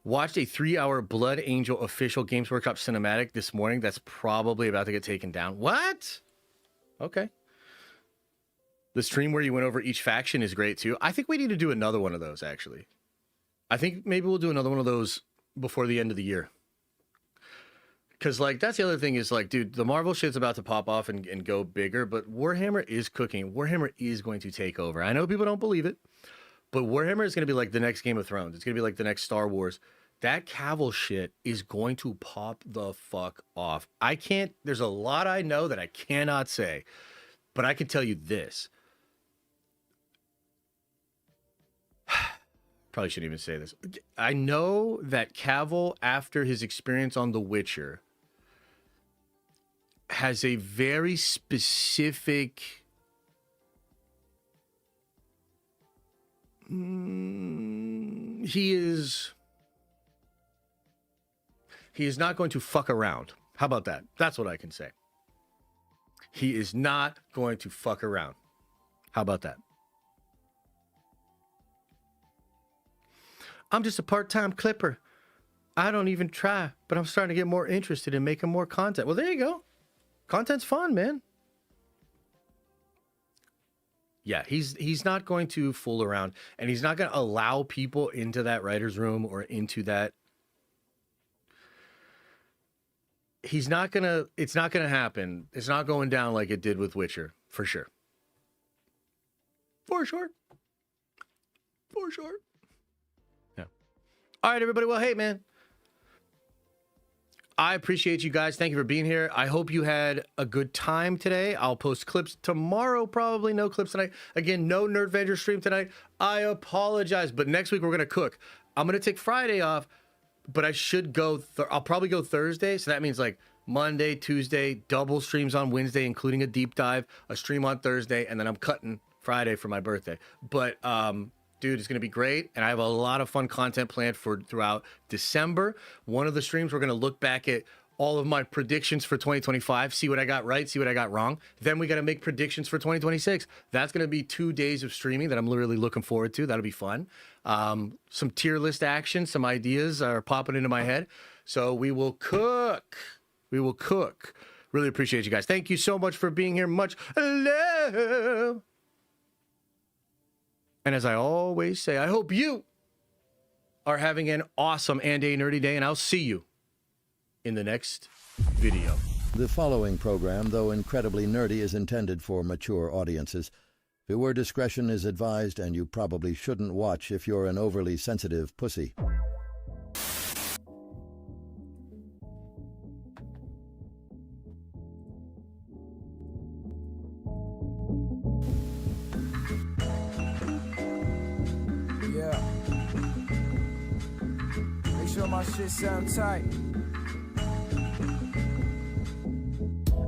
Watched a 3-hour Blood Angel official Games Workshop cinematic this morning. That's probably about to get taken down. What? Okay. The stream where you went over each faction is great too. I think we need to do another one of those, actually. I think maybe we'll do another one of those before the end of the year. Because, like, that's the other thing is, like, dude, the Marvel shit's about to pop off and go bigger, but Warhammer is cooking. Warhammer is going to take over. I know people don't believe it, but Warhammer is going to be like the next Game of Thrones. It's going to be like the next Star Wars. That Cavill shit is going to pop the fuck off. There's a lot I know that I cannot say, but I can tell you this. Probably shouldn't even say this. I know that Cavill, after his experience on The Witcher, has a very specific he is not going to fuck around. How about that? That's what I can say. He is not going to fuck around. How about that? I'm just a part-time clipper. I don't even try, but I'm starting to get more interested in making more content. Well, there you go. Content's fun, man. Yeah, he's not going to fool around, and he's not going to allow people into that writer's room or into that. It's not going to happen. It's not going down like it did with Witcher, for sure. For sure. Yeah. All right, everybody. Well, hey, man. I appreciate you guys. Thank you for being here. I hope you had a good time today. I'll post clips tomorrow, probably. No clips tonight. Again, no Nerdvenger stream tonight. I apologize, but next week we're going to cook. I'm going to take Friday off, but I should go. I'll probably go Thursday. So that means like Monday, Tuesday, double streams on Wednesday, including a deep dive, a stream on Thursday, and then I'm cutting Friday for my birthday. But, dude, it's going to be great, and I have a lot of fun content planned for throughout December. One of the streams, we're going to look back at all of my predictions for 2025, see what I got right, see what I got wrong. Then we got to make predictions for 2026. That's going to be 2 days of streaming that I'm literally looking forward to. That'll be fun. Some tier list action, some ideas are popping into my head. So we will cook. Really appreciate you guys. Thank you so much for being here. Much love. And as I always say, I hope you are having an awesome and a nerdy day, and I'll see you in the next video.
The following program, though incredibly nerdy, is intended for mature audiences. Viewer discretion is advised, and you probably shouldn't watch if you're an overly sensitive pussy.
Yeah. sure my shit sound tight.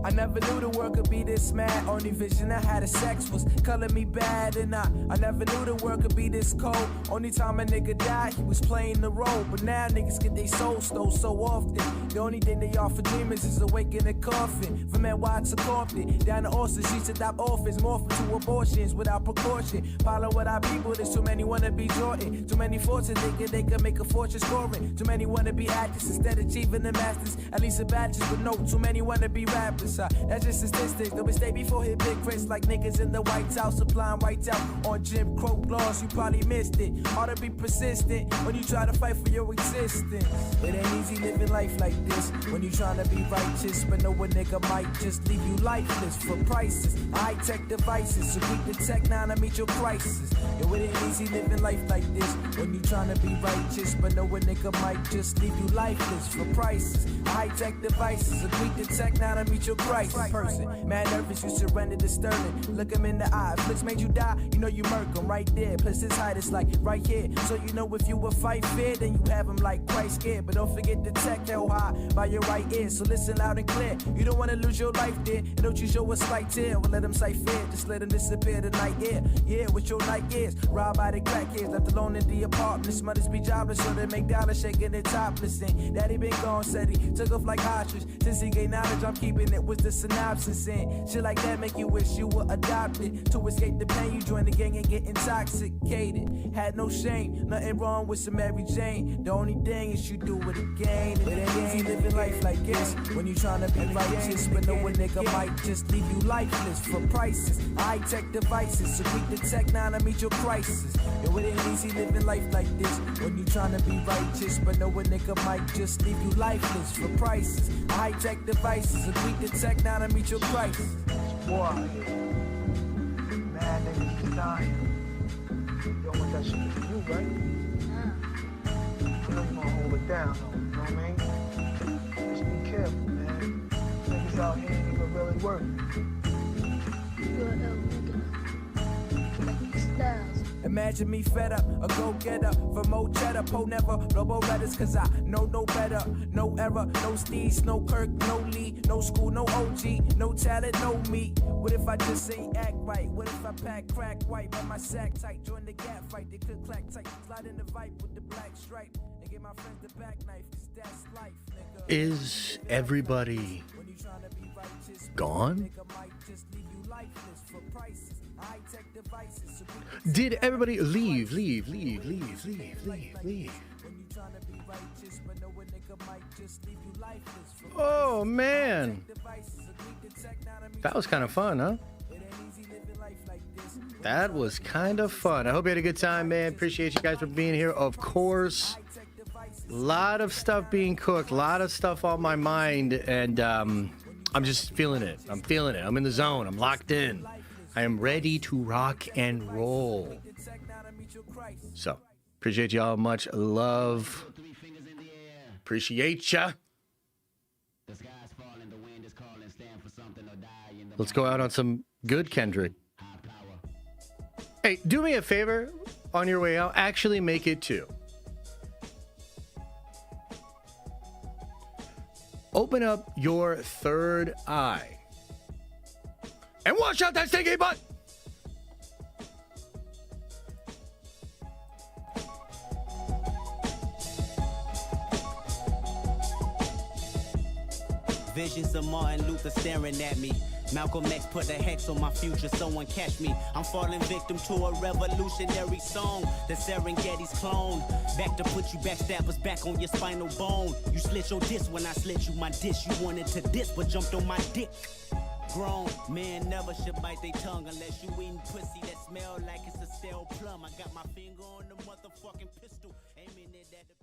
I never knew the world could be this mad. Only vision I had of sex was color me bad. And I never knew the world could be this cold. Only time a nigga died, he was playing the role. But now niggas get their soul stole so often. The only thing they offer dreamers is awake in a coffin. From NY to Compton, down to Austin, streets adopt orphans, morphing to abortions without precaution. Follow what our people, there's too many wanna be Jordan. Too many fortunes thinking they can make a fortune scoring. Too many wanna be actors instead of achieving the masters. At least a bachelor's, but no, too many wanna be rappers. That's just statistics. Don't mistake before hit big crits like niggas in the White House supplying whites out on Jim Crow laws. You probably missed it. Hard to be persistent when you try to fight for your existence. It ain't easy living life like this when you trying to be righteous, but know a nigga might just leave you lifeless for prices. High-tech devices, so quick to tech now to meet your crisis. Yo, it ain't easy living life like this when you trying to be righteous, but know a nigga might just leave you lifeless for prices. High-tech devices, so quick to tech now to meet your crisis. Person, mad nervous, you surrender to Sterling. Look him in the eye, flicks made you die, you know you murk him right there. Plus his height is like right here, so you know if you would fight fair, then you have him like quite scared. But don't forget the tech held high by your right ear, so listen loud and clear. You don't want to lose your life there, and don't you show a slight tear. Well, let him sight fair, just let him disappear tonight, yeah, with your night ears. Robbed by the crackheads, left alone in the apartment. Mothers be jobless, so they make dollars shaking their topless. And daddy been gone, said he took off like ostrich. Since he gained knowledge, I'm keeping it with the synopsis. And shit like that make you wish you were adopted. To escape the pain, you join the gang and get intoxicated. Had no shame, nothing wrong with some Mary Jane. The only thing is you do it again. It ain't easy living life like this when you tryna be righteous, but know a nigga might just leave you lifeless for prices. High-tech devices, so quick to tech now to meet your crisis. Yo, it ain't easy living life like this when you tryna be righteous, but know a nigga might just leave you lifeless for prices. High-tech devices, so quick to tech now to meet your crisis.
Boy, mad niggas is dying. You don't want that shit to you, right? You know you gonna hold it down, though, you know what I mean? Just be careful, man. Niggas out here ain't even really working.
Imagine me fed up, a go-getter for more cheddar. Po never, robo letters, cause I know no better. No error, no steez, no Kirk, no Lee, no school, no OG, no talent, no me. What if I just ain't act right? What if I pack crack white, but my sack tight? Join the gap fight, they could clack tight. Slide in the vibe with the black stripe. And give my friends the back knife, cause that's life, nigga.
Is everybody gone? Did everybody leave? Oh man, that was kind of fun, huh? That was kind of fun. I hope you had a good time, man. Appreciate you guys for being here. Of course, a lot of stuff being cooked, a lot of stuff on my mind, and I'm just feeling it. I'm feeling it. I'm in the zone. I'm locked in. I am ready to rock and roll. So, appreciate y'all. Much love. Appreciate ya. Let's go out on some good Kendrick. Hey, do me a favor on your way out. Actually make it 2. Open up your third eye. And wash out that stinky butt!
Visions of Martin Luther staring at me. Malcolm X put a hex on my future, someone catch me. I'm falling victim to a revolutionary song. The Serengeti's clone. Back to put you backstabbers back on your spinal bone. You slit your disc when I slit you my dish. You wanted to diss but jumped on my dick. Grown men never should bite their tongue unless you eating pussy that smell like it's a stale plum. I got my finger on the motherfucking pistol, aiming it at the